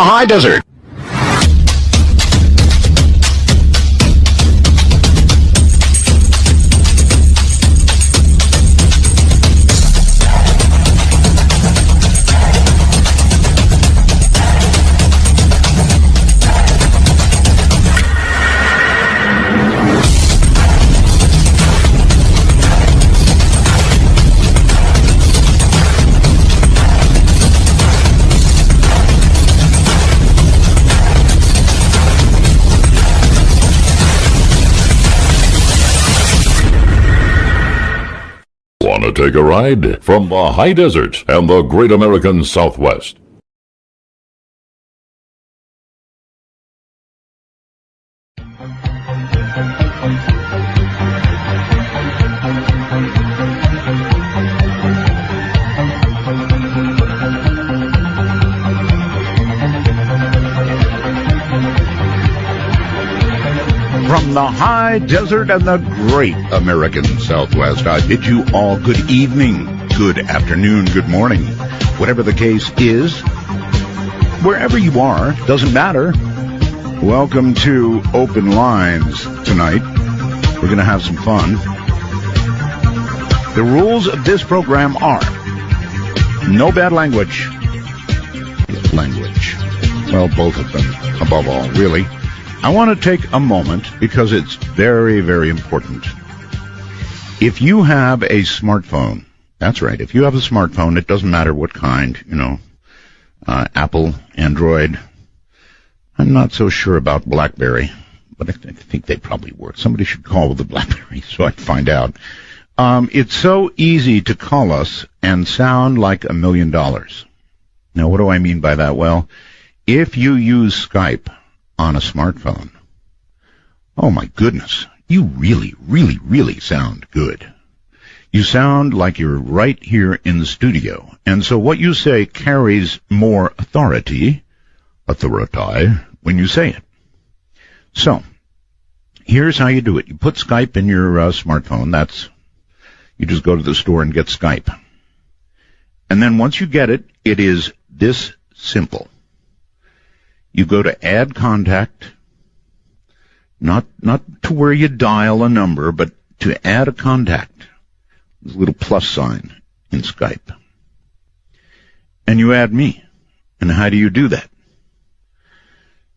the high desert. Want to take a ride from the high desert and the great American Southwest? From the high desert and the great American Southwest, I bid you all good evening, good afternoon, good morning, whatever the case is. Wherever you are, doesn't matter. Welcome to Open Lines tonight. We're going to have some fun. The rules of this program are no bad language. Well, both of them, above all, really. I want to take a moment because it's very, very important. If you have a smartphone, that's right, if you have a smartphone, it doesn't matter what kind, Apple, Android. I'm not so sure about BlackBerry, but I think they probably work. Somebody should call the BlackBerry so I can find out. It's so easy to call us and sound like $1 million. Now, what do I mean by that? Well, if you use Skype on a smartphone, oh my goodness, you really, really, really sound good. You sound like you're right here in the studio. And so what you say carries more authority when you say it. So, here's how you do it. You put Skype in your smartphone. You just go to the store and get Skype. And then once you get it, it is this simple. You go to add contact, not to where you dial a number, but to add a contact. There's a little plus sign in Skype. And you add me. And how do you do that?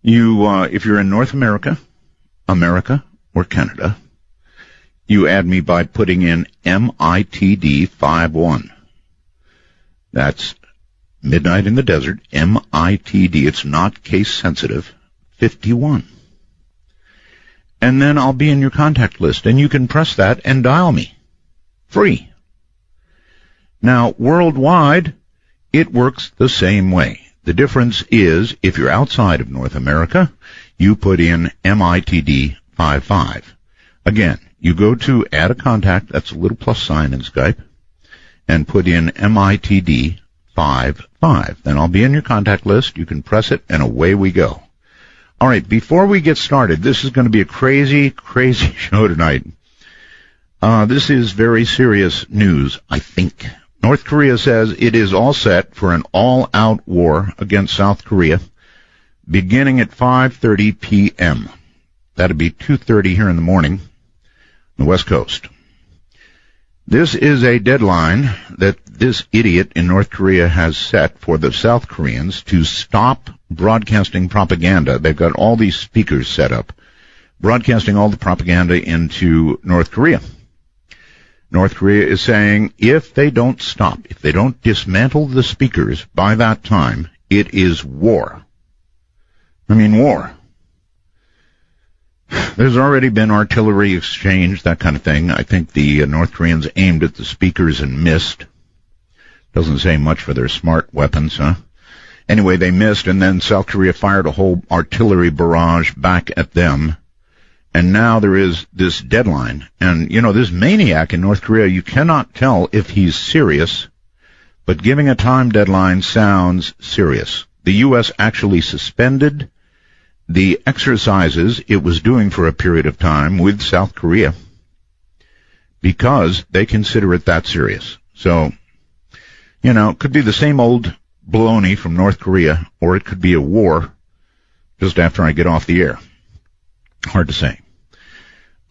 You, if you're in North America, or Canada, you add me by putting in MITD 51. That's Midnight in the Desert, MITD, it's not case sensitive, 51. And then I'll be in your contact list, and you can press that and dial me. Free. Now, worldwide, it works the same way. The difference is, if you're outside of North America, you put in MITD 55. Again, you go to add a contact, that's a little plus sign in Skype, and put in MITD 55. Then I'll be in your contact list. You can press it, and away we go. All right, before we get started, this is going to be a crazy, crazy show tonight. This is very serious news, I think. North Korea says it is all set for an all-out war against South Korea beginning at 5:30 p.m. That'd be 2:30 here in the morning on the West Coast. This is a deadline that this idiot in North Korea has set for the South Koreans to stop broadcasting propaganda. They've got all these speakers set up, broadcasting all the propaganda into North Korea. North Korea is saying if they don't stop, if they don't dismantle the speakers by that time, it is war. I mean, war. There's already been artillery exchange, that kind of thing. I think the North Koreans aimed at the speakers and missed. Doesn't say much for their smart weapons, huh? Anyway, they missed, and then South Korea fired a whole artillery barrage back at them. And now there is this deadline. And, this maniac in North Korea, you cannot tell if he's serious, but giving a time deadline sounds serious. The U.S. actually suspended the exercises it was doing for a period of time with South Korea because they consider it that serious. So, could be the same old baloney from North Korea, or it could be a war just after I get off the air. Hard to say.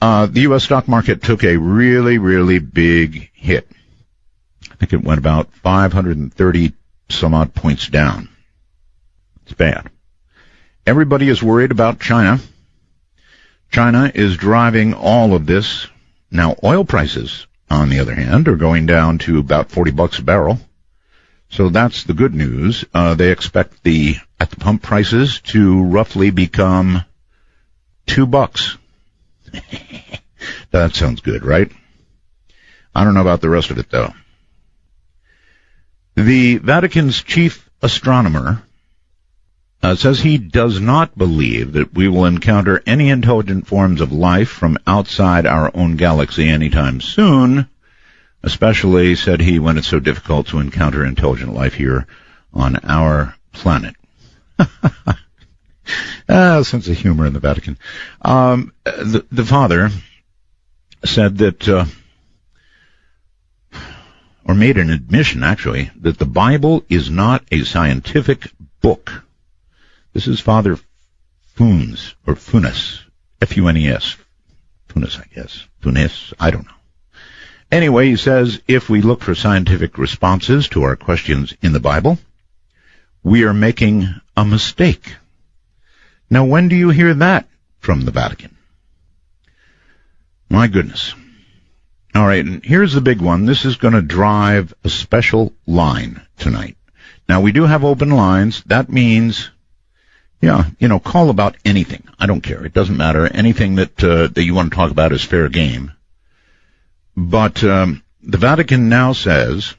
The U.S. stock market took a really, really big hit. I think it went about 530 some odd points down. It's bad. Everybody is worried about China. China is driving all of this. Now, oil prices, on the other hand, are going down to about $40 a barrel. So that's the good news. They expect the at-the-pump prices to roughly become $2. That sounds good, right? I don't know about the rest of it, though. The Vatican's chief astronomer says he does not believe that we will encounter any intelligent forms of life from outside our own galaxy anytime soon, especially, said he, when it's so difficult to encounter intelligent life here on our planet. Sense of humor in the Vatican. The father said that, or made an admission, actually, that the Bible is not a scientific book. This is Father Funes, or Funes, F-U-N-E-S. Funes, I guess. Funes, I don't know. Anyway, he says, if we look for scientific responses to our questions in the Bible, we are making a mistake. Now, when do you hear that from the Vatican? My goodness. All right, and here's the big one. This is going to drive a special line tonight. Now, we do have open lines. That means, call about anything. I don't care. It doesn't matter. Anything that you want to talk about is fair game. But the Vatican now says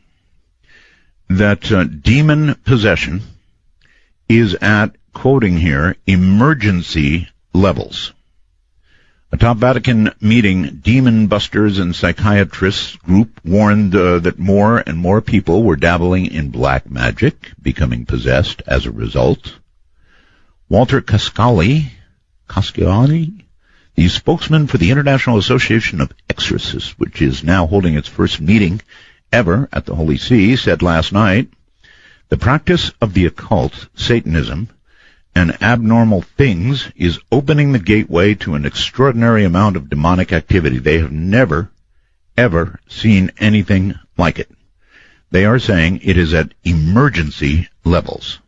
that demon possession is at, quoting here, emergency levels. A top Vatican meeting, demon busters and psychiatrists group warned that more and more people were dabbling in black magic, becoming possessed as a result. Walter Cascali, the spokesman for the International Association of Exorcists, which is now holding its first meeting ever at the Holy See, said last night, the practice of the occult, Satanism, and abnormal things is opening the gateway to an extraordinary amount of demonic activity. They have never, ever seen anything like it. They are saying it is at emergency levels.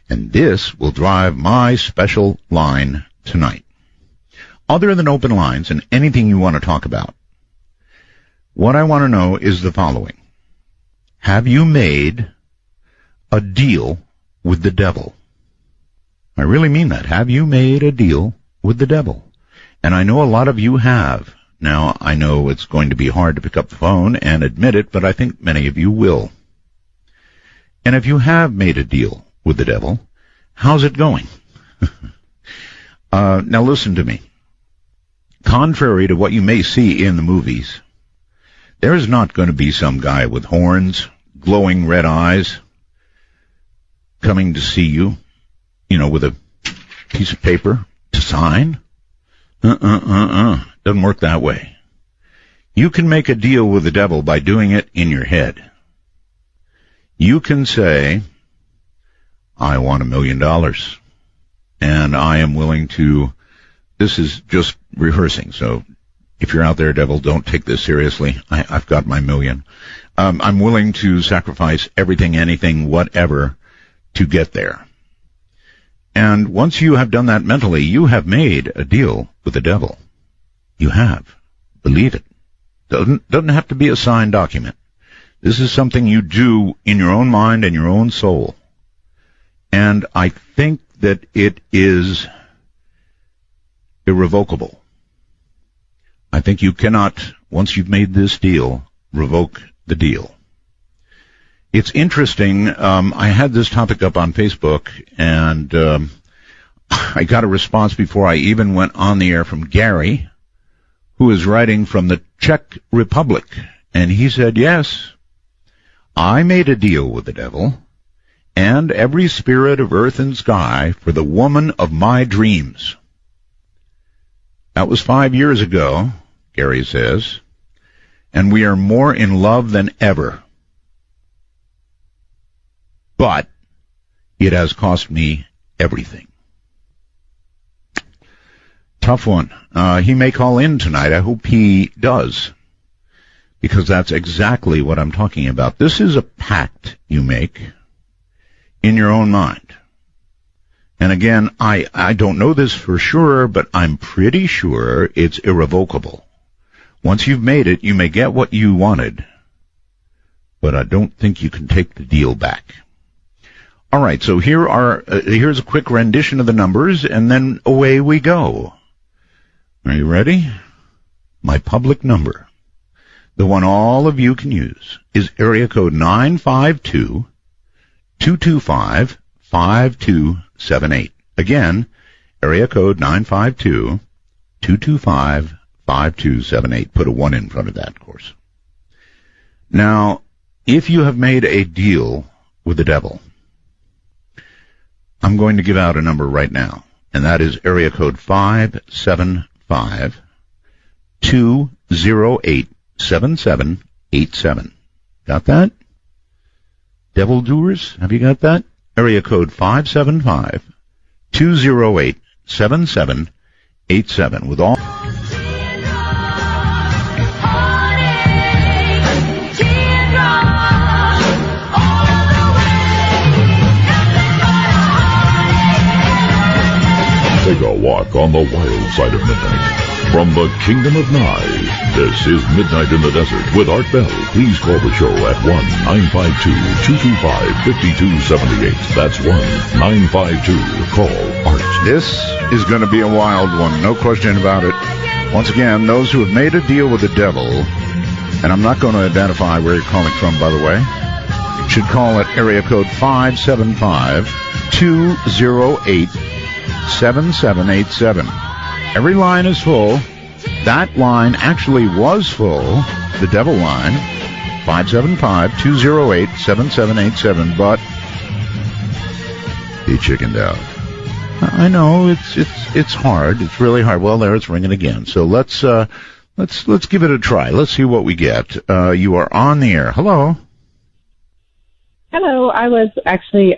And this will drive my special line tonight. Other than open lines and anything you want to talk about, what I want to know is the following. Have you made a deal with the devil? I really mean that. Have you made a deal with the devil? And I know a lot of you have. Now, I know it's going to be hard to pick up the phone and admit it, but I think many of you will. And if you have made a deal with the devil, how's it going? Now listen to me. Contrary to what you may see in the movies, there is not going to be some guy with horns, glowing red eyes, coming to see you, with a piece of paper to sign. Doesn't work that way. You can make a deal with the devil by doing it in your head. You can say, I want $1 million, and I am willing to, this is just rehearsing, so if you're out there, devil, don't take this seriously. I've got my $1 million. I'm willing to sacrifice everything, anything, whatever, to get there. And once you have done that mentally, you have made a deal with the devil. You have. Believe it. Doesn't have to be a signed document. This is something you do in your own mind and your own soul. And I think that it is irrevocable. I think you cannot, once you've made this deal, revoke the deal. It's interesting. I had this topic up on Facebook, and I got a response before I even went on the air from Gary, who is writing from the Czech Republic. And he said, yes, I made a deal with the devil and every spirit of earth and sky for the woman of my dreams. That was 5 years ago, Gary says, and we are more in love than ever. But It has cost me everything. Tough one. He may call in tonight. I hope he does, because that's exactly what I'm talking about. This is a pact you make in your own mind. And again, I don't know this for sure, but I'm pretty sure it's irrevocable. Once you've made it, you may get what you wanted, but I don't think you can take the deal back. All right, so here's a quick rendition of the numbers, and then away we go. Are you ready? My public number, the one all of you can use, is area code 952-225-5278. Again, area code 952-225-5278. Put a 1 in front of that, of course. Now, if you have made a deal with the devil, I'm going to give out a number right now, and that is area code 575-208-7787. Got that? Devil doers, have you got that? Area code 575-208-7787 with all... Take a walk on the wild side of midnight. From the kingdom of Nye, this is Midnight in the Desert with Art Bell. Please call the show at 1-952-225-5278. That's 1-952-CALL-ART. This is going to be a wild one, no question about it. Once again, those who have made a deal with the devil, and I'm not going to identify where you're calling from, by the way, should call at area code 575-208-7787. Every line is full. That line actually was full, the devil line, 575-208-7787, but he chickened out. I know it's hard. It's really hard. Well, there it's ringing again. So let's give it a try. Let's see what we get. You are on the air. Hello. Hello. I was actually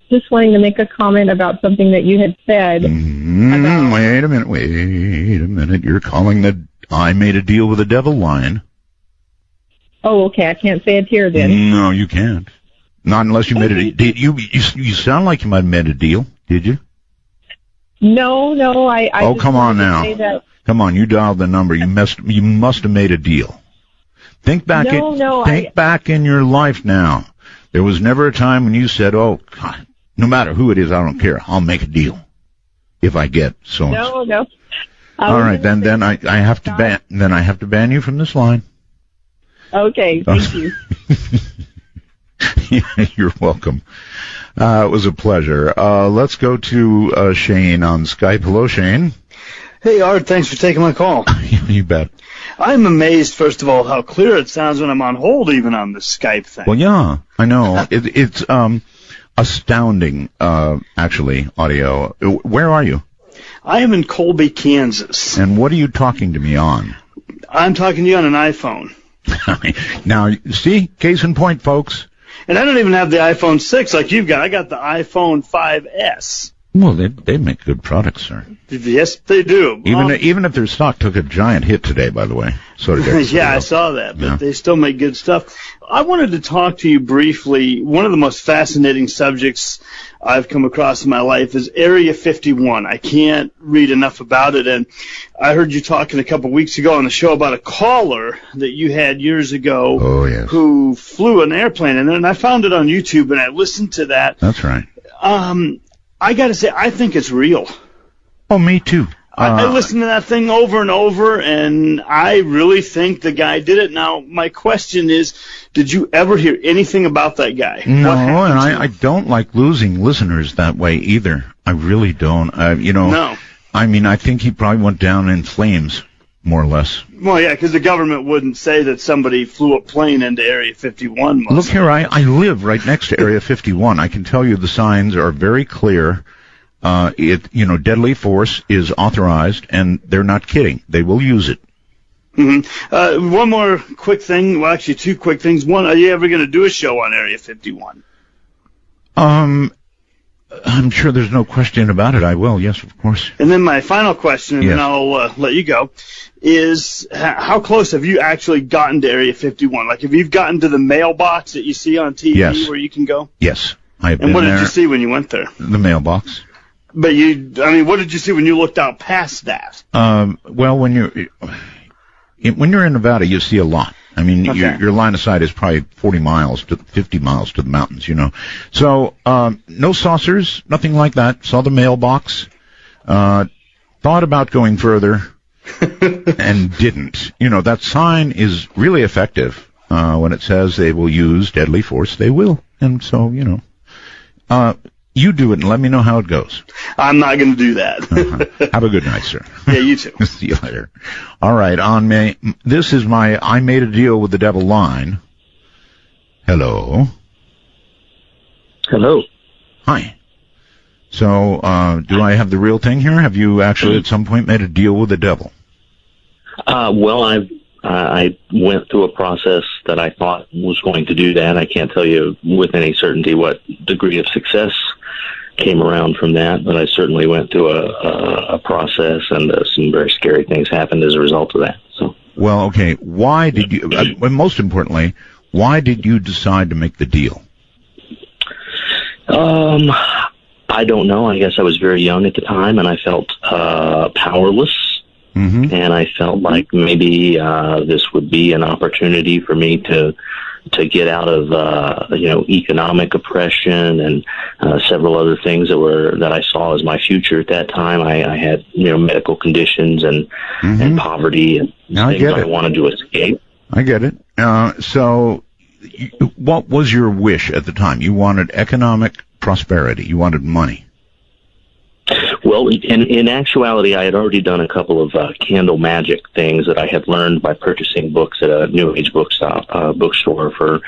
just wanting to make a comment about something that you had said. Wait a minute. You're calling the I made a deal with the devil line. Oh, okay. I can't say it here then. No, you can't. Not unless you made a deal. You sound like you might have made a deal. Did you? No. I oh, come on now. Come on, you dialed the number. You must have made a deal. Think back. Back in your life now. There was never a time when you said, "Oh, God, no matter who it is, I don't care. I'll make a deal if I get so and so." No. All right, then I have to ban you from this line. Okay, thank you. You're welcome. It was a pleasure. Let's go to Shane on Skype. Hello, Shane. Hey, Art. Thanks for taking my call. You bet. I'm amazed, first of all, how clear it sounds when I'm on hold, even on the Skype thing. Well, yeah, I know. It's astounding, actually, audio. Where are you? I am in Colby, Kansas. And what are you talking to me on? I'm talking to you on an iPhone. Now, see, case in point, folks. And I don't even have the iPhone 6 like you've got. I got the iPhone 5S. Well, they make good products, sir. Yes, they do. Even if their stock took a giant hit today, by the way. So did yeah, I saw that, but They still make good stuff. I wanted to talk to you briefly. One of the most fascinating subjects I've come across in my life is Area 51. I can't read enough about it, and I heard you talking a couple weeks ago on the show about a caller that you had years ago who flew an airplane, and I found it on YouTube, and I listened to that. That's right. I got to say, I think it's real. Oh, me too. I listened to that thing over and over, and I really think the guy did it. Now, my question is, did you ever hear anything about that guy? No, and I don't like losing listeners that way either. I really don't. No. I mean, I think he probably went down in flames, more or less. Well, yeah, because the government wouldn't say that somebody flew a plane into Area 51. Look here, I live right next to Area 51. I can tell you the signs are very clear. Deadly force is authorized, and they're not kidding. They will use it. Mm-hmm. One more quick thing. Well, actually, two quick things. One, are you ever going to do a show on Area 51? I'm sure there's no question about it. I will, yes, of course. And then my final question, and Yes. then I'll let you go, is how close have you actually gotten to Area 51? Like, have you gotten to the mailbox that you see on TV Yes. where you can go? Yes, I have And been what there. did you see when you went there? The mailbox. But what did you see when you looked out past that? Well, when you're in Nevada, you see a lot. I mean, Okay. your line of sight is probably 40 miles to 50 miles to the mountains, you know. So, no saucers, nothing like that. Saw the mailbox. Thought about going further and didn't. You know, that sign is really effective. When it says they will use deadly force, they will. And so, you know, you do it and let me know how it goes. I'm not going to do that. Have a good night, sir. Yeah, you too. See you later. All right, this is my I made a deal with the devil line. Hello. Hello. Hi. So, do I have the real thing here? Have you actually at some point made a deal with the devil? Well, I went through a process that I thought was going to do that. I can't tell you with any certainty what degree of success came around from that, but I certainly went through a process, and some very scary things happened as a result of that. So, well, okay. Why did you? Most importantly, why did you decide to make the deal? I don't know. I guess I was very young at the time, and I felt powerless. Mm-hmm. And I felt like maybe this would be an opportunity for me to get out of economic oppression and several other things that I saw as my future at that time. I had medical conditions and poverty and things I wanted to escape. I get it. So, what was your wish at the time? You wanted economic prosperity. You wanted money. Well, in actuality, I had already done a couple of candle magic things that I had learned by purchasing books at a New Age bookstore for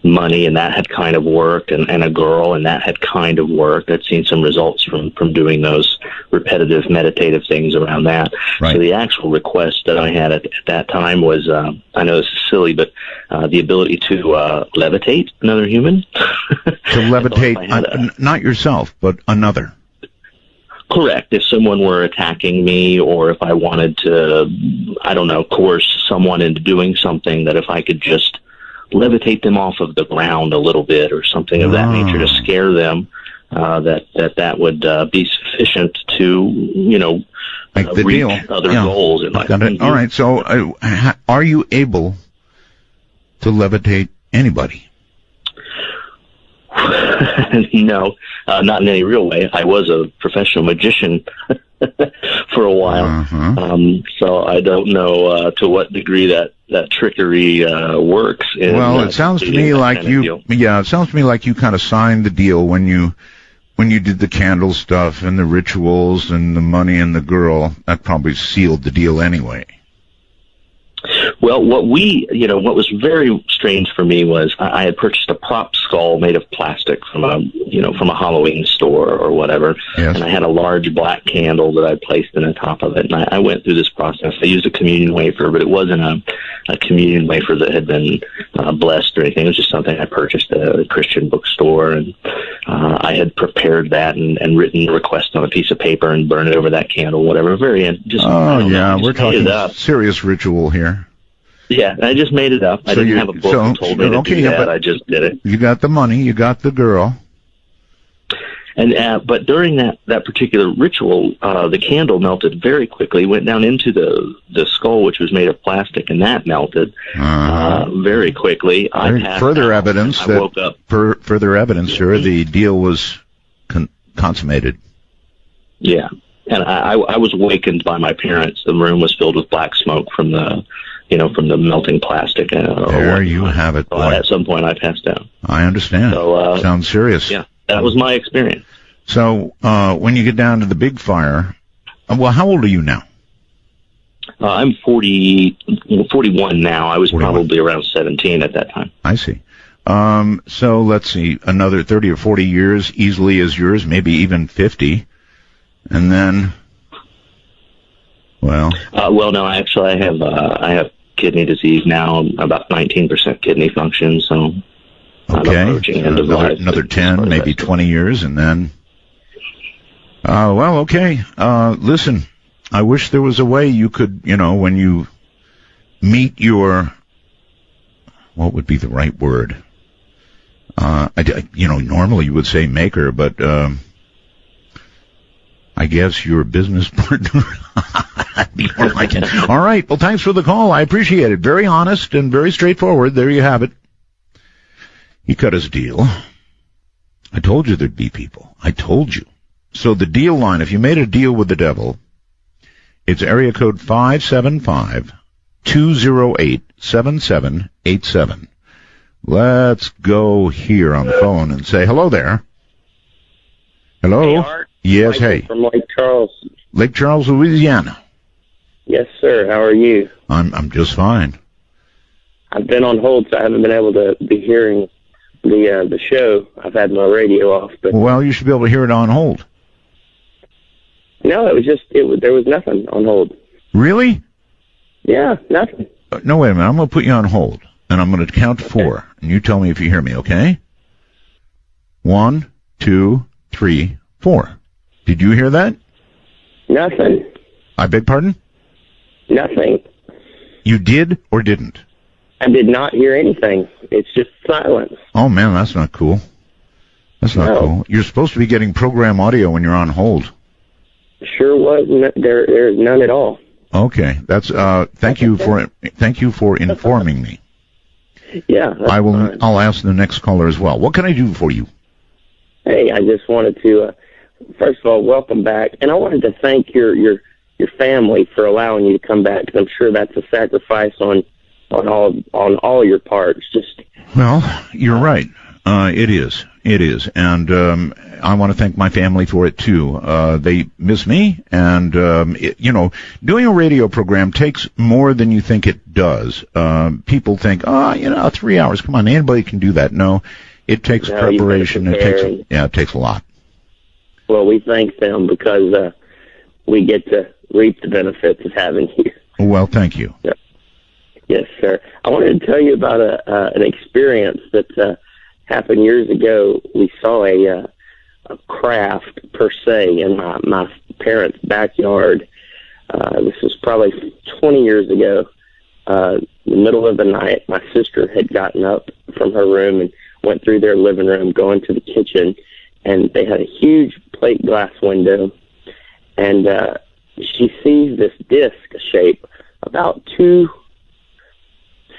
money, and that had kind of worked, and a girl, and that had kind of worked. I'd seen some results from doing those repetitive meditative things around that. Right. So the actual request that I had at that time was, I know this is silly, but the ability to levitate another human. To levitate, not yourself, but another. Correct. If someone were attacking me, or if I wanted to, I don't know, coerce someone into doing something, that if I could just levitate them off of the ground a little bit or something of that nature to scare them, that would be sufficient to, Make the reach deal. other goals in life. Got it. All right. So, are you able to levitate anybody? No, not in any real way. I was a professional magician for a while, so I don't know to what degree that trickery works. Well, it sounds to me like it sounds to me like you kind of signed the deal when you did the candle stuff and the rituals and the money and the girl. That probably sealed the deal anyway. Well, what was very strange for me was I had purchased a prop skull made of plastic from a Halloween store or whatever, yes. And I had a large black candle that I placed in the top of it, and I went through this process. I used a communion wafer, but it wasn't a communion wafer that had been blessed or anything. It was just something I purchased at a Christian bookstore, and I had prepared that and written a request on a piece of paper and burned it over that candle, whatever. We're talking serious ritual here. Yeah, I just made it up. I didn't have a book that told me to do that. I just did it. You got the money. You got the girl. And but during that particular ritual, the candle melted very quickly, went down into the skull, which was made of plastic, and that melted very quickly. Further evidence, sir, the deal was consummated. Yeah, and I was awakened by my parents. The room was filled with black smoke from the melting plastic. There you have it, boy. So at some point, I passed out. I understand. So, sounds serious. Yeah, that was my experience. So, when you get down to the big fire, how old are you now? I'm 41 now. I was 41. Probably around 17 at that time. I see. So let's see, another 30 or 40 years easily as yours, maybe even 50, and then, well, no, actually, I have kidney disease now. I'm about 19% kidney function, so okay, I'm approaching end of life. Another 10, maybe 20 years, and then Well, okay. Listen, I wish there was a way you could, when you meet your, what would be the right word? Normally you would say maker, but I guess your business partner. More like it. All right. Well, thanks for the call. I appreciate it. Very honest and very straightforward. There you have it. He cut his deal. I told you there'd be people. I told you. So the deal line, if you made a deal with the devil, it's area code 575-208-7787. Let's go here on the phone and say hello there. Hello? Hey, Art. Yes, Michael hey. From Lake Charles. Lake Charles, Louisiana. Yes, sir. How are you? I'm just fine. I've been on hold, so I haven't been able to be hearing the show. I've had my radio off, but Well, you should be able to hear it on hold. no, there was nothing on hold. Really? Yeah, nothing. No, wait a minute. I'm going to put you on hold, and I'm going to count to 4, and you tell me if you hear me, okay? 1, 2, 3, 4. Did you hear that? Nothing. I beg pardon? Nothing. You did or didn't? I did not hear anything. It's just silence. Oh, man, that's not cool. That's not cool. You're supposed to be getting program audio when you're on hold. Sure was. There's none at all. Okay, that's thank you for informing me. Yeah, that's fine. I'll ask the next caller as well. What can I do for you? Hey, I just wanted to first of all welcome back, and I wanted to thank your family for allowing you to come back, because I'm sure that's a sacrifice on all your parts. Well, you're right. It is, and I want to thank my family for it too. They miss me, and doing a radio program takes more than you think it does. People think, 3 hours. Come on, anybody can do that. No, it takes preparation. It takes a lot. Well, we thank them because we get to reap the benefits of having you. Well, thank you. Yeah. Yes, sir. I wanted to tell you about an experience that happened years ago. We saw a craft per se in my parents' backyard. This was probably 20 years ago. In the middle of the night, my sister had gotten up from her room and went through their living room, going to the kitchen, and they had a huge plate glass window, and she sees this disc shape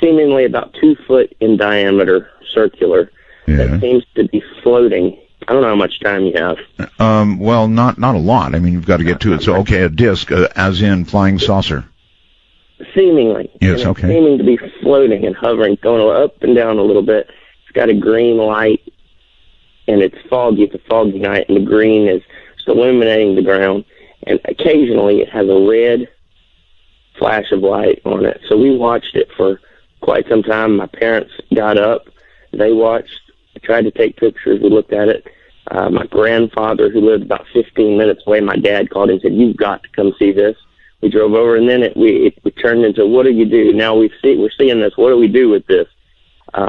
seemingly about 2 foot in diameter, circular, that seems to be floating. I don't know how much time you have. Well, not a lot. I mean, you've got to get to it. So, okay, a disc, as in flying saucer. Seemingly. Yes, and okay. Seeming to be floating and hovering, going up and down a little bit. It's got a green light, and it's foggy. It's a foggy night, and the green is just illuminating the ground. And occasionally it has a red flash of light on it. So we watched it for quite some time. My parents got up. They watched. I tried to take pictures. We looked at it. My grandfather, who lived about 15 minutes away, my dad called and said, "You've got to come see this." We drove over, and then it turned into, "What do you do? Now we're seeing this. What do we do with this?"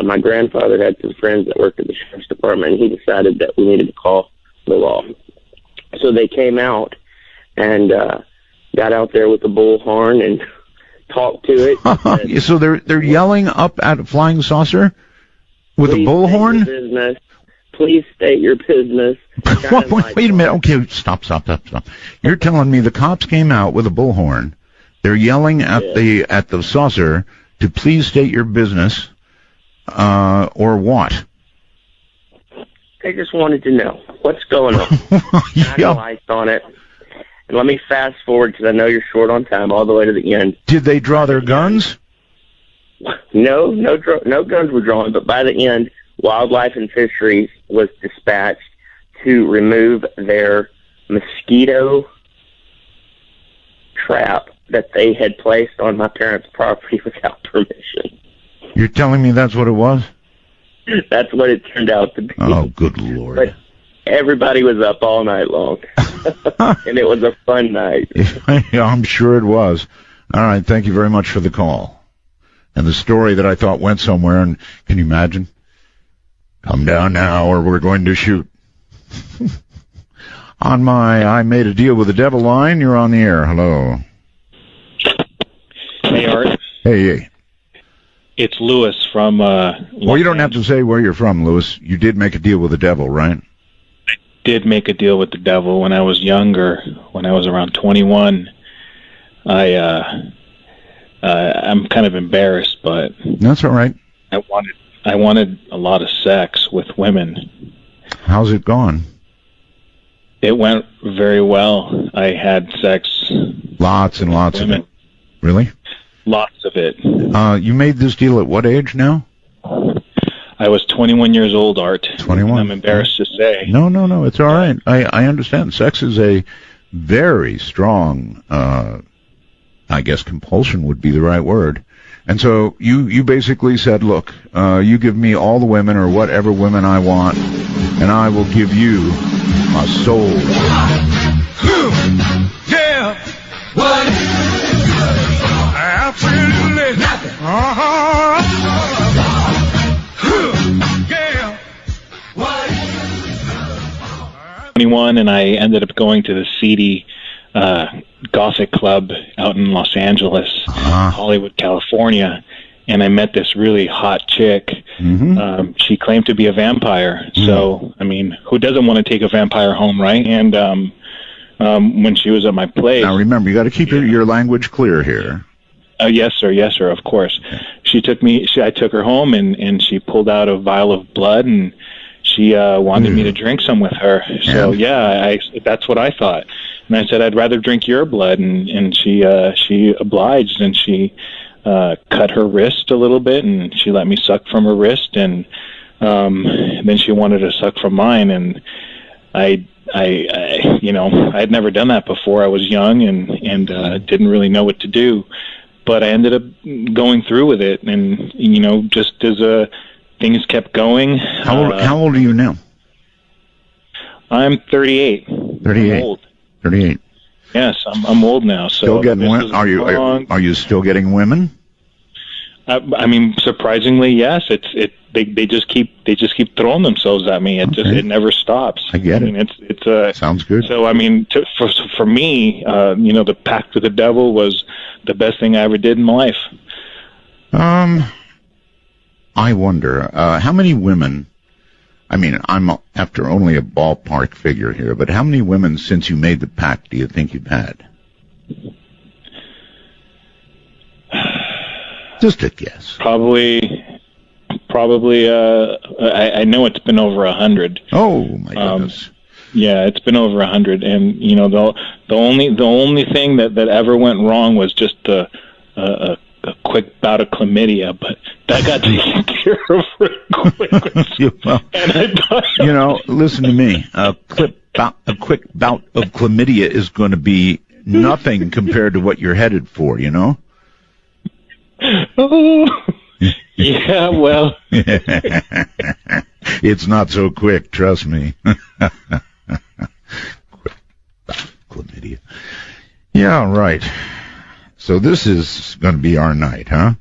My grandfather had some friends that worked at the sheriff's department, and he decided that we needed to call the law. So they came out and got out there with the bullhorn and talked to it. So they're yelling up at a flying saucer with a bullhorn? Please state your business. Wait a minute. Okay, stop. You're telling me the cops came out with a bullhorn. They're yelling at the saucer to please state your business, or what? They just wanted to know what's going on. Shine a light on it. And let me fast forward, because I know you're short on time, all the way to the end. Did they draw their guns? No guns were drawn, but by the end, Wildlife and Fisheries was dispatched to remove their mosquito trap that they had placed on my parents' property without permission. You're telling me that's what it was? That's what it turned out to be. Oh, good Lord. But everybody was up all night long, and it was a fun night. Yeah, I'm sure it was. All right, thank you very much for the call. And the story that I thought went somewhere, and can you imagine? Come down now or we're going to shoot. On my I Made a Deal with the Devil line, you're on the air. Hello. Hey, Art. Hey. It's Lewis from Well, you don't have to say where you're from, Lewis. You did make a deal with the devil, right? I did make a deal with the devil when I was younger, when I was around 21. I'm kind of embarrassed, but That's all right. I wanted a lot of sex with women. How's it gone? It went very well. I had sex. Lots and lots women. of it. Really? Lots of it. You made this deal at what age now? I was 21 years old, Art. 21? I'm embarrassed to say. No, it's all right. I understand. Sex is a very strong, I guess compulsion would be the right word. And so you basically said, look, you give me all the women or whatever women I want, and I will give you my soul. Yeah. What? Absolutely nothing. Yeah. What? 21, and I ended up going to the seedy gothic club out in Los Angeles, Hollywood, California, and I met this really hot chick. Mm-hmm. She claimed to be a vampire. So, I mean, who doesn't want to take a vampire home, right? And when she was at my place... Now, remember, you got to keep your language clear here. Yes, sir, of course. She took me. I took her home, and she pulled out a vial of blood, and she wanted me to drink some with her. So that's what I thought. And I said, I'd rather drink your blood, and she obliged, and she cut her wrist a little bit, and she let me suck from her wrist, and then she wanted to suck from mine, and I I'd never done that before. I was young and didn't really know what to do. But I ended up going through with it, and just as things kept going. How old are you now? I'm 38. 38. I'm old. 38. Yes, I'm old now. So still getting women? Are you still getting women? I mean, surprisingly, yes. They just keep throwing themselves at me. It never stops. I get it. It's sounds good. So I mean, for me, the Pact with the Devil was the best thing I ever did in my life. I wonder how many women. I mean, I'm after only a ballpark figure here, but how many women since you made the pact do you think you've had? Just a guess. Probably. I know it's been over 100. Oh my goodness. Yeah, it's been over 100, and the only thing that ever went wrong was just a quick bout of chlamydia, but that got taken care of real quick. And I thought, listen to me. A quick bout of chlamydia is going to be nothing compared to what you're headed for. Oh, yeah. Well, it's not so quick. Trust me. Chlamydia. Yeah, right. So this is going to be our night, huh?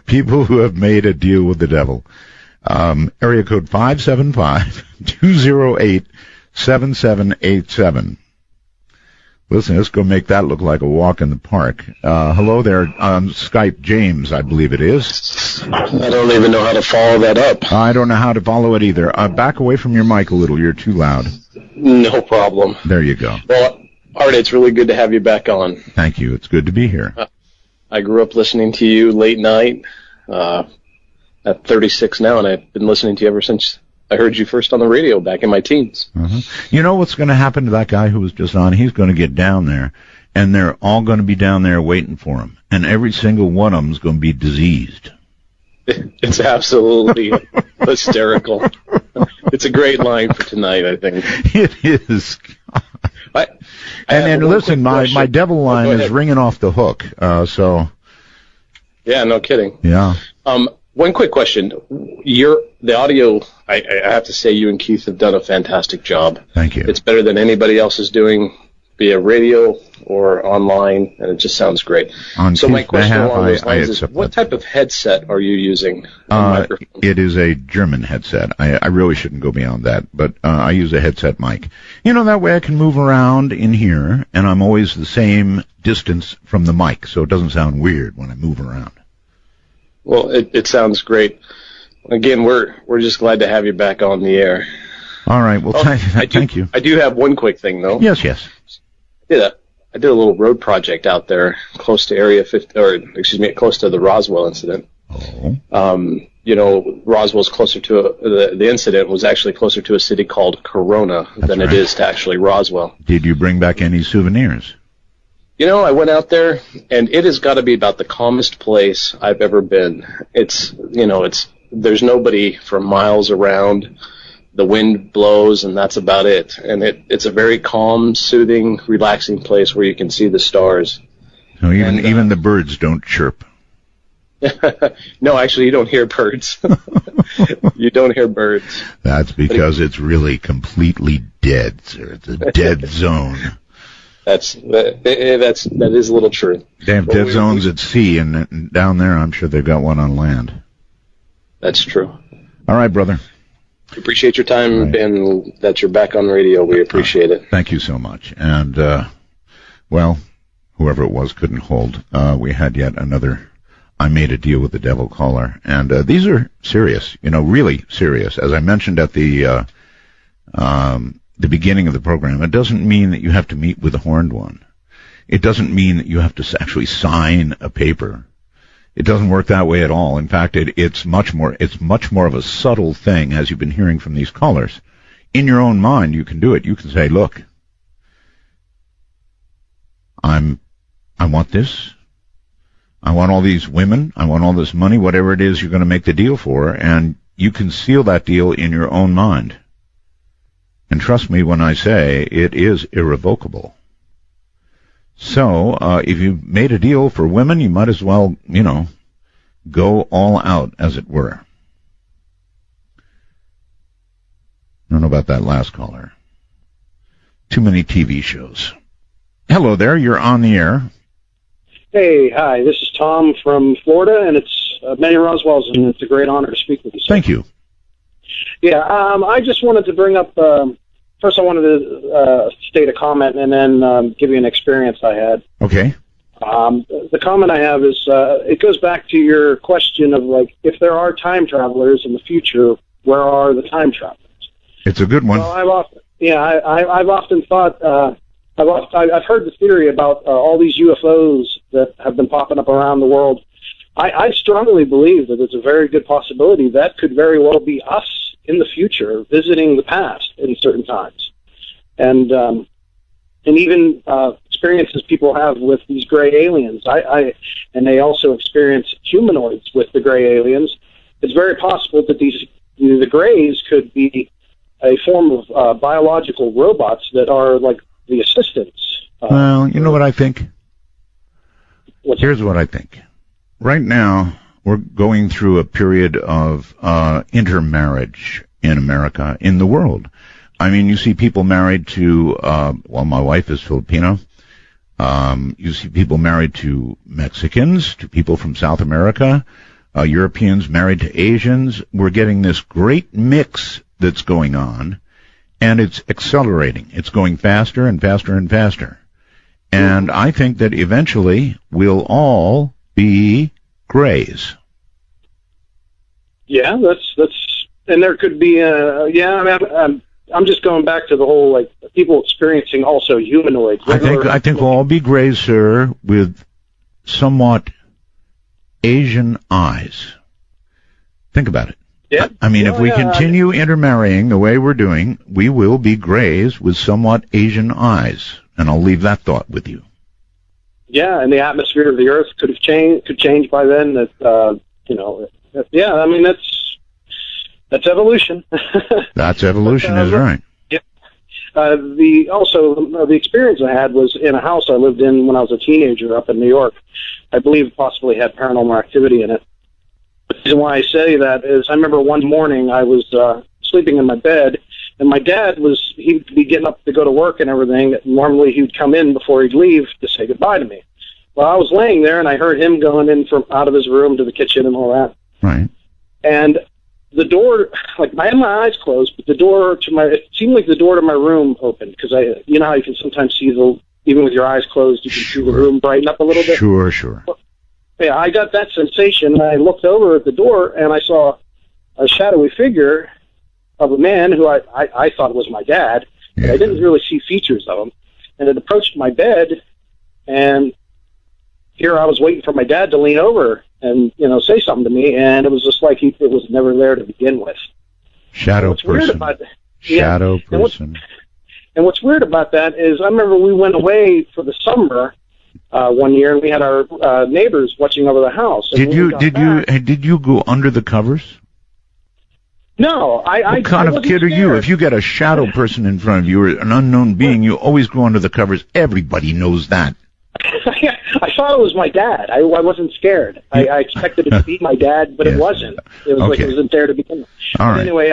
People who have made a deal with the devil. Area code 575-208-7787. Listen, let's go make that look like a walk in the park. Hello there on Skype, James, I believe it is. I don't even know how to follow that up. I don't know how to follow it either. Back away from your mic a little. You're too loud. No problem. There you go. Well, Art, it's really good to have you back on. Thank you. It's good to be here. I grew up listening to you late night at 36 now, and I've been listening to you ever since I heard you first on the radio back in my teens. You know what's going to happen to that guy who was just on? He's going to get down there, and they're all going to be down there waiting for him, and every single one of them is going to be diseased. It's absolutely hysterical. It's a great line for tonight, I think. It is. And listen, my devil line is ringing off the hook, so... Yeah, no kidding. Yeah. One quick question. The audio, I have to say you and Keith have done a fantastic job. Thank you. It's better than anybody else is doing via radio or online, and it just sounds great. So my question along those lines is, what type of headset are you using? It is a German headset. I really shouldn't go beyond that, but I use a headset mic. That way I can move around in here, and I'm always the same distance from the mic, so it doesn't sound weird when I move around. Well, it sounds great. Again, we're just glad to have you back on the air. All right. Well, thank you. I do have one quick thing, though. Yes. I did a little road project out there close to Area 50, close to the Roswell incident. Oh. Roswell's closer to the incident was actually closer to a city called Corona than it is to actually Roswell. Did you bring back any souvenirs? I went out there, and it has got to be about the calmest place I've ever been. There's nobody for miles around. The wind blows, and that's about it. And it's a very calm, soothing, relaxing place where you can see the stars. So even the birds don't chirp. No, actually, you don't hear birds. You don't hear birds. That's because it's really completely dead, sir. It's a dead zone. That is a little true. They have dead zones at sea, and down there, I'm sure they've got one on land. That's true. All right, brother. Appreciate your time, and that you're back on radio. We appreciate it. Thank you so much. And, whoever it was couldn't hold. We had yet another I Made a Deal with the Devil caller. And these are serious, really serious. As I mentioned at the beginning of the program, it doesn't mean that you have to meet with the horned one. It doesn't mean that you have to actually sign a paper. It doesn't work that way at all. In fact, it's much more of a subtle thing, as you've been hearing from these callers. In your own mind, you can do it. You can say, look, I want this. I want all these women. I want all this money, whatever it is you're going to make the deal for, and you can seal that deal in your own mind. And trust me when I say it is irrevocable. So, if you made a deal for women, you might as well, go all out, as it were. I don't know about that last caller. Too many TV shows. Hello there, you're on the air. Hey, hi, this is Tom from Florida, and it's many Roswells, and it's a great honor to speak with you, sir. Thank you. Yeah, I just wanted to bring up... First, I wanted to state a comment and then give you an experience I had. Okay. The comment I have is it goes back to your question of, if there are time travelers in the future, where are the time travelers? It's a good one. Well, I've often thought, I've heard the theory about all these UFOs that have been popping up around the world. I strongly believe that it's a very good possibility that could very well be us in the future, visiting the past in certain times, and even experiences people have with these gray aliens. And they also experience humanoids with the gray aliens. It's very possible that the grays could be a form of biological robots that are like the assistants. Well, you know what I think? Here's what I think. Right now, we're going through a period of intermarriage in America, in the world. I mean, you see people married to, my wife is Filipino. You see people married to Mexicans, to people from South America, Europeans married to Asians. We're getting this great mix that's going on, and it's accelerating. It's going faster and faster and faster. And I think that eventually we'll all be grays. Yeah, that's, and there could be, I'm just going back to the whole, people experiencing also humanoids. I think we'll all be grays, sir, with somewhat Asian eyes. Think about it. Yeah. I mean, if we continue intermarrying the way we're doing, we will be grays with somewhat Asian eyes. And I'll leave that thought with you. Yeah, and the atmosphere of the Earth could change by then. That's evolution. That's evolution, is right. Yeah. The experience I had was in a house I lived in when I was a teenager up in New York. I believe it possibly had paranormal activity in it. The reason why I say that is I remember one morning I was sleeping in my bed, And my dad he'd be getting up to go to work and everything. Normally he would come in before he'd leave to say goodbye to me. Well, I was laying there, and I heard him going in from out of his room to the kitchen and all that. Right. And the door, like, I had my eyes closed, but it seemed like the door to my room opened, because you know how you can sometimes see even with your eyes closed, you can see the room brighten up a little bit? Sure. Yeah, I got that sensation, and I looked over at the door, and I saw a shadowy figure of a man who I thought was my dad, but I didn't really see features of him. And it approached my bed, and here I was waiting for my dad to lean over and, say something to me, and it was just like it was never there to begin with. Shadow person. Shadow person. And what's weird about that is I remember we went away for the summer one year, and we had our neighbors watching over the house. And did you go under the covers? No, What kind of kid are you? If you get a shadow person in front of you or an unknown being, you always go under the covers. Everybody knows that. I thought it was my dad. I wasn't scared. I expected it to be my dad, but it wasn't. It was like it wasn't there to begin with. All right. Anyway,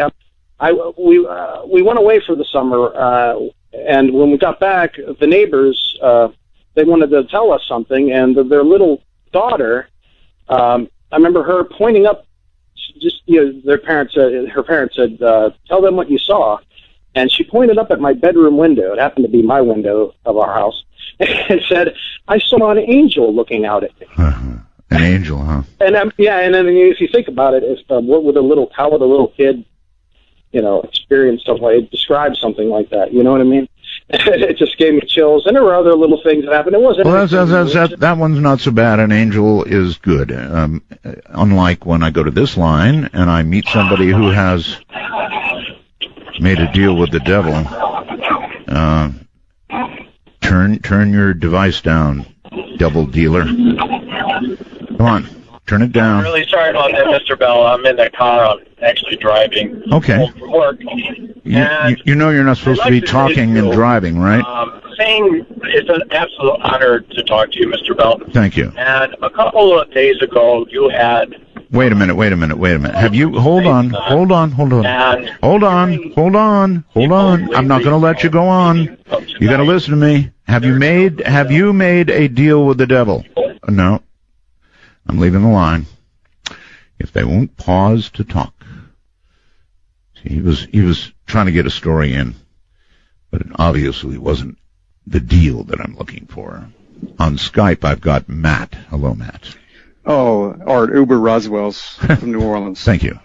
we went away for the summer, and when we got back, the neighbors they wanted to tell us something, and their little daughter, I remember her pointing up. Just her parents said, "Tell them what you saw," and she pointed up at my bedroom window. It happened to be my window of our house. And said, "I saw an angel looking out at me." An angel, huh? And and then if you think about it, what would a little kid, experience something like, describe something like that? You know what I mean? It just gave me chills, and there were other little things that happened. It wasn't. Well, that one's not so bad. An angel is good. Unlike when I go to this line and I meet somebody who has made a deal with the devil. Turn your device down, devil dealer. Come on, turn it down. I'm really sorry about that, Mr. Bell. I'm in the car. I'm actually driving home from work. You know you're not supposed to be talking and driving, right? Saying it's an absolute honor to talk to you, Mr. Bell. Thank you. And a couple of days ago, you had... Wait a minute. Have you... Hold on. I'm not going to let you go on. You got to listen to me. Have you made a deal with the devil? No. I'm leaving the line. If they won't pause to talk. See, he was trying to get a story in, but it obviously wasn't the deal that I'm looking for. On Skype, I've got Matt. Hello, Matt. Oh, Art, Uber Roswell's from New Orleans. Thank you.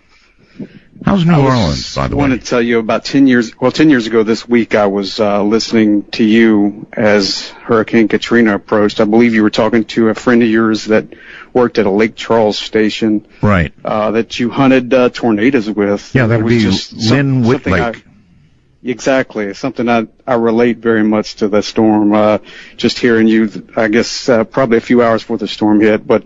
How's New Orleans, by the way? I want to tell you about 10 years ago this week, I was listening to you as Hurricane Katrina approached. I believe you were talking to a friend of yours that worked at a Lake Charles station. Right. That you hunted tornadoes with. Yeah, that would be Lynn Whitlake. Exactly. Something I relate very much to the storm. Just hearing you, I guess, probably a few hours before the storm hit, but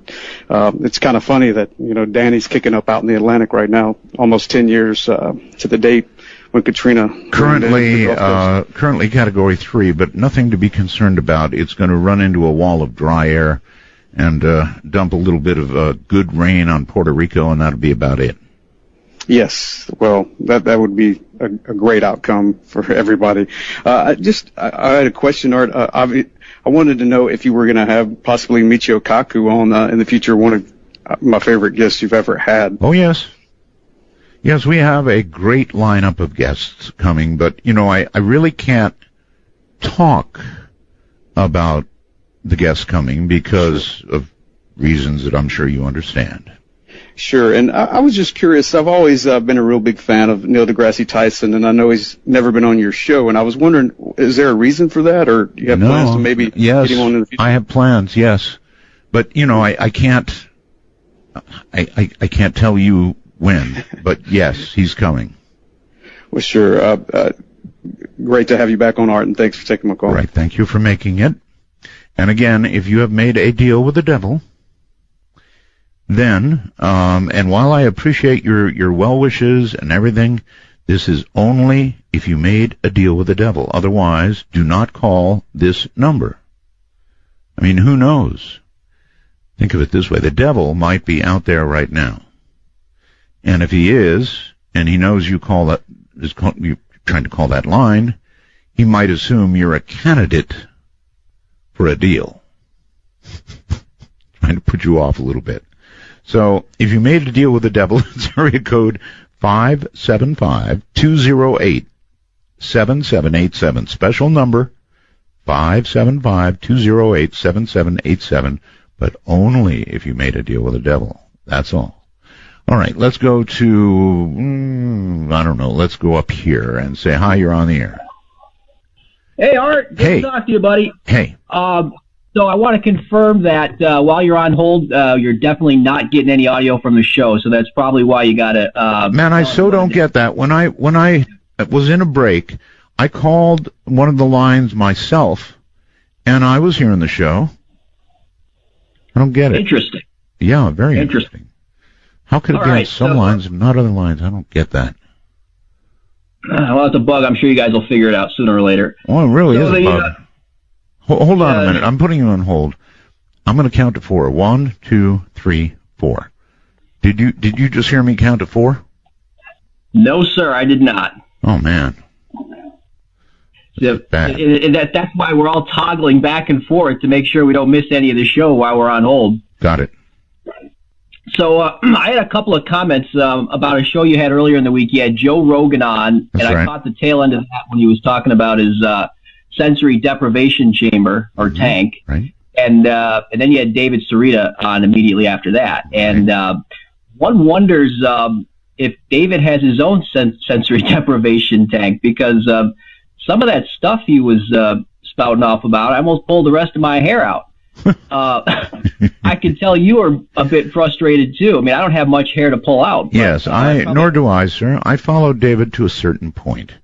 it's kind of funny that, Danny's kicking up out in the Atlantic right now, almost 10 years to the date when Katrina... Currently Category 3, but nothing to be concerned about. It's going to run into a wall of dry air and dump a little bit of good rain on Puerto Rico, and that'll be about it. Yes, well, that would be a great outcome for everybody. I had a question, Art. I wanted to know if you were going to have possibly Michio Kaku on in the future, one of my favorite guests you've ever had. Oh, yes. Yes, we have a great lineup of guests coming, but, I really can't talk about the guests coming because of reasons that I'm sure you understand. Sure, and I was just curious. I've always been a real big fan of Neil deGrasse Tyson, and I know he's never been on your show, and I was wondering, is there a reason for that, or do you have plans to maybe get him on in the future? I have plans, yes. But, I can't tell you when, but yes, he's coming. Well, sure. Great to have you back on, Art, and thanks for taking my call. Right, thank you for making it. And again, if you have made a deal with the devil, then, and while I appreciate your well wishes and everything, this is only if you made a deal with the devil. Otherwise, do not call this number. I mean, who knows? Think of it this way. The devil might be out there right now. And if he is, and he knows you trying to call that line, he might assume you're a candidate for a deal. Trying to put you off a little bit. So if you made a deal with the devil, it's area code 575-208-7787. Special number 575-208-7787, but only if you made a deal with the devil. That's all. All right, let's go to, I don't know, let's go up here and say, hi, you're on the air. Hey, Art. Good to talk to you, buddy. Hey. So I want to confirm that while you're on hold, you're definitely not getting any audio from the show, so that's probably why you got to... Man, I so don't get that. When I was in a break, I called one of the lines myself, and I was hearing the show. I don't get it. Interesting. Yeah, very interesting. How could it be on some lines and not other lines? I don't get that. Well, it's a bug. I'm sure you guys will figure it out sooner or later. Oh, it really is a bug. Hold on a minute. I'm putting you on hold. I'm going to count to 4. 1, 2, 3, 4. Did you just hear me count to 4? No, sir, I did not. Oh, man. That's why we're all toggling back and forth to make sure we don't miss any of the show while we're on hold. Got it. So I had a couple of comments about a show you had earlier in the week. You had Joe Rogan on, and I caught the tail end of that when he was talking about his sensory deprivation chamber or tank. Right. And then you had David Sarita on immediately after that. And one wonders if David has his own sensory deprivation tank, because some of that stuff he was spouting off about, I almost pulled the rest of my hair out. I can tell you are a bit frustrated too. I mean, I don't have much hair to pull out. Yes, nor do I, sir. I followed David to a certain point,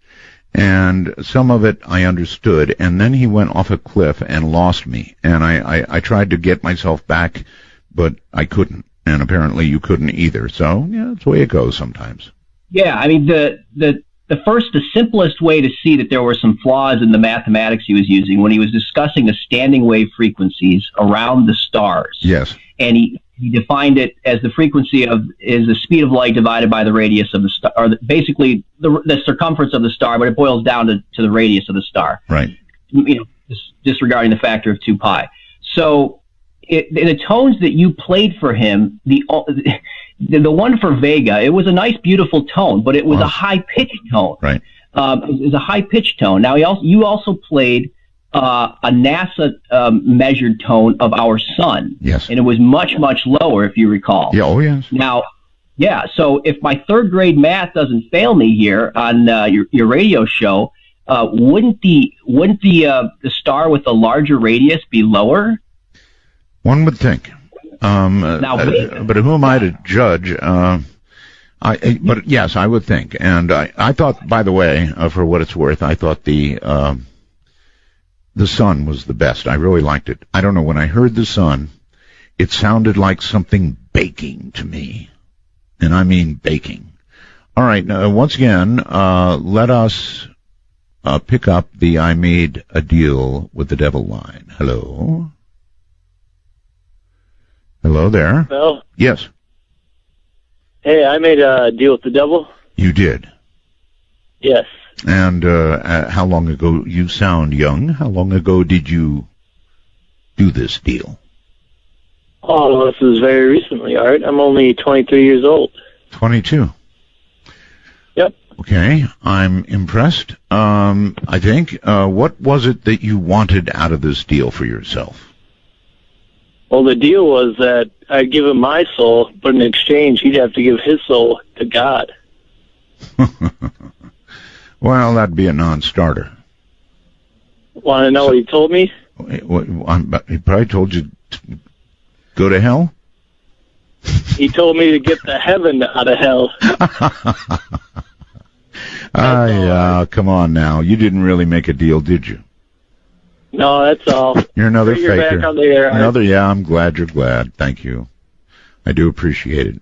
and some of it I understood, and then he went off a cliff and lost me, and I tried to get myself back, but I couldn't, and apparently you couldn't either. So yeah, that's the way it goes sometimes. Yeah, I mean the simplest way to see that there were some flaws in the mathematics he was using when he was discussing the standing wave frequencies around the stars. Yes. And he defined it as the frequency is the speed of light divided by the radius of the star, or basically the circumference of the star, but it boils down to the radius of the star. Right. You know, disregarding the factor of 2 pi. So in the tones that you played for him, the one for Vega, it was a nice, beautiful tone, but it was a high-pitched tone. Right. It was a high-pitched tone. Now, you also played a NASA measured tone of our sun. Yes. And it was much, much lower, if you recall. Yeah, oh, yes. Now, yeah, so if my third-grade math doesn't fail me here on your radio show, wouldn't the star with the larger radius be lower? One would think. But who am I to judge? But yes, I would think. And I thought, by the way, for what it's worth, I thought the sun was the best. I really liked it. I don't know, when I heard the sun, it sounded like something baking to me. And I mean baking. All right, now, once again, let us pick up the I made a deal with the devil line. Hello? Hello there. Well, yes. Hey, I made a deal with the devil. You did? Yes. And how long ago? You sound young. How long ago did you do this deal? Oh, this is very recently, Art. I'm only 23 years old. 22. Yep. Okay, I'm impressed. I think. What was it that you wanted out of this deal for yourself? Well, the deal was that I'd give him my soul, but in exchange, he'd have to give his soul to God. Well, that'd be a non-starter. Want to know what he told me? He probably told you to go to hell? He told me to get the heaven out of hell. Yeah, come on now. You didn't really make a deal, did you? No, that's all. You're another faker. Back on the air. Yeah, I'm glad you're glad. Thank you. I do appreciate it.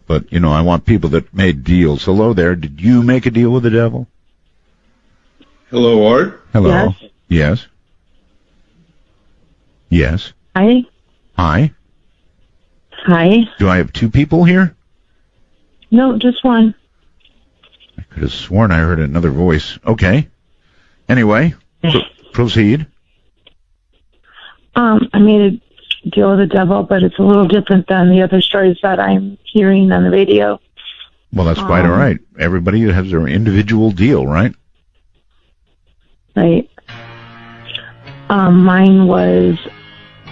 But, you know, I want people that made deals. Hello there. Did you make a deal with the devil? Hello, Art. Hello. Yes. Yes. Hi. Hi. Hi. Do I have two people here? No, just one. could have sworn I heard another voice. Okay. Anyway, proceed. I made a deal with the devil, but it's a little different than the other stories that I'm hearing on the radio. Well, that's quite all right. Everybody has their individual deal, right? Right. Mine was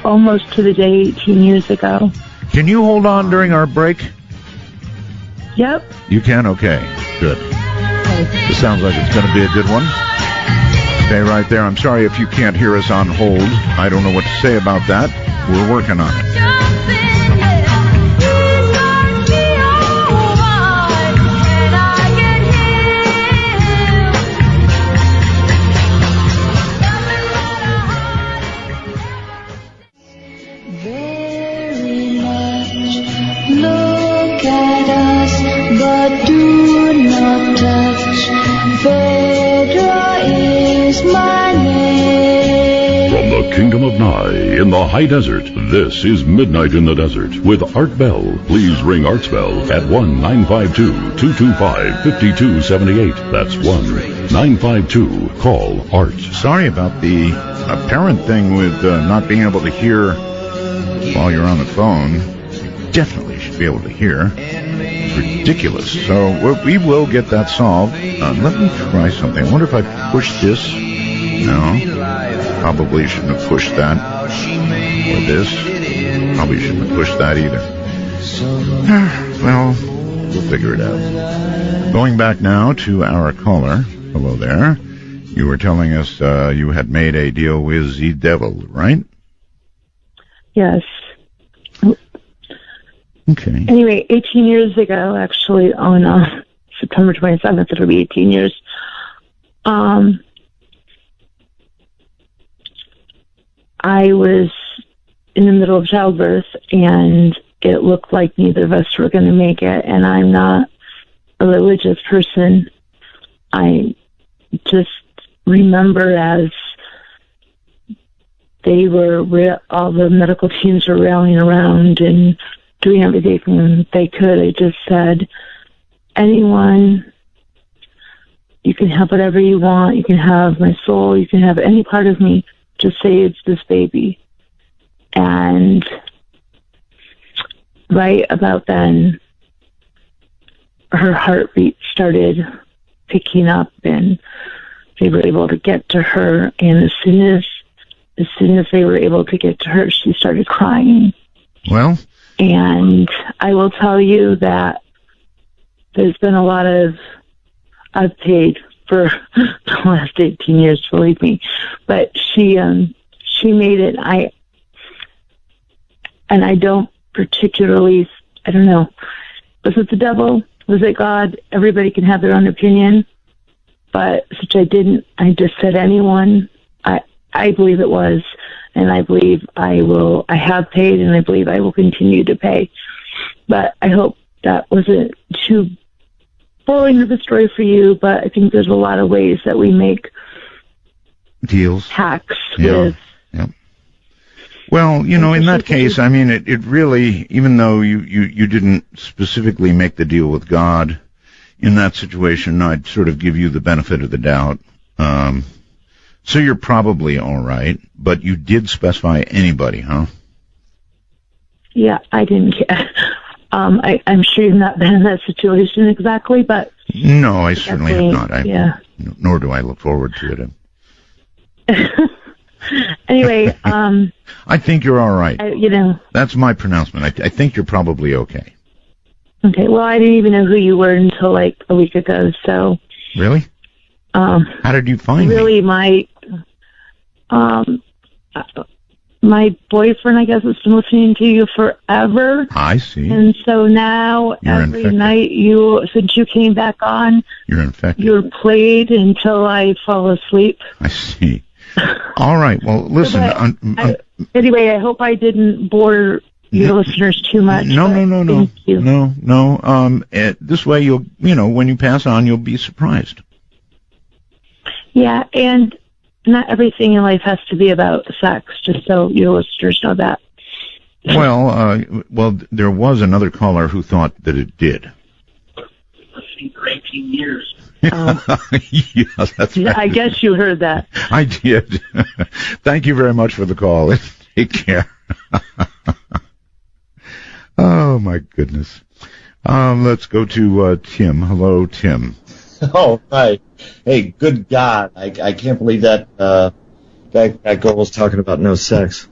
almost to the day 18 years ago. Can you hold on during our break? Yep. You can? Okay. Good. This sounds like it's going to be a good one. Stay right there. I'm sorry if you can't hear us on hold. I don't know what to say about that. We're working on it. Very much look at us, but do not touch. Phaedra is my name. From the Kingdom of Nye in the high desert, this is Midnight in the Desert with Art Bell. Please ring Art's bell at 1-952-225-5278. That's 1-952. Art. Sorry about the apparent thing with not being able to hear while you're on the phone. Definitely should be able to hear. It's ridiculous. So we will get that solved. Let me try something. I wonder if I push this. No. Probably shouldn't have pushed that. Or this. Probably shouldn't have pushed that either. Well, we'll figure it out. Going back now to our caller. Hello there. You were telling us you had made a deal with the devil, right? Yes. Okay. Anyway, 18 years ago, actually, on September 27th, it'll be 18 years. I was in the middle of childbirth, and it looked like neither of us were going to make it, and I'm not a religious person. I just remember as they were, all the medical teams were rallying around and doing everything they could. I just said, anyone, you can have whatever you want. You can have my soul. You can have any part of me. Just say it's this baby. And right about then, her heartbeat started picking up, and they were able to get to her. And as soon as they were able to get to her, she started crying. Well, and I will tell you that there's been a lot of, I've paid for the last 18 years, believe me, but she made it. I don't particularly, I don't know, was it the devil? Was it God? Everybody can have their own opinion, but since I didn't, I just said anyone. I believe it was, and I believe I have paid, and I believe I will continue to pay. But I hope that wasn't too boring of a story for you, but I think there's a lot of ways that we make deals, pacts with. Yeah. Well, in that case, I mean, it really, even though you didn't specifically make the deal with God, in that situation, I'd sort of give you the benefit of the doubt. So you're probably all right, but you did specify anybody, huh? Yeah, I didn't care. I'm sure you've not been in that situation exactly, but... No, I certainly have not. Yeah. Nor do I look forward to it. Anyway, I think you're all right. That's my pronouncement. I think you're probably okay. Okay, well, I didn't even know who you were until like a week ago, so... Really? How did you find me? Really, my boyfriend, I guess, has been listening to you forever. I see. And so now, every night, since you came back on, you're infected. You're played until I fall asleep. I see. All right. Well, listen. Anyway, I hope I didn't bore your listeners too much. No. Thank you. No. This way, when you pass on, you'll be surprised. Yeah, and not everything in life has to be about sex, just so your listeners know that. Well, there was another caller who thought that it did. For 18 years. Yeah, that's right. I guess you heard that. I did. Thank you very much for the call. Take care. Oh, my goodness. Let's go to Tim. Hello, Tim. Oh, right. Hey, good God. I can't believe that that girl was talking about no sex.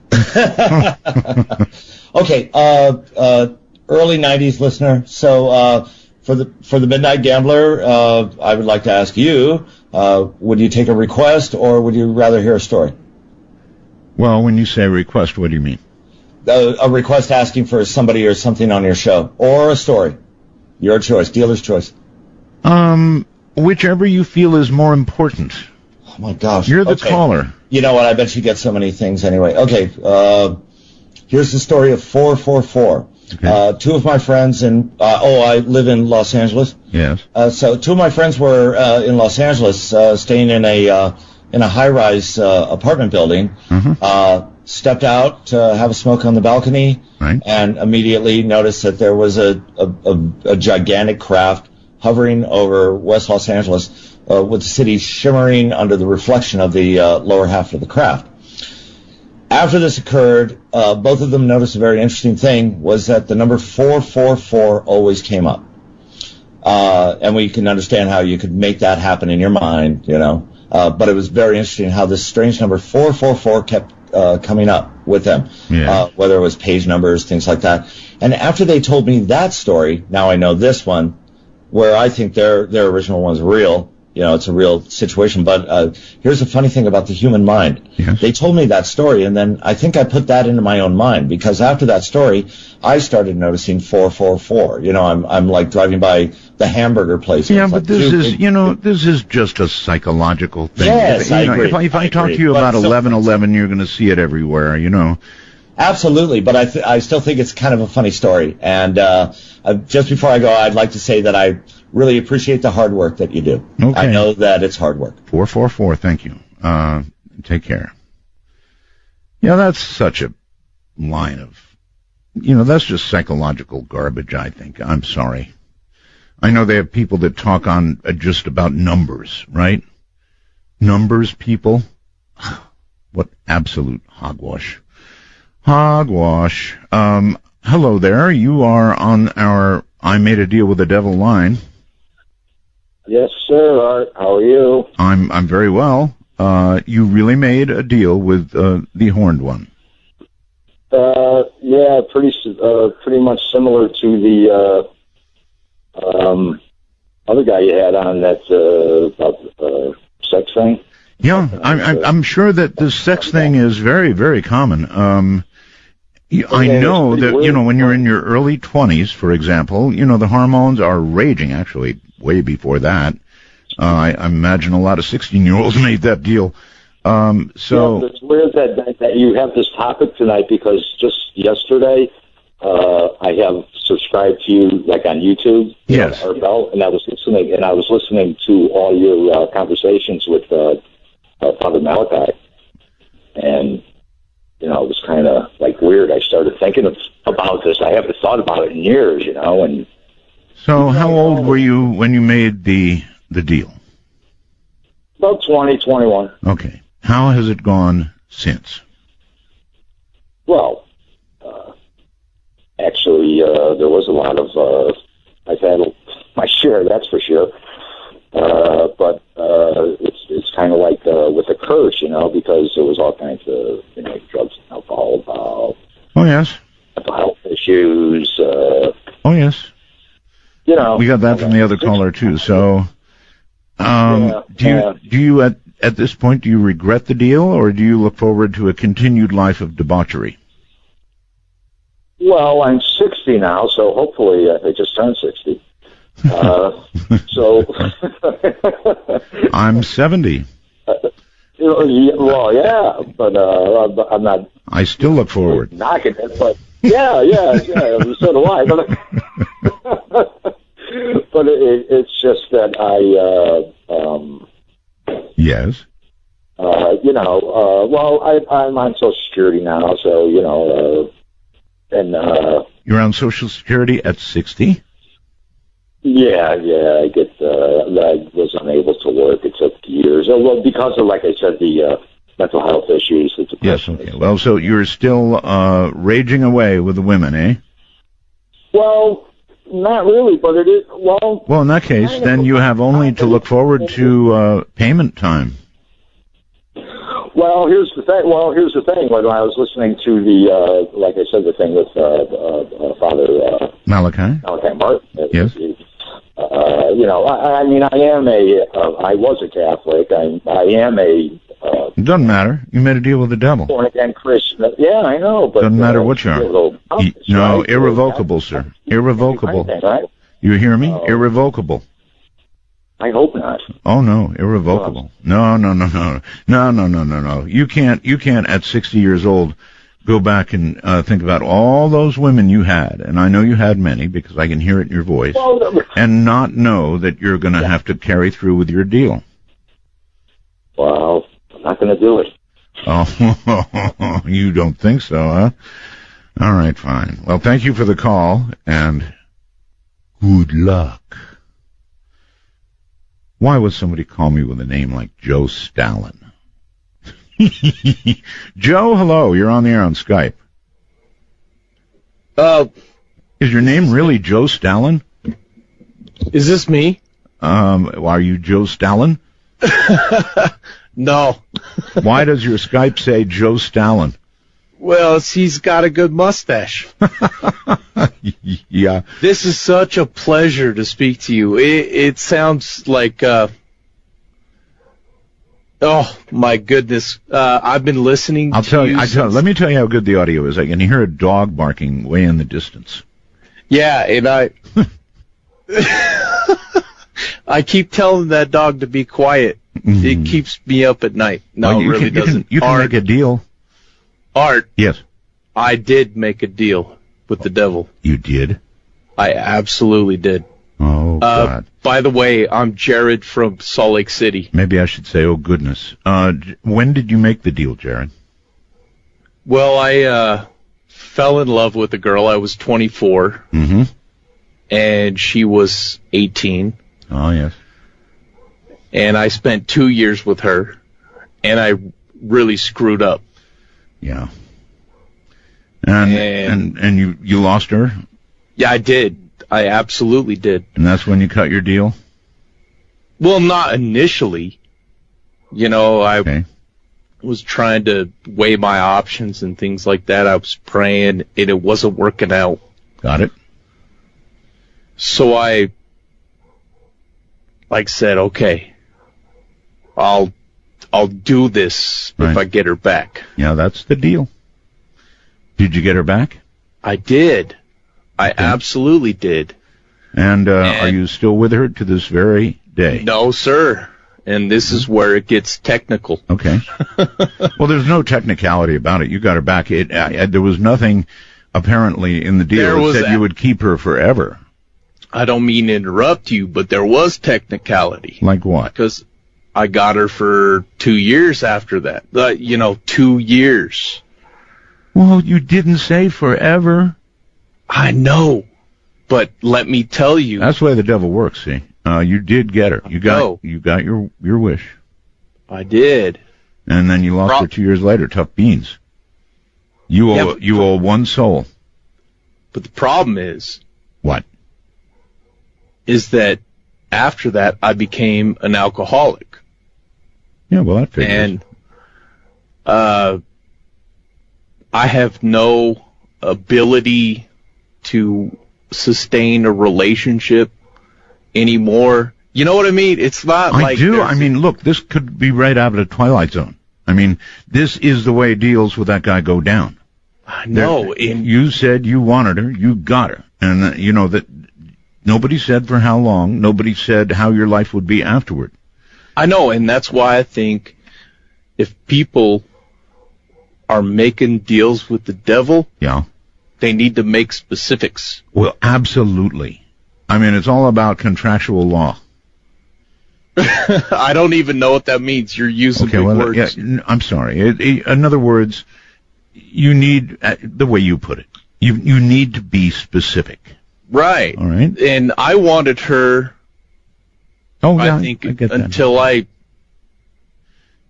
Okay, early 90s listener. So for the Midnight Gambler, I would like to ask you, would you take a request or would you rather hear a story? Well, when you say request, what do you mean? A request asking for somebody or something on your show, or a story. Your choice, dealer's choice. Whichever you feel is more important. Oh my gosh. You're the caller. You know what, I bet you get so many things anyway. Okay, here's the story of 444. Okay. Two of my friends I live in Los Angeles. Yes. So two of my friends were in Los Angeles, staying in a high-rise apartment building. Mm-hmm. Stepped out to have a smoke on the balcony, right, and immediately noticed that there was a gigantic craft hovering over West Los Angeles, with the city shimmering under the reflection of the lower half of the craft. After this occurred, both of them noticed a very interesting thing, was that the number 444 always came up. And we can understand how you could make that happen in your mind, you know. But it was very interesting how this strange number 444 kept coming up with them, whether it was page numbers, things like that. And after they told me that story, now I know this one, where I think their original one's real. You know, it's a real situation. But here's the funny thing about the human mind. Yes. They told me that story, and then I think I put that into my own mind, because after that story, I started noticing 444. You know, I'm like driving by the hamburger place. Yeah, but this is just a psychological thing. Yes, I agree. If I talk to you about 1111, you're going to see it everywhere, you know. Absolutely, but I still think it's kind of a funny story. And just before I go, I'd like to say that I really appreciate the hard work that you do. Okay. I know that it's hard work. 444, thank you. Take care. Yeah, that's such a line of, that's just psychological garbage, I think. I'm sorry. I know they have people that talk on just about numbers, right? Numbers people. What absolute hogwash. Hogwash. Hello there. You are on our I Made a Deal with the Devil line. Yes, sir, Art. How are you? I'm very well. You really made a deal with the horned one. Yeah, pretty much similar to the other guy you had on that about the sex thing. Yeah, I'm sure that the sex thing is very, very common. I know that, when you're in your early 20s, for example, the hormones are raging, actually, way before that. I imagine a lot of 16-year-olds made that deal. Yeah, it's weird that you have this topic tonight, because just yesterday I have subscribed to you, like, on YouTube. Yes. Art Bell, and I was listening to all your conversations with Father Malachi, and it was kind of like weird. I started thinking about this. I haven't thought about it in years, and. So how old were you when you made the deal? About 20, 21. Okay. How has it gone since? Well, actually, there was a lot of, I've had my share, that's for sure. But it's kind of like with a curse, because there was all kinds of, drugs and alcohol involved. Oh, yes. Mental health issues. Oh, yes. We got that from the other caller, too. So, do you at this point, do you regret the deal, or do you look forward to a continued life of debauchery? Well, I'm 60 now, so hopefully I just turned 60. So I'm 70. Well, yeah, but I'm not. I still look forward. Knocking it, but yeah. So do I. But it's just that Yes. Well, I'm on Social Security now, so and you're on Social Security at 60? Yeah, I get. I was unable to work. It took years. Well, because of, like I said, the mental health issues, the depression. Yes. Okay. Well, so you're still raging away with the women, eh? Well, not really, but it is. Well. Well, in that case, then you have only to look forward to payment time. Well, here's the thing. When I was listening to the, like I said, the thing with Father Malachi Martin. Yes. I mean, I was a Catholic. I am a. It doesn't matter. You made a deal with the devil. Born again Christian. Yeah, I know. But doesn't matter what you are. No, irrevocable, sir. Irrevocable. Right? You hear me? Irrevocable. I hope not. Oh no, irrevocable. No. You can't at 60 years old go back and think about all those women you had, and I know you had many because I can hear it in your voice, and not know that you're going to have to carry through with your deal. Well, I'm not going to do it. Oh, you don't think so, huh? All right, fine. Well, thank you for the call, and good luck. Why would somebody call me with a name like Joe Stalin? Joe, hello. You're on the air on Skype. Is your name really Joe Stalin? Is this me? Are you Joe Stalin? No. Why does your Skype say Joe Stalin? Well, he's got a good mustache. Yeah. This is such a pleasure to speak to you. It sounds like, oh my goodness. I've been listening to you. Let me tell you how good the audio is. I can hear a dog barking way in the distance. Yeah, and I keep telling that dog to be quiet. Mm-hmm. It keeps me up at night. No, it really doesn't. You can make a deal. Art. Yes. I did make a deal with the devil. You did? I absolutely did. Oh, God. By the way, I'm Jared from Salt Lake City. Maybe I should say, oh, goodness. When did you make the deal, Jared? Well, I fell in love with a girl. I was 24. Mm-hmm. And she was 18. Oh, yes. And I spent 2 years with her, and I really screwed up. Yeah. And you lost her? Yeah, I did. I absolutely did. And that's when you cut your deal? Well, not initially. I was trying to weigh my options and things like that. I was praying, and it wasn't working out. Got it. So I said, okay, I'll do this if I get her back. Yeah, that's the deal. Did you get her back? I did. I absolutely did. And are you still with her to this very day? No, sir. And this is where it gets technical. Okay. Well, there's no technicality about it. You got her back. There was nothing apparently in the deal that said you would keep her forever. I don't mean to interrupt you, but there was technicality. Like what? Because I got her for 2 years after that. 2 years. Well, you didn't say forever. I know. But let me tell you. That's the way the devil works, see. You did get her. You got your wish. I did. And then you lost her 2 years later. Tough beans. You owe one soul. But the problem is. What? Is that after that I became an alcoholic. Yeah, well, that figures. And I have no ability to sustain a relationship anymore. You know what I mean? It's not like... I do. I mean, look, this could be right out of the Twilight Zone. I mean, this is the way deals with that guy go down. I know. You said you wanted her. You got her. And, that nobody said for how long. Nobody said how your life would be afterward. I know, and that's why I think if people are making deals with the devil, they need to make specifics. Well, absolutely. I mean, it's all about contractual law. I don't even know what that means. You're using big words. Yeah, I'm sorry. In other words, you need, the way you put it, you need to be specific. Right. All right. And I wanted her. Oh, yeah, I think I get that. until I.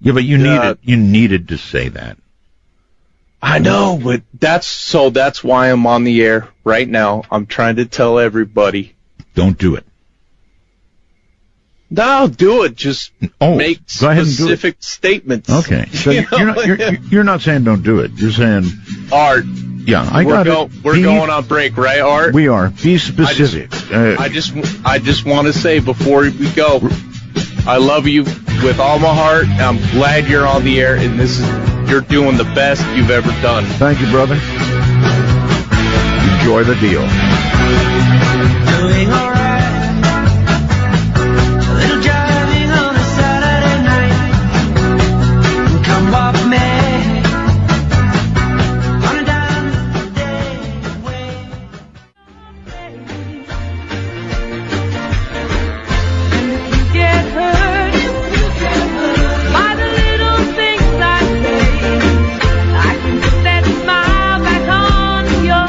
Yeah, but you needed to say that. I know, but that's why I'm on the air right now. I'm trying to tell everybody. Don't do it. No, do it. Just make go ahead and do specific statements. Okay. So you're not saying don't do it. You're saying Art. Yeah, I got it. We're going on break, right, Art? We are. Be specific. I just want to say before we go, I love you with all my heart. I'm glad you're on the air, and you're doing the best you've ever done. Thank you, brother. Enjoy the deal. Doing all right. A little driving on a Saturday night. Come walk me. On down the day way. And if you get hurt by the little things I say, I can put that smile back on your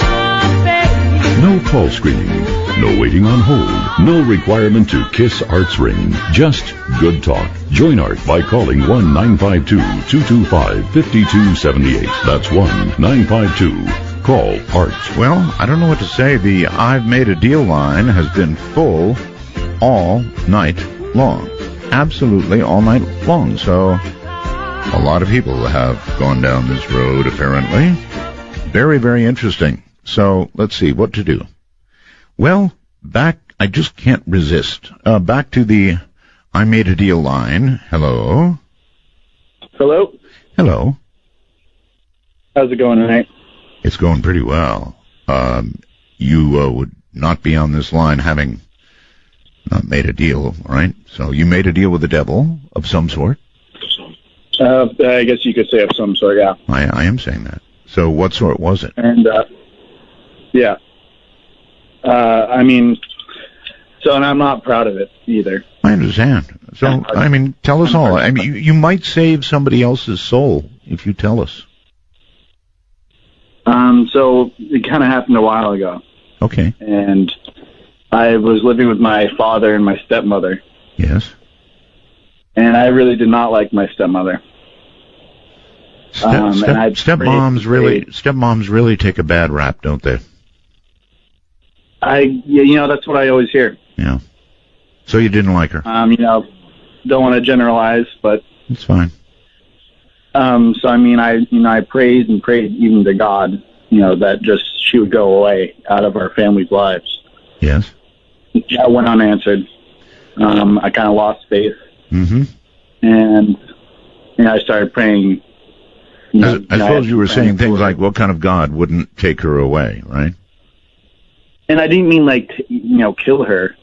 face. No call screening, no waiting on hold, no requirement to kiss Art's ring, just good talk. Join Art by calling 1-952-225-5278. That's 1-952. Call Art. Well, I don't know what to say. The I've Made a Deal line has been full all night long. Absolutely all night long. So a lot of people have gone down this road, apparently. Very, very interesting. So let's see what to do. Well, I just can't resist. Back to the I Made a Deal line. Hello. Hello. Hello. How's it going tonight? It's going pretty well. You would not be on this line having not made a deal, right? So you made a deal with the devil of some sort? I guess you could say of some sort, yeah. I am saying that. So what sort was it? And, yeah. And I'm not proud of it either. I understand. So, tell us all. You might save somebody else's soul if you tell us. So it kind of happened a while ago. Okay. And I was living with my father and my stepmother. Yes. And I really did not like my stepmother. Stepmoms really take a bad rap, don't they? That's what I always hear. Yeah. So you didn't like her? Don't want to generalize, but it's fine. I prayed and prayed even to God, that just she would go away out of our family's lives. Yes. That went unanswered. I kind of lost faith. Mm-hmm. And I started praying. I suppose you were saying things like, what kind of God wouldn't take her away, right? And I didn't mean kill her.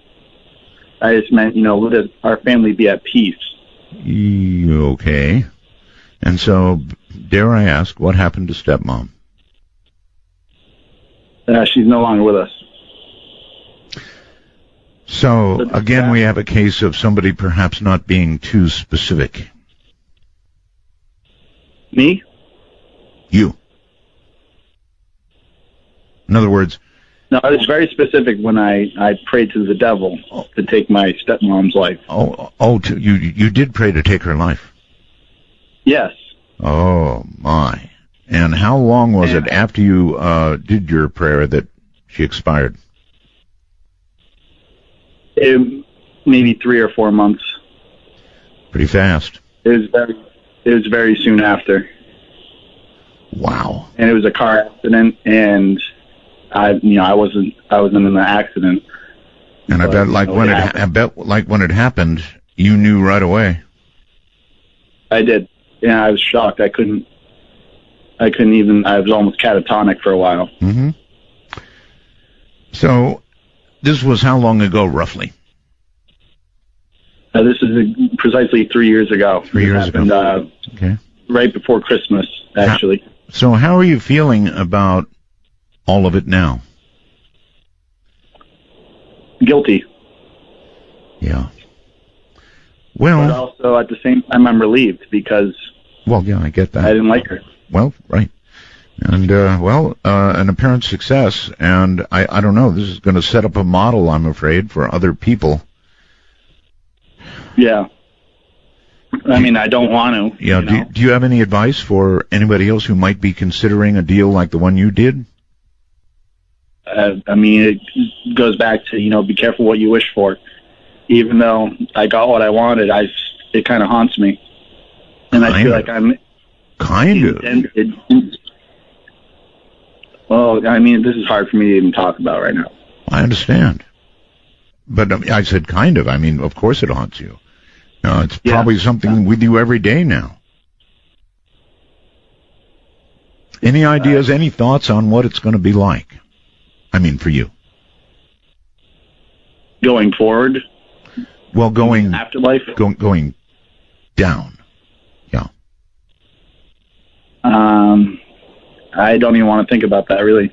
I just meant, let our family be at peace. Okay. And so, dare I ask, what happened to stepmom? She's no longer with us. So, again, we have a case of somebody perhaps not being too specific. Me? You. In other words... No, I was very specific when I prayed to the devil to take my stepmom's life. You did pray to take her life? Yes. Oh, my. And how long was it after you did your prayer that she expired? Maybe 3 or 4 months. Pretty fast. It was very soon after. Wow. And it was a car accident, and I wasn't in the accident. And I bet when it happened, you knew right away. I did. Yeah, I was shocked. I couldn't even. I was almost catatonic for a while. Mm-hmm. So, this was how long ago, roughly? This is precisely 3 years ago. 3 years ago. Okay. Right before Christmas, actually. So, how are you feeling about all of it now? Guilty. Yeah. Well, but also at the same time, I'm relieved because. Well, yeah, I get that. I didn't like her. Well, right. And, an apparent success, and I don't know, this is going to set up a model, I'm afraid, for other people. Yeah. I mean, I don't want to. Yeah. Do you have any advice for anybody else who might be considering a deal like the one you did? I mean, it goes back to, be careful what you wish for. Even though I got what I wanted, it kind of haunts me. And I feel like I'm... Kind of? Well, I mean, this is hard for me to even talk about right now. I understand. But I said kind of. I mean, of course it haunts you. It's probably something we do every day now. Any ideas, any thoughts on what it's going to be like? I mean, for you. Going forward? Well, going... Afterlife? Going down. Yeah. I don't even want to think about that, really.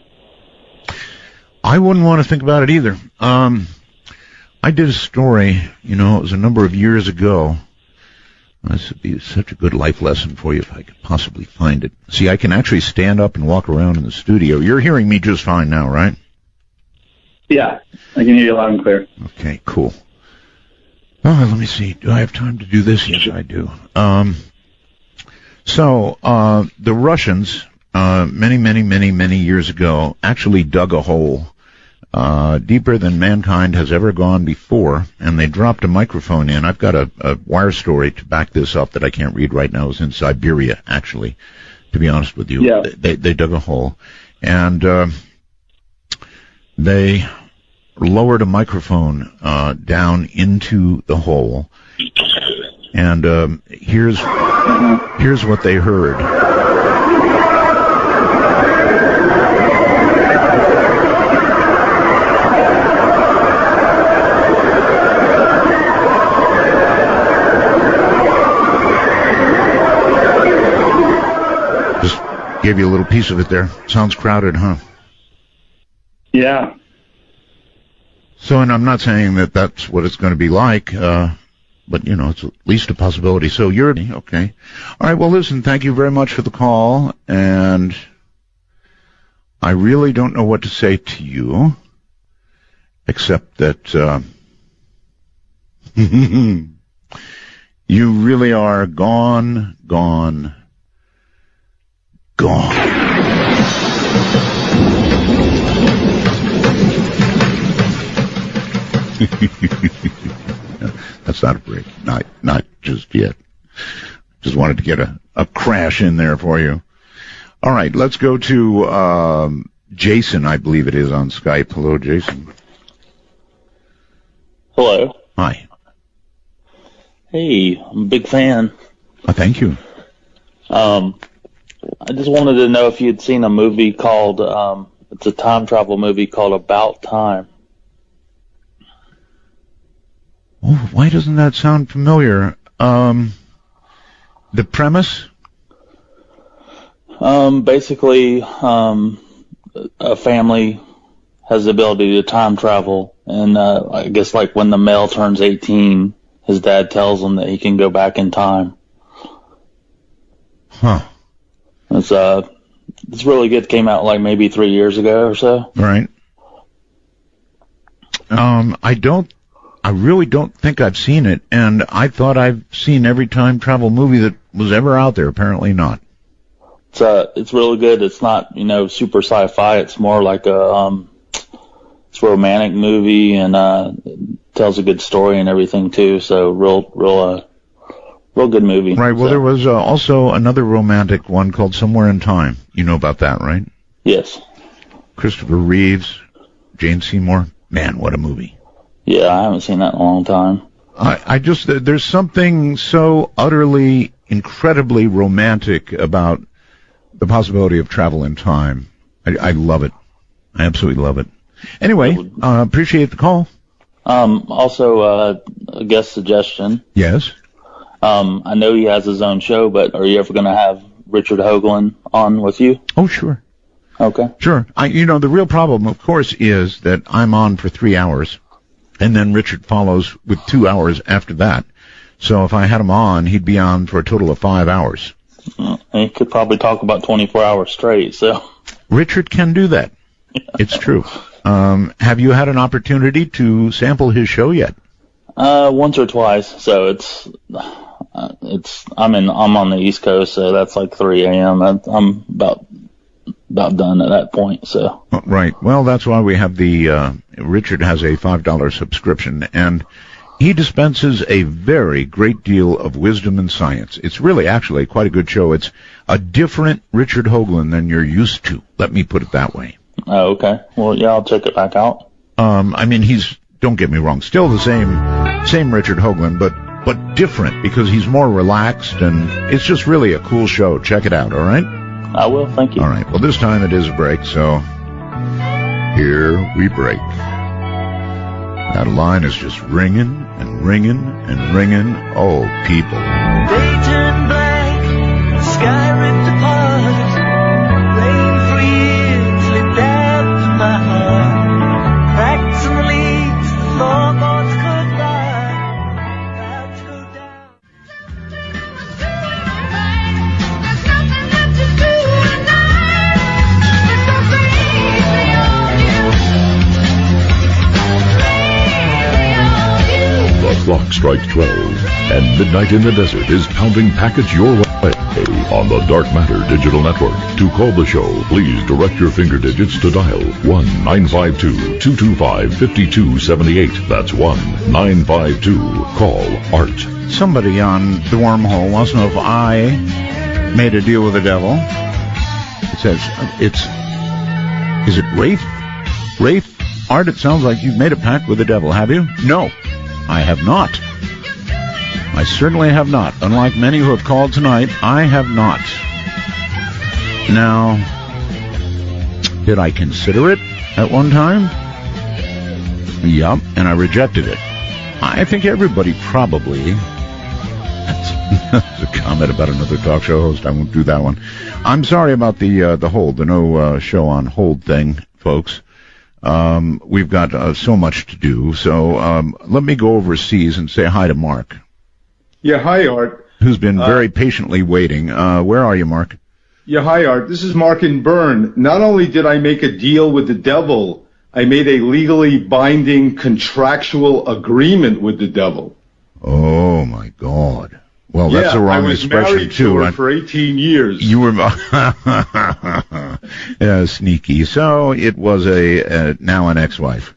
I wouldn't want to think about it either. I did a story, it was a number of years ago. This would be such a good life lesson for you if I could possibly find it. See, I can actually stand up and walk around in the studio. You're hearing me just fine now, right? Yeah, I can hear you loud and clear. Okay, cool. Oh, let me see. Do I have time to do this? Yes, I do. The Russians, many years ago, actually dug a hole deeper than mankind has ever gone before, and they dropped a microphone in. I've got a wire story to back this up that I can't read right now. It was in Siberia, actually, to be honest with you. Yeah. They dug a hole, and they lowered a microphone down into the hole, and here's what they heard. Gave you a little piece of it there. Sounds crowded, huh? Yeah. So, and I'm not saying that that's what it's going to be like, but, it's at least a possibility. So you're... Okay. All right, well, listen, thank you very much for the call, and I really don't know what to say to you, except that you really are gone. That's not a break. Not just yet. Just wanted to get a crash in there for you. All right, let's go to Jason, I believe it is, on Skype. Hello, Jason. Hello. Hi. Hey, I'm a big fan. Thank you. I just wanted to know if you'd seen a movie called, it's a time travel movie called About Time. Oh, why doesn't that sound familiar? The premise? Basically, a family has the ability to time travel, and I guess like when the male turns 18, his dad tells him that he can go back in time. Huh. It's really good. Came out like maybe 3 years ago or so. Right. I really don't think I've seen it, and I thought I've seen every time travel movie that was ever out there. Apparently not. It's really good. It's not, super sci-fi. It's more like it's a romantic movie, and tells a good story and everything too. So real good movie. Right. Well, there was also another romantic one called Somewhere in Time. You know about that, right? Yes. Christopher Reeves, Jane Seymour. Man, what a movie. Yeah, I haven't seen that in a long time. There's something so utterly, incredibly romantic about the possibility of travel in time. I love it. I absolutely love it. Anyway, appreciate the call. Also, a guest suggestion. Yes. I know he has his own show, but are you ever going to have Richard Hoagland on with you? Oh, sure. Okay. Sure. The real problem, of course, is that I'm on for 3 hours, and then Richard follows with 2 hours after that. So if I had him on, he'd be on for a total of 5 hours. he could probably talk about 24 hours straight. So Richard can do that. It's true. Have you had an opportunity to sample his show yet? Once or twice. So I'm on the East Coast, so that's like 3 a.m. I'm about done at that point. So right. Well, that's why we have Richard has a $5 subscription, and he dispenses a very great deal of wisdom and science. It's really actually quite a good show. It's a different Richard Hoagland than you're used to. Let me put it that way. Oh, okay. Well, yeah, I'll check it back out. I mean, don't get me wrong, still the same Richard Hoagland, but different because he's more relaxed, and it's just really a cool show. Check it out, all right? I will, thank you. All right, well, this time it is a break, so here we break. That line is just ringing and ringing and ringing. Oh, people. They turned black, the sky ripped apart. Rain for years lit up my heart. Cracks in the leaves, the floorboards could rot. Clouds go down. The clock strikes 12, and Midnight in the Desert is pounding packets your way on the Dark Matter Digital Network. To call the show, please direct your finger digits to dial 1-952-225-5278. That's 1-952-CALL ART. Somebody on the wormhole wants to know if I made a deal with the devil. It says, is it Rafe? Rafe? Art, it sounds like you've made a pact with the devil, have you? No, I have not. I certainly have not. Unlike many who have called tonight, I have not. Now, did I consider it at one time? Yep, and I rejected it. I think everybody probably... That's a comment about another talk show host. I won't do that one. I'm sorry about the hold, the no show on hold thing, folks. We've got so much to do, so let me go overseas and say hi to Mark. Yeah, hi, Art. Who's been very patiently waiting. Where are you, Mark? Yeah, hi, Art. This is Mark in Bern. Not only did I make a deal with the devil, I made a legally binding contractual agreement with the devil. Oh, my God. Well, that's the wrong expression, too. I was married to her for 18 years. You were... sneaky. So it was now an ex-wife.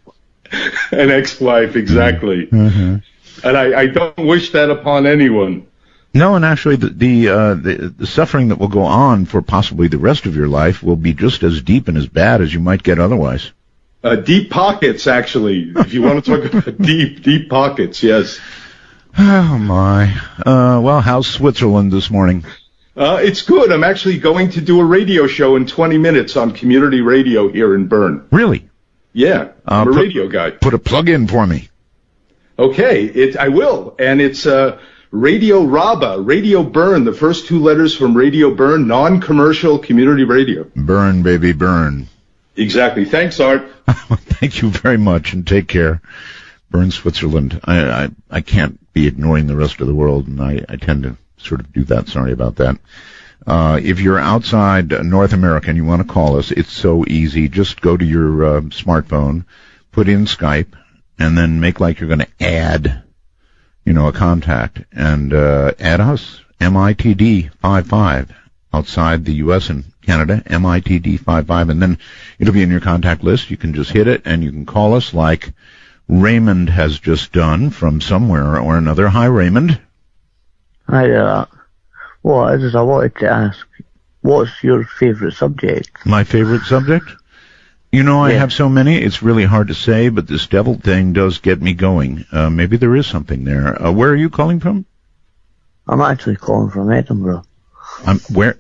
An ex-wife, exactly. Mm-hmm. And I don't wish that upon anyone. No, and actually the suffering that will go on for possibly the rest of your life will be just as deep and as bad as you might get otherwise. Deep pockets, actually. If you want to talk about deep pockets, yes. Oh, my. Well, how's Switzerland this morning? It's good. I'm actually going to do a radio show in 20 minutes on community radio here in Bern. Really? Yeah, I'm a radio guy. Put a plug in for me. Okay, I will. And it's Radio Raba, Radio Bern, the first two letters from Radio Bern, non-commercial community radio. Bern, baby, Bern. Exactly. Thanks, Art. Thank you very much, and take care. Bern, Switzerland. I can't be ignoring the rest of the world, and I tend to sort of do that. Sorry about that. If you're outside North America and you want to call us, it's so easy. Just go to your smartphone, put in Skype, and then make like you're going to add, a contact, and add us, MITD55, outside the U.S. and Canada, MITD55, and then it'll be in your contact list. You can just hit it, and you can call us like Raymond has just done from somewhere or another. Hi, Raymond. Hi there. Well, I wanted to ask, what's your favorite subject? My favorite subject? I have so many, it's really hard to say, but this devil thing does get me going. Maybe there is something there. Where are you calling from? I'm actually calling from Edinburgh. Where?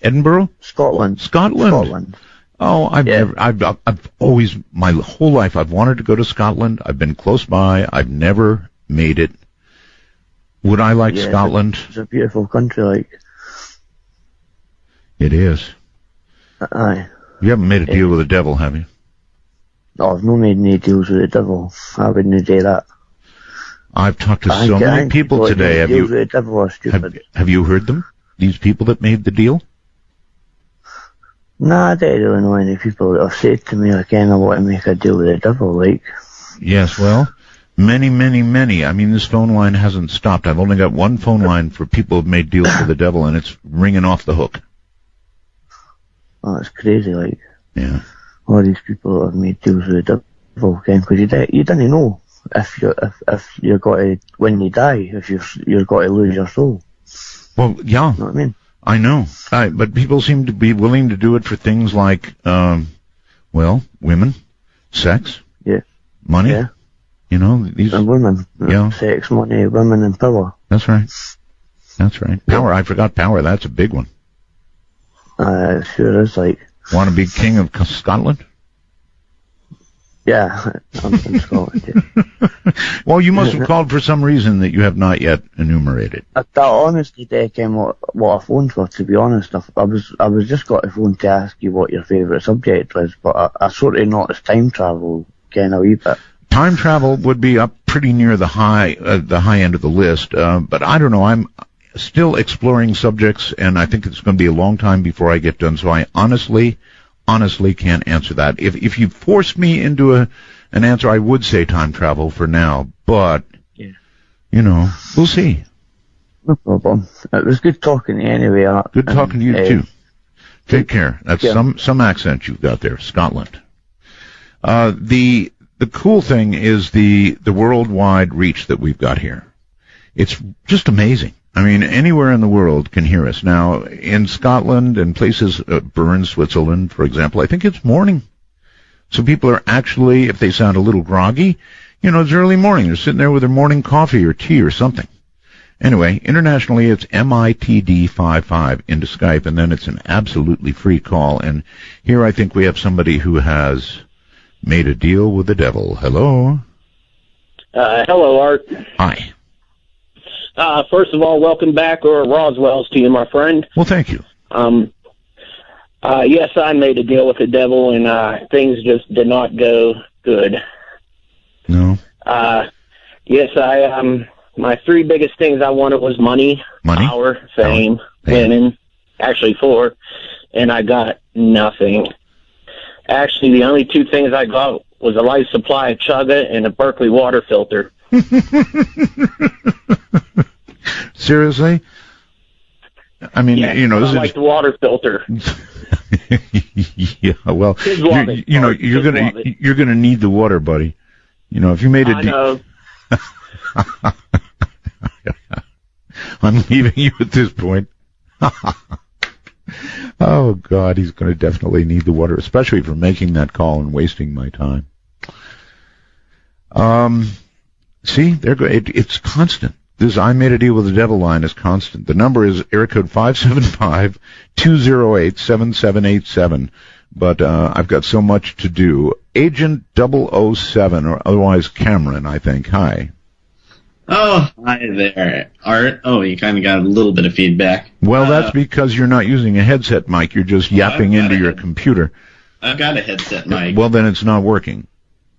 Edinburgh? Scotland. Scotland. Oh, I've always, my whole life, I've wanted to go to Scotland. I've been close by. I've never made it. Would I like Scotland? It's a beautiful country, It is. Aye. You haven't made a deal with the devil, have you? No, I've not made any deals with the devil. I wouldn't do that. I've talked to so many people today. With the devil are stupid. Have you heard them? these people that made the deal? No, I don't really know any people that have said to me, again, I want to make a deal with the devil, like. Yes, well, many, many, many. I mean, this phone line hasn't stopped. I've only got one phone line for people who've made deals with the devil, and it's ringing off the hook. Oh, it's crazy, like. Yeah. All these people that have made deals with the devil, again, because you don't know if you're going to, when you die, if you're going to lose your soul. Well, yeah. You know what I mean? I know. But people seem to be willing to do it for things like, women, sex, money. Yeah. You know, these... And women. Yeah. Sex, money, women, and power. That's right. That's right. Power. I forgot power. That's a big one. It sure is, like. Want to be king of Scotland? Yeah, I'm in Scotland, yeah. Well, you must have called for some reason that you have not yet enumerated. I honestly came what I phoned for, to be honest. I was just got a phone to ask you what your favourite subject was, but I sort of noticed time travel kind of a wee bit. Time travel would be up pretty near the high end of the list, but I don't know. I'm still exploring subjects, and I think it's going to be a long time before I get done, so I honestly can't answer that. If you force me into an answer, I would say time travel for now, but, we'll see. No problem. It was good talking to you anyway. Good talking to you, too. Take care. That's some accent you've got there, Scotland. The cool thing is the worldwide reach that we've got here. It's just amazing. I mean, anywhere in the world can hear us. Now, in Scotland and places, Bern, Switzerland, for example, I think it's morning. So people are actually, if they sound a little groggy, it's early morning. They're sitting there with their morning coffee or tea or something. Anyway, internationally, it's MITD55 into Skype, and then it's an absolutely free call. And here I think we have somebody who has made a deal with the devil. Hello? Hello, Art. Hi. First of all, welcome back, or Roswell's to you, my friend. Well, thank you. Yes, I made a deal with the devil, and things just did not go good. No. Yes, my three biggest things I wanted was money, power, fame, women, actually 4, and I got nothing. Actually, the only 2 things I got was a life supply of chaga and a Berkeley water filter. Seriously? I mean, yeah, this is like the water filter. Yeah, well, you're gonna need the water, buddy. If you made a deal, I'm leaving you at this point. Oh God, he's going to definitely need the water, especially for making that call and wasting my time. See, it's constant. This I made a deal with the devil line is constant. The number is area code 575-208-7787. But I've got so much to do. Agent 007, or otherwise Cameron, I think. Hi. Oh, hi there, Art. Oh, you kind of got a little bit of feedback. Well, that's because you're not using a headset mic. You're just yapping into your computer. I've got a headset mic. Well, then it's not working.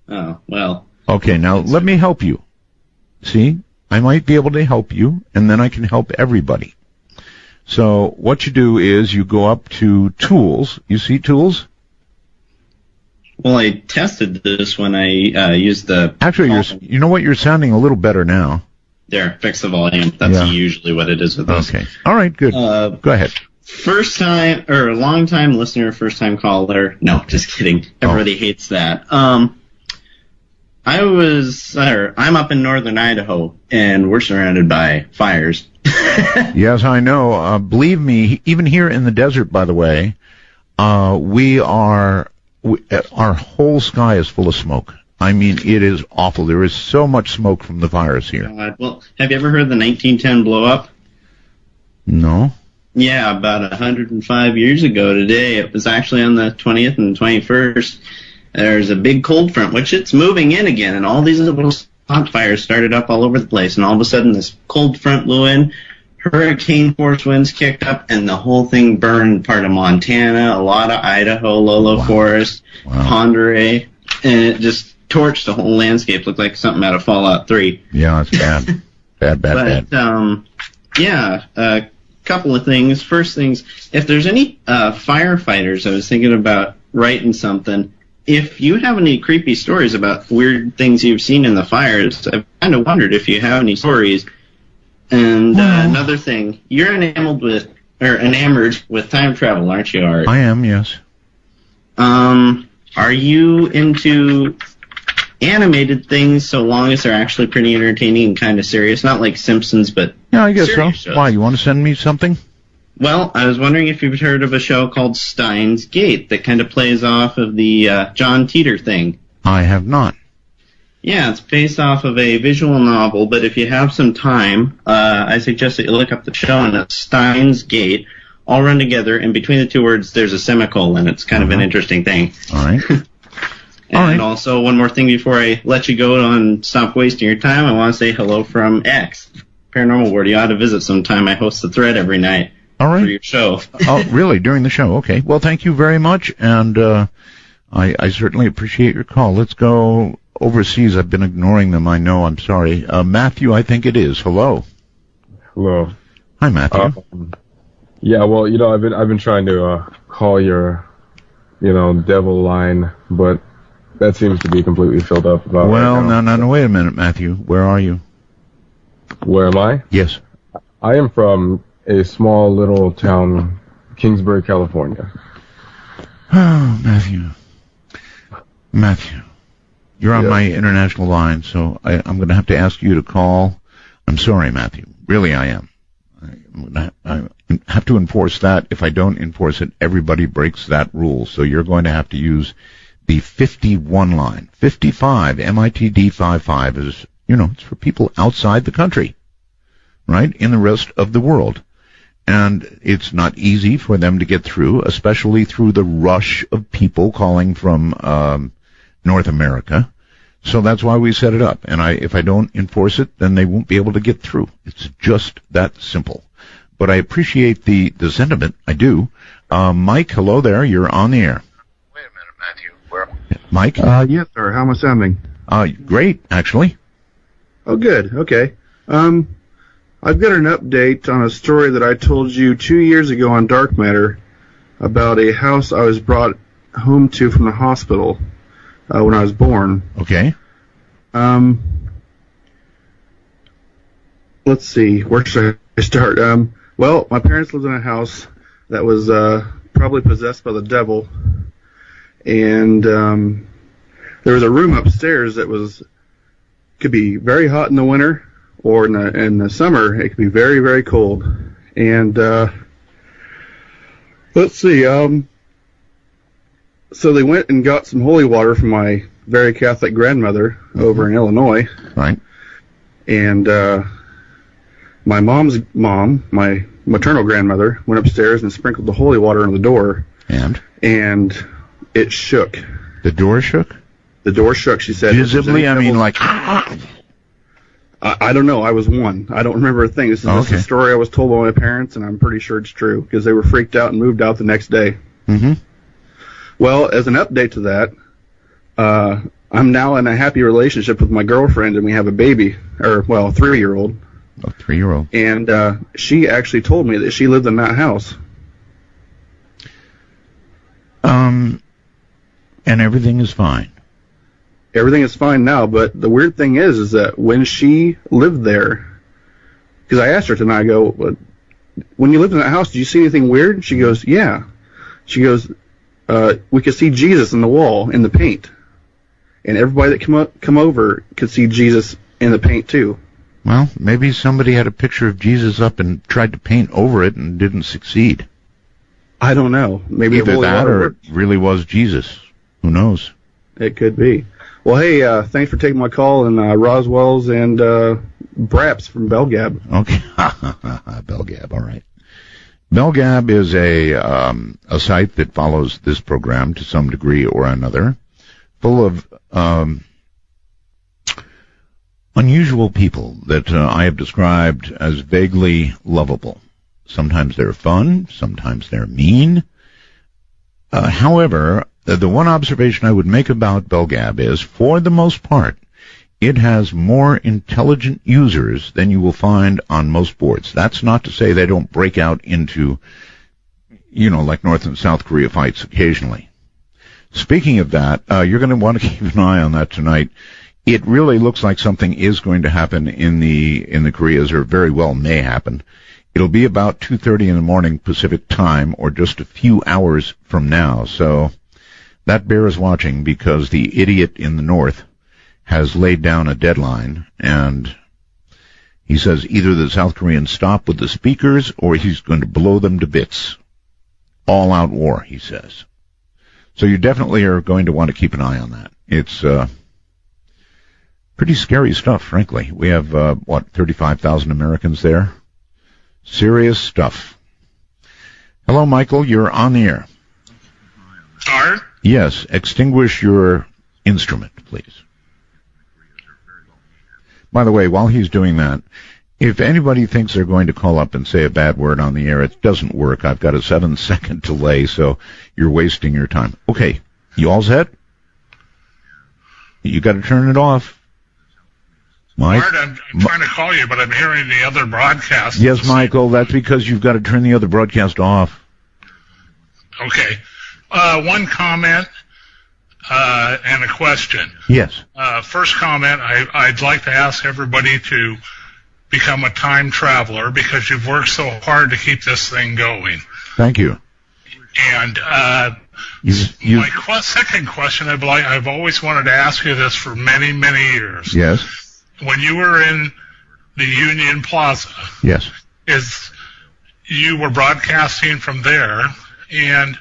Oh, well. Okay, now let me help you. See? I might be able to help you, and then I can help everybody. So what you do is you go up to Tools. You see Tools? Well, I tested this when I used the... Actually, you know what? You're sounding a little better now. There, fix the volume. That's usually what it is with this. Okay. All right, good. Go ahead. First time, or long time listener, first time caller. No, just kidding. Everybody hates that. I'm up in northern Idaho, and we're surrounded by fires. Yes, I know. Believe me, even here in the desert, by the way, our whole sky is full of smoke. I mean, it is awful. There is so much smoke from the fires here. Well, have you ever heard the 1910 blow-up? No. Yeah, about 105 years ago today. It was actually on the 20th and 21st. There's a big cold front, which it's moving in again, and all these little hot fires started up all over the place, and all of a sudden this cold front blew in, hurricane force winds kicked up, and the whole thing burned part of Montana, a lot of Idaho, Lolo Forest, Ponderay, and it just torched the whole landscape. Looked like something out of Fallout 3. Yeah, it's bad. bad. Yeah, a couple of things. First things, if there's any firefighters, I was thinking about writing something. If you have any creepy stories about weird things you've seen in the fires, I've kind of wondered if you have any stories. And another thing, you're enamored with time travel, aren't you, Art? I am, yes. Are you into animated things so long as they're actually pretty entertaining and kind of serious? Not like Simpsons, but yeah, I guess so. shows. Why, you want to send me something? Well, I was wondering if you've heard of a show called Steins Gate that kind of plays off of the John Teeter thing. I have not. Yeah, it's based off of a visual novel, but if you have some time, I suggest that you look up the show, and it's Steins Gate, all run together, and between the two words, there's a semicolon. It's kind of an interesting thing. All right. And also, one more thing before I let you go and stop wasting your time, I want to say hello from X, Paranormal World. You ought to visit sometime. I host the thread every night. All right. For your show. Oh, really? During the show? Okay. Well, thank you very much, and I certainly appreciate your call. Let's go overseas. I've been ignoring them. I know. I'm sorry. Matthew, I think it is. Hello. Hello. Hi, Matthew. Yeah. Well, I've been trying to call your, devil line, but that seems to be completely filled up. Well, no. Wait a minute, Matthew. Where are you? Where am I? Yes. I am from a small little town, Kingsbury, California. Oh, Matthew, you're on my international line, so I'm going to have to ask you to call. I'm sorry, Matthew. Really, I am. I have to enforce that. If I don't enforce it, everybody breaks that rule. So you're going to have to use the 51 line. 55, MITD 55 is, it's for people outside the country, right? In the rest of the world. And it's not easy for them to get through, especially through the rush of people calling from North America. So that's why we set it up. And if I don't enforce it, then they won't be able to get through. It's just that simple. But I appreciate the sentiment. I do. Mike, hello there. You're on the air. Wait a minute, Matthew. Where? Mike? Yes, sir. How am I sounding? Great, actually. Oh, good. Okay. I've got an update on a story that I told you 2 years ago on Dark Matter about a house I was brought home to from the hospital when I was born. Okay. Let's see. Where should I start? Well, my parents lived in a house that was probably possessed by the devil, and there was a room upstairs that could be very hot in the winter, or in the summer, it could be very, very cold. And let's see. So they went and got some holy water from my very Catholic grandmother over in Illinois. Right. And my mom's mom, my maternal grandmother, went upstairs and sprinkled the holy water on the door. And it shook. The door shook? The door shook, she said. Visibly? I mean, like... I don't know. I was one. I don't remember a thing. This is a story I was told by my parents, and I'm pretty sure it's true, because they were freaked out and moved out the next day. Mm-hmm. Well, as an update to that, I'm now in a happy relationship with my girlfriend, and we have a baby, a 3-year-old. A 3-year-old. And she actually told me that she lived in that house. And everything is fine. Everything is fine now, but the weird thing is that when she lived there, because I asked her tonight, I go, when you lived in that house, did you see anything weird? She goes, yeah. She goes, we could see Jesus in the wall, in the paint. And everybody that come over could see Jesus in the paint, too. Well, maybe somebody had a picture of Jesus up and tried to paint over it and didn't succeed. I don't know. Maybe either that or it really was Jesus. Who knows? It could be. Well, hey, thanks for taking my call, and Roswell's and Braps from Belgab. Okay. Belgab, all right. Belgab is a site that follows this program to some degree or another, full of unusual people that I have described as vaguely lovable. Sometimes they're fun, sometimes they're mean. However, the one observation I would make about Belgab is, for the most part, it has more intelligent users than you will find on most boards. That's not to say they don't break out into, like North and South Korea fights occasionally. Speaking of that, you're going to want to keep an eye on that tonight. It really looks like something is going to happen in the Koreas, or very well may happen. It'll be about 2:30 in the morning Pacific time, or just a few hours from now. So that bears watching, because the idiot in the North has laid down a deadline, and he says either the South Koreans stop with the speakers or he's going to blow them to bits. All-out war, he says. So you definitely are going to want to keep an eye on that. It's pretty scary stuff, frankly. We have, 35,000 Americans there? Serious stuff. Hello, Michael. You're on the air. Start? Yes. Extinguish your instrument, please. By the way, while he's doing that, if anybody thinks they're going to call up and say a bad word on the air, it doesn't work. I've got a 7-second delay, so you're wasting your time. Okay. You all set? You got to turn it off. Mike? Art, I'm trying to call you, but I'm hearing the other broadcast. Yes, Michael, that's because you've got to turn the other broadcast off. Okay. One comment and a question. Yes. First comment, I'd like to ask everybody to become a time traveler, because you've worked so hard to keep this thing going. Thank you. And my second question, I've always wanted to ask you this for many, many years. Yes. When you were in the Union Plaza, yes, you were broadcasting from there, and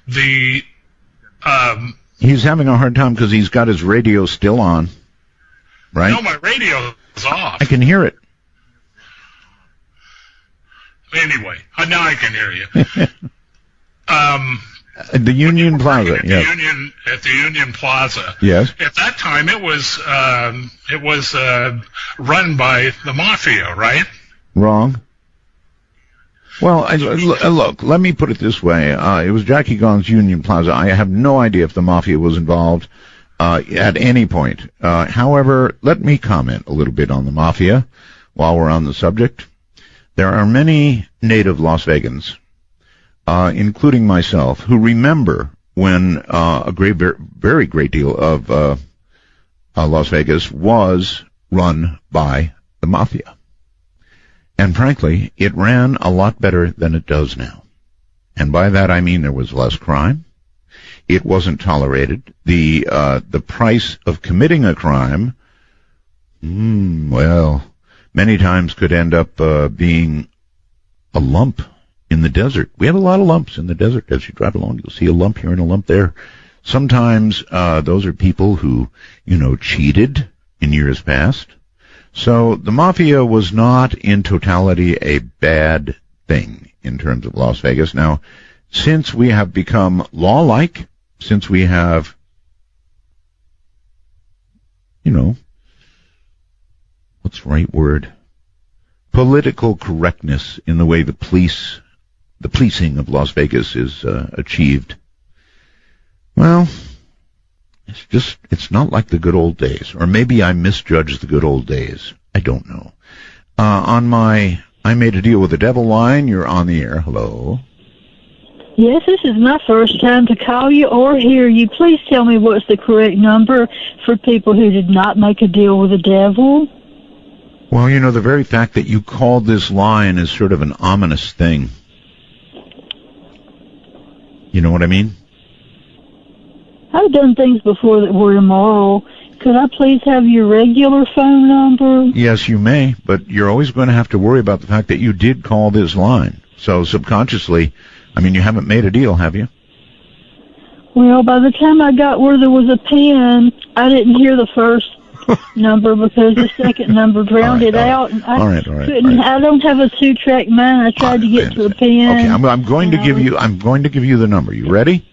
the he's having a hard time because he's got his radio still on, right? No, my radio is off. I can hear it. Anyway, now I can hear you. The Union Plaza, yes. At the Union Plaza. Yes. At that time, it was run by the mafia, right? Wrong. Well, look, let me put it this way. It was Jackie Gong's Union Plaza. I have no idea if the mafia was involved at any point. However, let me comment a little bit on the mafia while we're on the subject. There are many native Las Vegans, including myself, who remember when a very great deal of Las Vegas was run by the mafia. And frankly, it ran a lot better than it does now. And by that I mean there was less crime. It wasn't tolerated. The price of committing a crime, many times could end up being a lump in the desert. We have a lot of lumps in the desert. As you drive along, you'll see a lump here and a lump there. Sometimes those are people who, cheated in years past. So the mafia was not in totality a bad thing in terms of Las Vegas. Now, since we have become law-like, since we have, what's the right word? Political correctness in the way the policing of Las Vegas is achieved. Well, it's not like the good old days. Or maybe I misjudged the good old days. I don't know. I made a deal with the devil line. You're on the air. Hello. Yes, this is my first time to call you or hear you. Please tell me what's the correct number for people who did not make a deal with the devil. Well, the very fact that you called this line is sort of an ominous thing. You know what I mean? I've done things before that were immoral. Could I please have your regular phone number? Yes, you may, but you're always going to have to worry about the fact that you did call this line. So subconsciously, you haven't made a deal, have you? Well, by the time I got where there was a pen, I didn't hear the first number because the second number drowned it out. And I couldn't. I don't have a 2-track mind. I tried to get to a pen. Okay, I'm going to give you the number. You ready?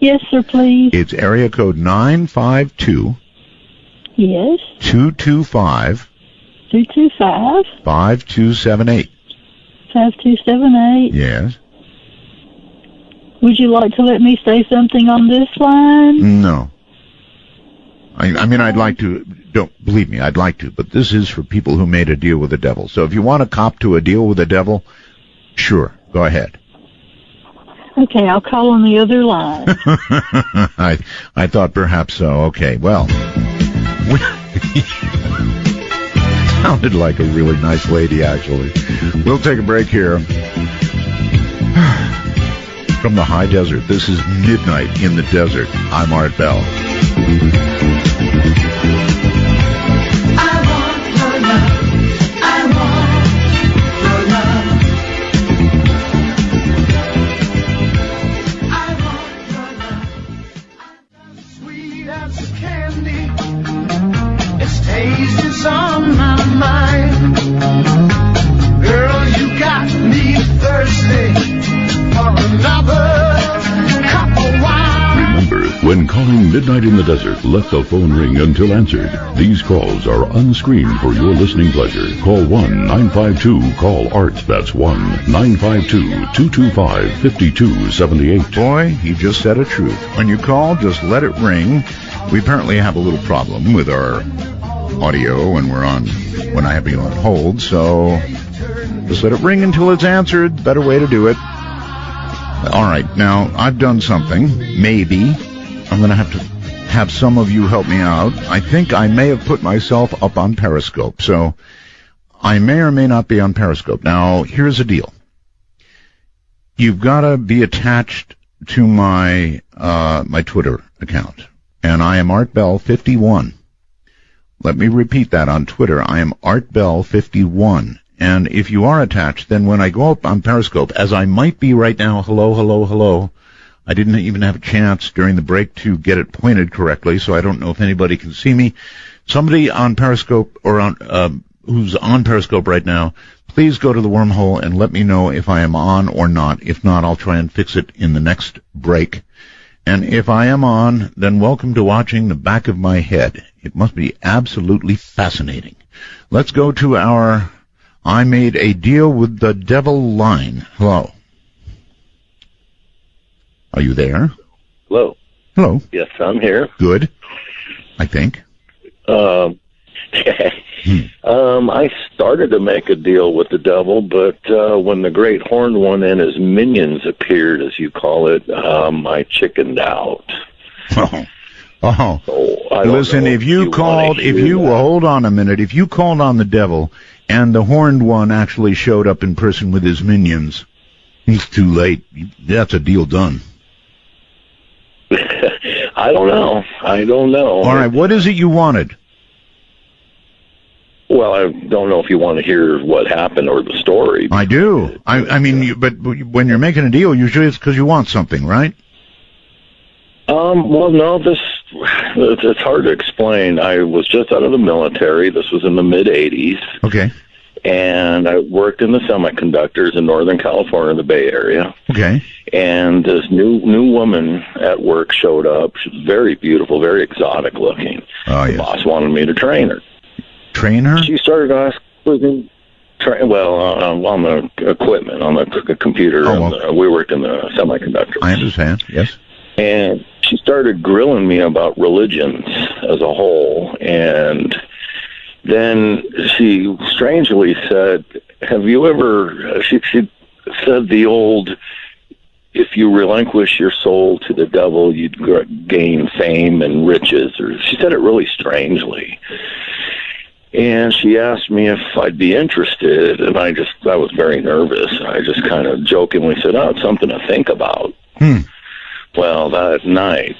Yes, sir, please. It's area code 952. Yes. 225. 225. 5278. 5278. Yes. Would you like to let me say something on this line? No. I mean, I'd like to, don't believe me, I'd like to, but this is for people who made a deal with the devil. So if you want to cop to a deal with the devil, sure, go ahead. Okay, I'll call on the other line. I thought perhaps so. Okay, well, sounded like a really nice lady, actually. We'll take a break here. From the high desert, this is Midnight in the Desert. I'm Art Bell. Taste is on my mind. Girl, you got me thirsty for another cup of wine. Remember, when calling Midnight in the Desert, let the phone ring until answered. These calls are unscreened for your listening pleasure. Call 1-952-CALL-ART. That's 1-952-225-5278. Boy, he just said a truth. When you call, just let it ring. We apparently have a little problem with our audio when I have you on hold, so just let it ring until it's answered. Better way to do it. All right, now I've done something. Maybe I'm going to have some of you help me out. I think I may have put myself up on Periscope, so I may or may not be on Periscope. Now, here's the deal. You've got to be attached to my my Twitter account, and I am ArtBell51. Let me repeat that on Twitter. I am ArtBell51. And if you are attached, then when I go up on Periscope, as I might be right now, hello, I didn't even have a chance during the break to get it pointed correctly, so I don't know if anybody can see me. Somebody on Periscope or on who's on Periscope right now, please go to the wormhole and let me know if I am on or not. If not, I'll try and fix it in the next break. And if I am on, then welcome to watching the back of my head. It must be absolutely fascinating. Let's go to our I made a deal with the devil line. Hello. Are you there? Hello. Hello. Yes, I'm here. Good. I think. I started to make a deal with the devil, but when the great horned one and his minions appeared, as you call it, I chickened out. Oh. So listen, if you hold on a minute, if you called on the devil and the horned one actually showed up in person with his minions, it's too late. That's a deal done. I don't know. All right, what is it you wanted? Well, I don't know if you want to hear what happened or the story. I do. I mean, but when you're making a deal, usually it's because you want something, right? Well, no, it's hard to explain. I was just out of the military. This was in the mid-'80s. Okay. And I worked in the semiconductors in Northern California, in the Bay Area. Okay. And this new woman at work showed up. She was very beautiful, very exotic looking. Oh, The boss wanted me to train her. Train her? She started asking, on the equipment, on the computer. We worked in the semiconductors. I understand, yes. And she started grilling me about religions as a whole. And then she strangely said, have you ever, she said the old, if you relinquish your soul to the devil, you'd gain fame and riches. Or she said it really strangely. And she asked me if I'd be interested, and I was very nervous. I just kind of jokingly said, oh, it's something to think about. Well, that night,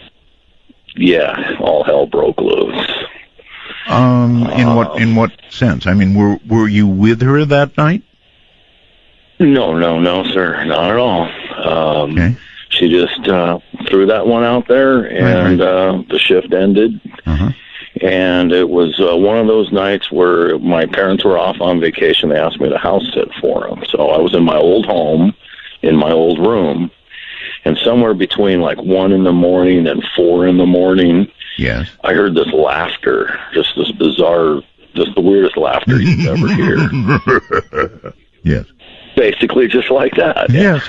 all hell broke loose. In what sense? I mean, were you with her that night? No, sir, not at all. Okay. She just threw that one out there, and the shift ended. Uh-huh. And it was one of those nights where my parents were off on vacation. They asked me to house sit for them. So I was in my old home, in my old room, and somewhere between like 1 in the morning and 4 in the morning, yes, I heard this laughter, just this bizarre, just the weirdest laughter you'd ever hear. Yes. Basically just like that. Yes.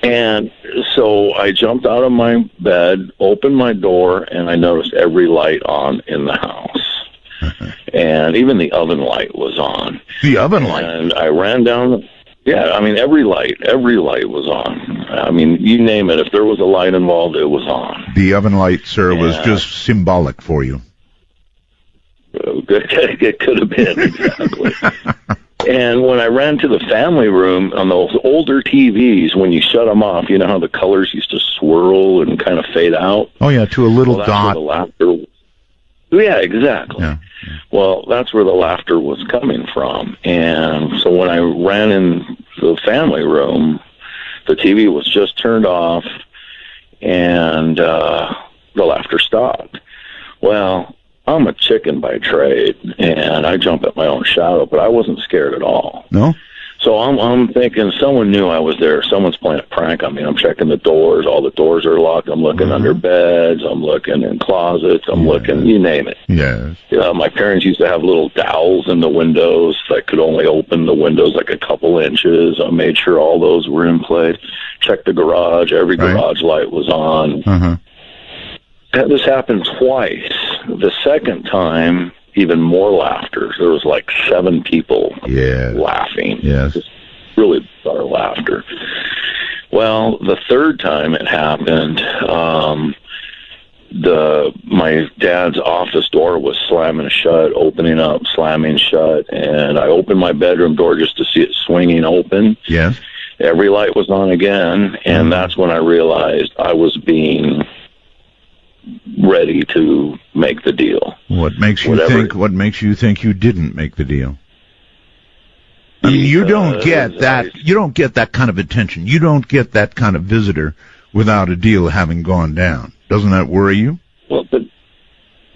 And so I jumped out of my bed, opened my door, and I noticed every light on in the house. And even the oven light was on. The oven light? And I ran down. Yeah, I mean, every light was on. I mean, you name it. If there was a light involved, it was on. The oven light, sir, was just symbolic for you. It could have been, exactly. And when I ran to the family room on those older TVs, when you shut them off, you know how the colors used to swirl and kind of fade out? Oh, yeah, to a little that's dot. Where the laughter. Yeah, exactly. Yeah. Well, that's where the laughter was coming from. And so when I ran in the family room, the TV was just turned off, and the laughter stopped. Well, I'm a chicken by trade, and I jump at my own shadow, but I wasn't scared at all. No? So I'm thinking someone knew I was there. Someone's playing a prank on me. I'm checking the doors. All the doors are locked. I'm looking under beds. I'm looking in closets. I'm looking, you name it. Yes. My parents used to have little dowels in the windows that could only open the windows like a couple inches. I made sure all those were in place. Checked the garage. Every garage light was on. This happened twice. The second time, even more laughter. There was like 7 people laughing. Yes. Just really bizarre laughter. Well, the third time it happened, my dad's office door was slamming shut, opening up, slamming shut, and I opened my bedroom door just to see it swinging open. Yes. Every light was on again, and that's when I realized I was being ready to make the deal. What makes you think you didn't make the deal? I mean, you don't get that kind of attention. You don't get that kind of visitor without a deal having gone down. Doesn't that worry you? Well,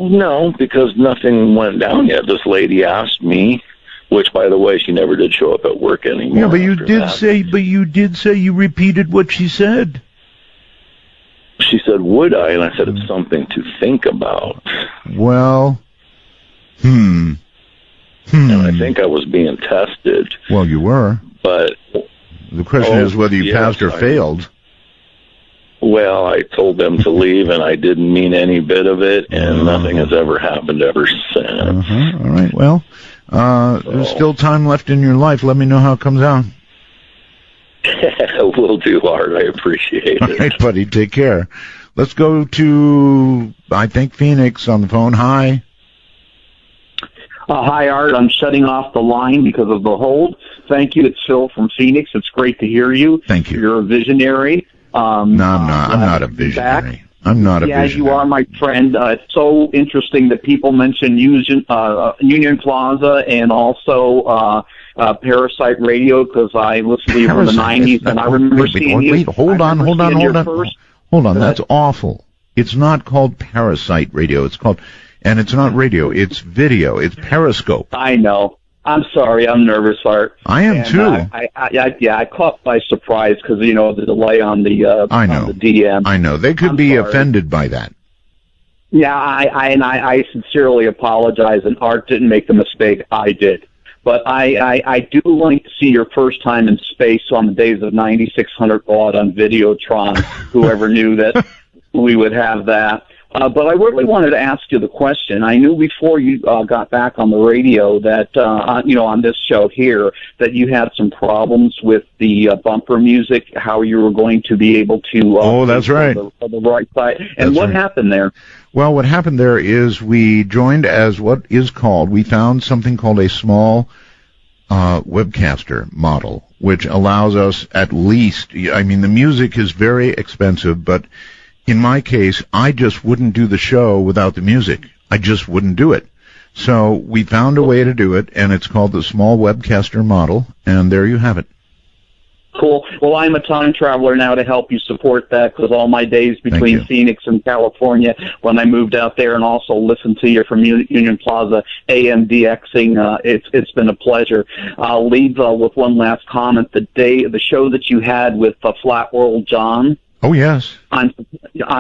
no, because nothing went down yet. This lady asked me, which, by the way, she never did show up at work anymore. Yeah, but you did say you repeated what she said. She said, would I? And I said, it's something to think about. Well, And I think I was being tested. Well, you were. But the question is whether you passed or failed. Well, I told them to leave, and I didn't mean any bit of it, and nothing has ever happened ever since. All right. Well, there's still time left in your life. Let me know how it comes out. Will do, Art. I appreciate it. All right, buddy. Take care. Let's go to, I think, Phoenix on the phone. Hi. Hi, Art. I'm shutting off the line because of the hold. Thank you. It's Phil from Phoenix. It's great to hear you. Thank you. You're a visionary. No, I'm not. I'm not a visionary. I'm not a visionary. Yeah, you are, my friend. It's so interesting that people mention Union Plaza and also Parasite Radio, because I listened to you in the 90s, and I remember seeing you. Hold on. That's awful. It's not called Parasite Radio. It's called, and it's not radio. It's video. It's Periscope. I know. I'm sorry. I'm nervous, Art. I am too. I caught by surprise because the delay on the on the DM. I know they could be offended by that. Yeah, I sincerely apologize, and Art didn't make the mistake. I did. But I do like to see your first time in space on the days of 9600 baud on Videotron. Whoever knew that we would have that. But I really wanted to ask you the question. I knew before you got back on the radio that, on this show here, that you had some problems with the bumper music, how you were going to be able to... that's right. On the right side. And what happened there? Well, what happened there is we joined as we found something called a small webcaster model, which allows us at least, the music is very expensive, but in my case, I just wouldn't do the show without the music. I just wouldn't do it. So we found a way to do it, and it's called the small webcaster model, and there you have it. Cool. Well, I'm a time traveler now to help you support that, because all my days between Phoenix and California, when I moved out there and also listened to you from Union Plaza AMDXing, it's been a pleasure. I'll leave with one last comment. The show that you had with Flat World John. Oh, yes. I'm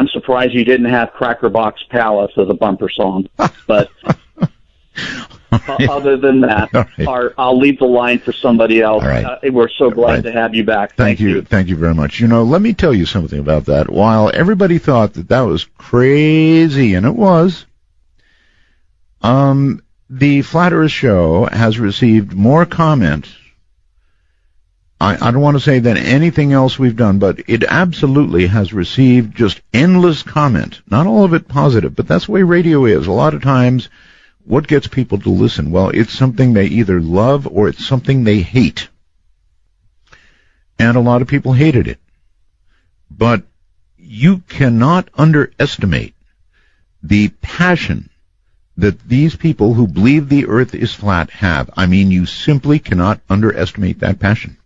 surprised you didn't have Cracker Box Palace as a bumper song, but Other than that, Art, I'll leave the line for somebody else. We're so glad to have you back. Thank you. Thank you very much. Let me tell you something about that. While everybody thought that was crazy, and it was, the Flat Earth Show has received more comment. I don't want to say than anything else we've done, but it absolutely has received just endless comment. Not all of it positive, but that's the way radio is. A lot of times, what gets people to listen? Well, it's something they either love or it's something they hate. And a lot of people hated it. But you cannot underestimate the passion that these people who believe the earth is flat have. I mean, you simply cannot underestimate that passion.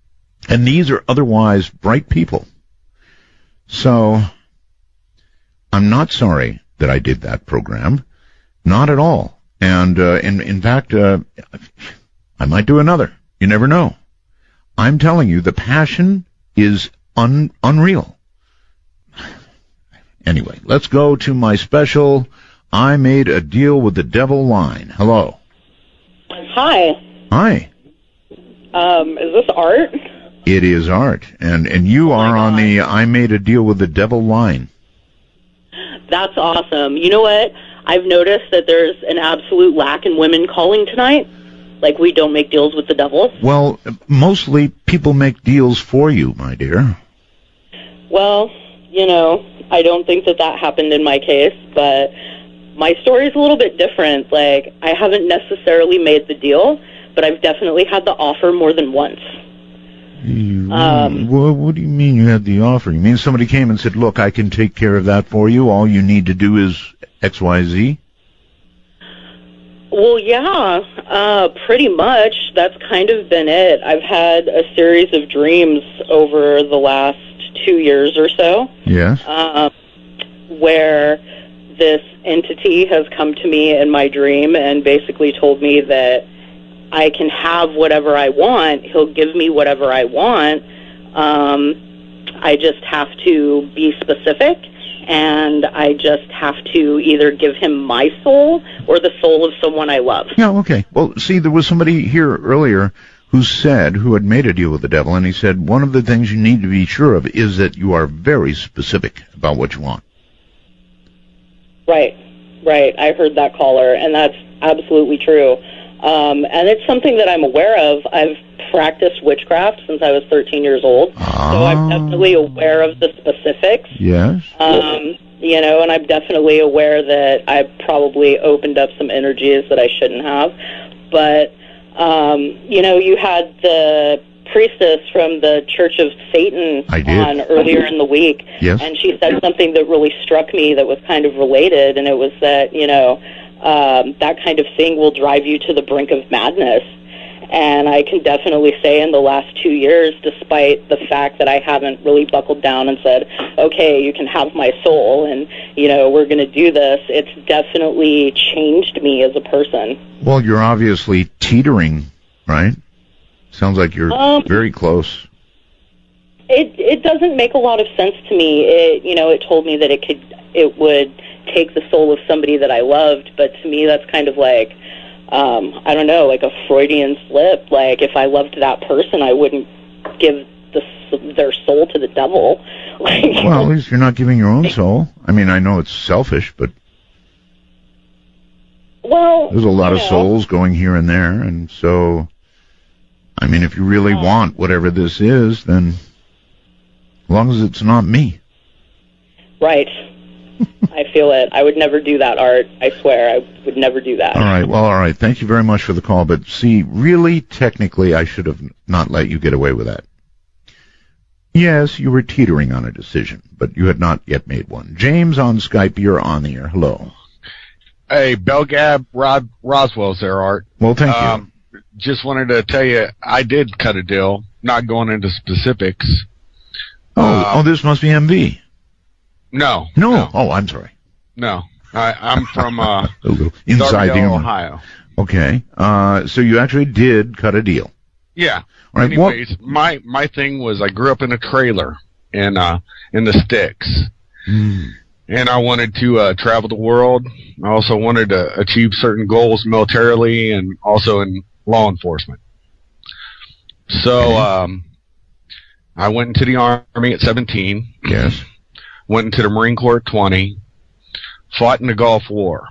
And these are otherwise bright people. So, I'm not sorry that I did that program. Not at all. And in fact, I might do another. You never know. I'm telling you, the passion is unreal. Anyway, let's go to my special I Made a Deal with the Devil line. Hello. Hi. Hi. Is this Art? It is Art. And you are on the I Made a Deal with the Devil line. That's awesome. You know what? I've noticed that there's an absolute lack in women calling tonight. Like, we don't make deals with the devil. Well, mostly people make deals for you, my dear. Well, I don't think that happened in my case, but my story's a little bit different. Like, I haven't necessarily made the deal, but I've definitely had the offer more than once. What do you mean you had the offer? You mean somebody came and said, look, I can take care of that for you. All you need to do is XYZ? Well, yeah, pretty much. That's kind of been it. I've had a series of dreams over the last 2 years or so. Yes. Where this entity has come to me in my dream and basically told me that I can have whatever I want. He'll give me whatever I want. I just have to be specific, and I just have to either give him my soul or the soul of someone I love. Yeah, okay. Well, see, there was somebody here earlier who had made a deal with the devil, and he said one of the things you need to be sure of is that you are very specific about what you want. Right. I heard that caller, and that's absolutely true. And it's something that I'm aware of. I've practiced witchcraft since I was 13 years old, so I'm definitely aware of the specifics. Yes. And I'm definitely aware that I probably opened up some energies that I shouldn't have. But, you had the priestess from the Church of Satan on earlier in the week, yes. And she said something that really struck me that was kind of related, and it was that, that kind of thing will drive you to the brink of madness. And I can definitely say in the last 2 years, despite the fact that I haven't really buckled down and said, okay, you can have my soul and, we're going to do this, it's definitely changed me as a person. Well, you're obviously teetering, right? Sounds like you're very close. It doesn't make a lot of sense to me. It told me that it would take the soul of somebody that I loved, but to me that's kind of like, I don't know, like a Freudian slip. Like, if I loved that person, I wouldn't give their soul to the devil. Well, at least you're not giving your own soul. I mean, I know it's selfish, but there's a lot of souls going here and there, and so, I mean, if you really want whatever this is, then as long as it's not me. Right. I feel it. I would never do that, Art. I swear, I would never do that. All right. Thank you very much for the call. But see, really, technically, I should have not let you get away with that. Yes, you were teetering on a decision, but you had not yet made one. James on Skype, you're on the air. Hello. Hey, Belgab, Roswell's there, Art. Well, thank you. Just wanted to tell you, I did cut a deal, not going into specifics. This must be MV. No. Oh, I'm sorry. No. I'm from inside the Ohio. Okay. So you actually did cut a deal. Yeah. All right. Anyways, my thing was I grew up in a trailer in the sticks. and I wanted to travel the world. I also wanted to achieve certain goals militarily and also in law enforcement. So I went into the Army at 17. Yes. Went into the Marine Corps at 20. Fought in the Gulf War.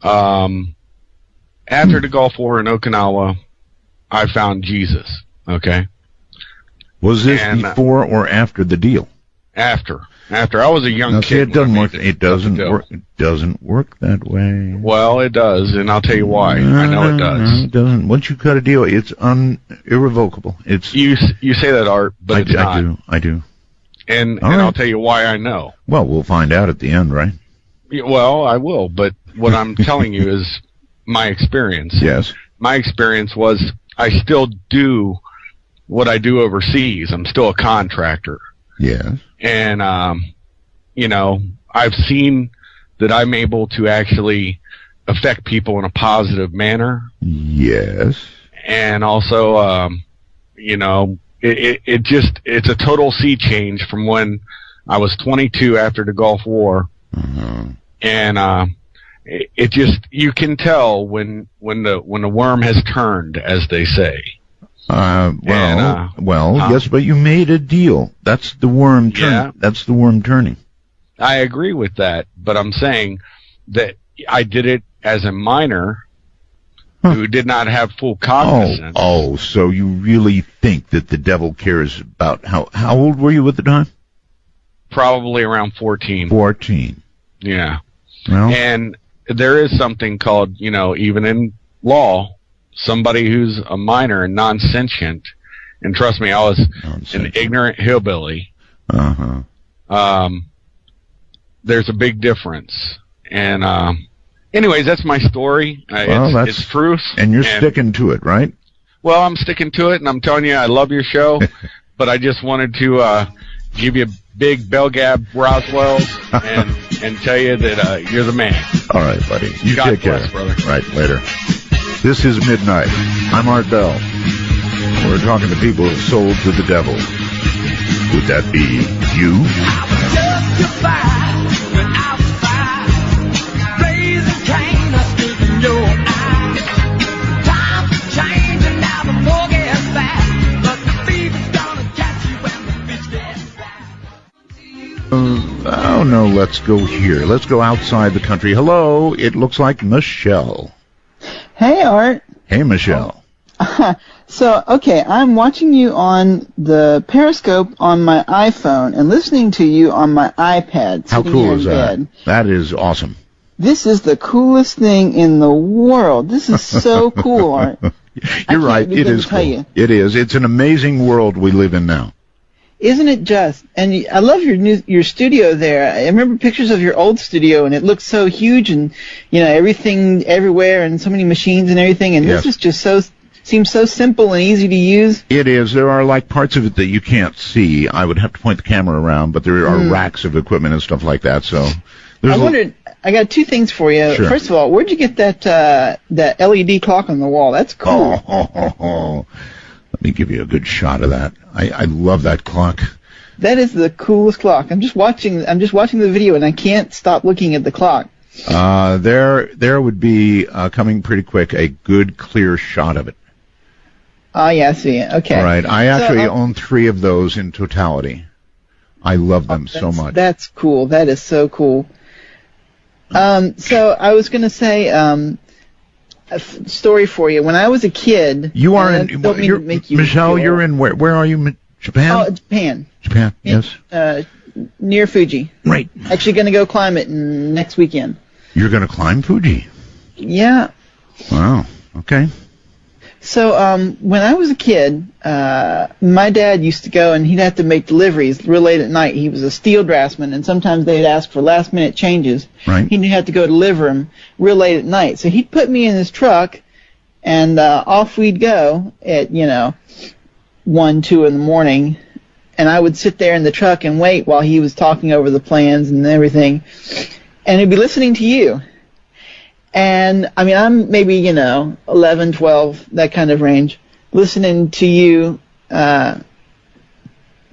After the Gulf War in Okinawa, I found Jesus. Okay. Was this before or after the deal? After I was a young kid. See, it doesn't work. It doesn't work. It doesn't work that way. Well, it does, and I'll tell you why. I know it does. No, it doesn't. Once you cut a deal, it's irrevocable. It's you say that, Art, but it's not. I do. And right. I'll tell you why I know. Well, we'll find out at the end, right? Well, I will, but what I'm telling you is my experience. Yes. My experience was I still do what I do overseas. I'm still a contractor. Yes. And, I've seen that I'm able to actually affect people in a positive manner. Yes. And also, it's a total sea change from when I was 22 after the Gulf War. Mm-hmm. And, it just, you can tell when the worm has turned, as they say. Yes, but you made a deal. That's the worm turning. Yeah. That's the worm turning. I agree with that, but I'm saying that I did it as a minor who did not have full cognizance. Oh, so you really think that the devil cares about how old were you at the time? Probably around 14. 14. Yeah. Well, and there is something called, even in law, somebody who's a minor and non-sentient, and trust me, I was an ignorant hillbilly. There's a big difference. And anyways, that's my story. It's truth. And you're sticking to it, right? Well, I'm sticking to it, and I'm telling you, I love your show, but I just wanted to give you a big bell gab, Roswell, and tell you that you're the man. All right, buddy. You God take bless, care. brother. Right, later. This is Midnight. I'm Art Bell. We're talking to people who've sold to the devil. Would that be you? Oh, no, let's go here. Let's go outside the country. Hello, it looks like Michelle. Hey, Art. Hey, Michelle. So, okay, I'm watching you on the Periscope on my iPhone and listening to you on my iPad. How cool here is in that? bed. That is awesome. This is the coolest thing in the world. This is so cool, Art. You're right. It is cool. It is. It's an amazing world we live in now. Isn't it just? And I love your studio there. I remember pictures of your old studio, and it looks so huge, and everything everywhere, and so many machines and everything. And Yes. this is just seems so simple and easy to use. It is. There are like parts of it that you can't see. I would have to point the camera around, but there are racks of equipment and stuff like that. So I wondered. I got two things for you. Sure. First of all, where'd you get that LED clock on the wall? That's cool. Let me give you a good shot of that. I love that clock. That is the coolest clock. I'm just watching the video, and I can't stop looking at the clock. There would be coming pretty quick a good clear shot of it. Oh yeah, I see it. Okay. Right. I actually own 3 of those in totality. I love them so much. That's cool. That is so cool. So I was going to say a story for you. When I was a kid, You are and I don't mean to make you Michelle. feel- You're in where are you? Japan. Oh, Japan. Japan. Yes. Near Fuji. Right. Actually, going to go climb it next weekend. You're going to climb Fuji. Yeah. Wow. Okay. So when I was a kid, my dad used to go and he'd have to make deliveries real late at night. He was a steel draftsman, and sometimes they'd ask for last-minute changes. Right. He'd have to go deliver them real late at night. So he'd put me in his truck, and off we'd go at 1, 2 in the morning, and I would sit there in the truck and wait while he was talking over the plans and everything, and he'd be listening to you. And, I mean, I'm maybe, 11, 12, that kind of range, listening to you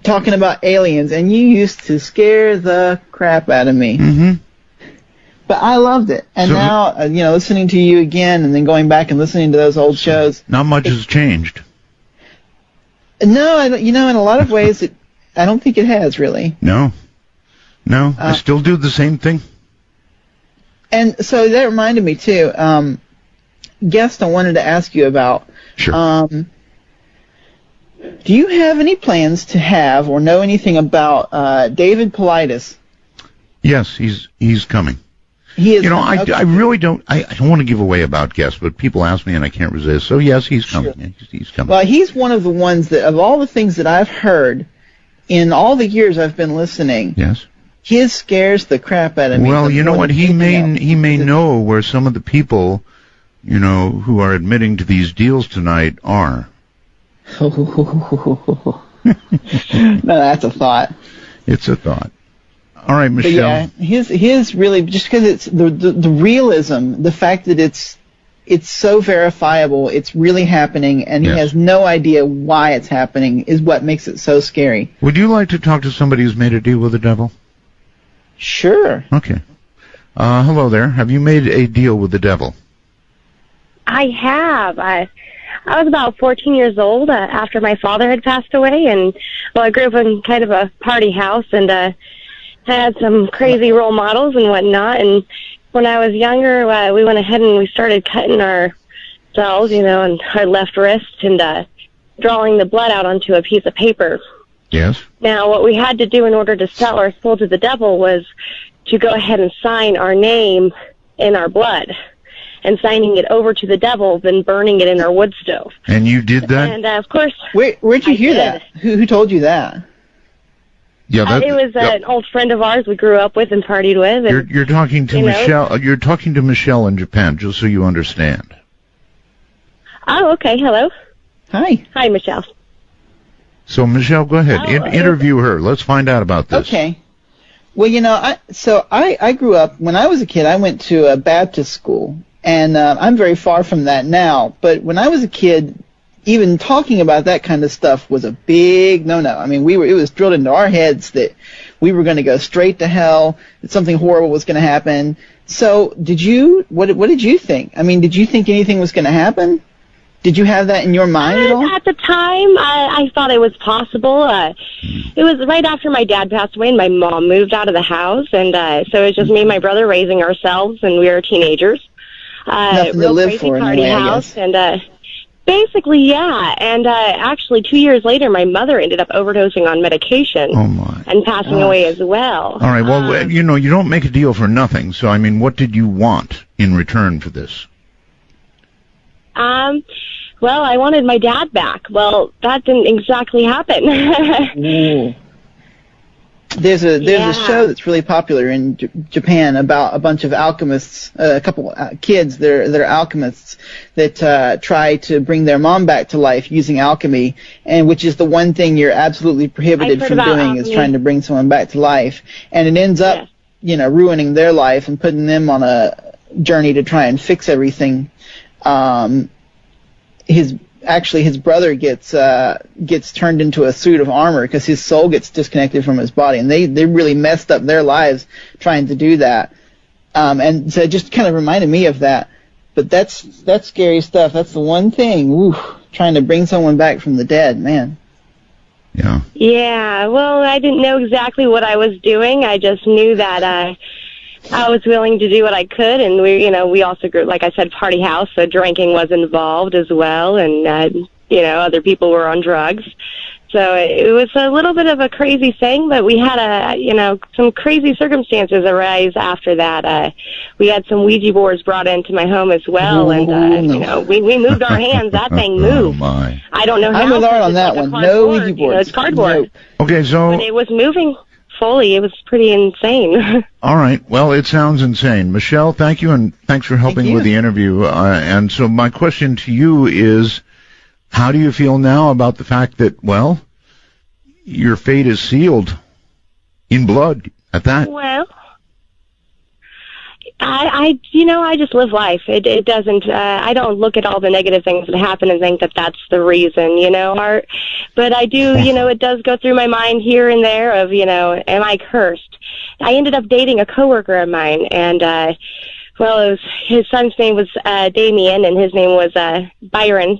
talking about aliens, and you used to scare the crap out of me. Mm-hmm. But I loved it, and now listening to you again, and then going back and listening to those old shows. Not much has changed. No, in a lot of ways, I don't think it has really. No, I still do the same thing. And so that reminded me too. Guest, I wanted to ask you about. Sure. Do you have any plans to have or know anything about David Paulides? Yes, he's coming. He is. I really don't. I don't want to give away about Guest, but people ask me and I can't resist. So yes, he's coming. Sure. He's coming. Well, he's one of the ones that, of all the things that I've heard in all the years I've been listening. Yes. His scares the crap out of me. Well, you know what? He may know where some of the people, who are admitting to these deals tonight are. No, that's a thought. It's a thought. All right, Michelle. But yeah, his really, just because it's the realism, the fact that it's so verifiable, it's really happening, and he has no idea why it's happening, is what makes it so scary. Would you like to talk to somebody who's made a deal with the devil? Sure. Okay. Hello there. Have you made a deal with the devil? I have. I was about 14 years old after my father had passed away, and I grew up in kind of a party house, and had some crazy role models and whatnot. And when I was younger, we went ahead and we started cutting ourselves, and our left wrist, and drawing the blood out onto a piece of paper. Yes. Now, what we had to do in order to sell our soul to the devil was to go ahead and sign our name in our blood, and signing it over to the devil, then burning it in our wood stove. And you did that? And of course, where'd you hear that? Who told you that? Yeah, it was an old friend of ours we grew up with and partied with. And, you're talking to Michelle. You're talking to Michelle in Japan, just so you understand. Oh, okay. Hello. Hi. Hi, Michelle. So, Michelle, go ahead. Interview her. Let's find out about this. Okay. Well, I grew up, when I was a kid, I went to a Baptist school, and I'm very far from that now. But when I was a kid, even talking about that kind of stuff was a big no-no. I mean, it was drilled into our heads that we were going to go straight to hell, that something horrible was going to happen. So, what did you think? I mean, did you think anything was going to happen? Did you have that in your mind at all? At the time, I thought it was possible. It was right after my dad passed away and my mom moved out of the house, and so it was just me and my brother raising ourselves, and we were teenagers. Nothing real to live crazy for in a party way, I house, guess. and basically, yeah. And actually, 2 years later, my mother ended up overdosing on medication and passing away as well. All right. Well, you don't make a deal for nothing. So, I mean, what did you want in return for this? Well, I wanted my dad back. Well, that didn't exactly happen. There's a show that's really popular in Japan about a bunch of alchemists, a couple kids that are alchemists that try to bring their mom back to life using alchemy, and which is the one thing you're absolutely prohibited from doing is trying to bring someone back to life, and it ends up ruining their life and putting them on a journey to try and fix everything. His brother gets turned into a suit of armor because his soul gets disconnected from his body, and they really messed up their lives trying to do that. And so it just kind of reminded me of that. But that's scary stuff. That's the one thing. Trying to bring someone back from the dead, man. Yeah. Yeah. Well, I didn't know exactly what I was doing. I just knew that I was willing to do what I could, and we also grew, like I said, party house, so drinking was involved as well, and other people were on drugs. So it was a little bit of a crazy thing, but we had some crazy circumstances arise after that. We had some Ouija boards brought into my home as well, and we moved our hands. That thing moved. Oh my! I don't know how. I'm with Art on that one. No Ouija boards. It's cardboard. No. Okay, so but it was moving fully. It was pretty insane. All right. Well, it sounds insane. Michelle, thank you, and thanks for helping with the interview. And so my question to you is, how do you feel now about the fact that, well, your fate is sealed in blood at that? Well, I just live life. It doesn't, I don't look at all the negative things that happen and think that that's the reason, Art. But I do, it does go through my mind here and there of, am I cursed? I ended up dating a coworker of mine, and, his son's name was Damien, and his name was Byron.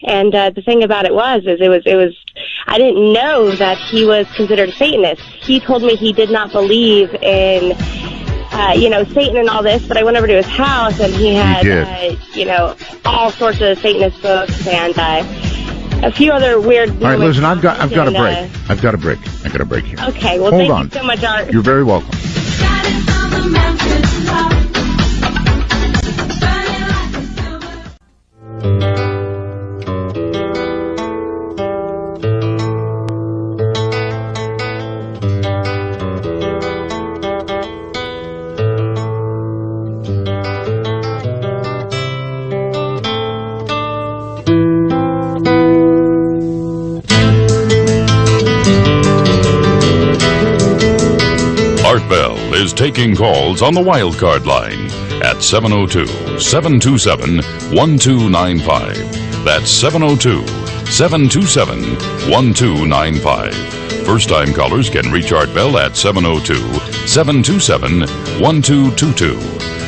And the thing about it was I didn't know that he was considered a Satanist. He told me he did not believe in, Satan and all this, but I went over to his house and he had, all sorts of Satanist books and a few other weird. All right, listen, I've got a break. I've got a break. I got a break here. Okay, well, Hold on. you so much, Art. You're very welcome. Art Bell is taking calls on the wildcard line at 702-727-1295. That's 702-727-1295. First-time callers can reach Art Bell at 702-727-1222.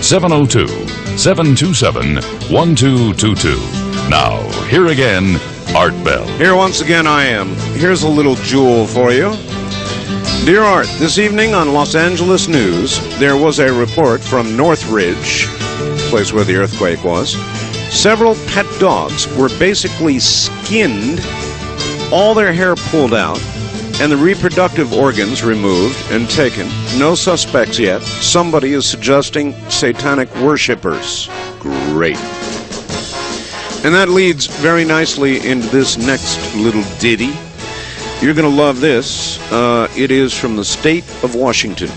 702-727-1222. Now, here again, Art Bell. Here once again I am. Here's a little jewel for you. Dear Art, this evening on Los Angeles News, there was a report from Northridge, the place where the earthquake was. Several pet dogs were basically skinned, all their hair pulled out, and the reproductive organs removed and taken. No suspects yet. Somebody is suggesting satanic worshippers. Great. And that leads very nicely into this next little ditty. You're going to love this. It is from the state of Washington.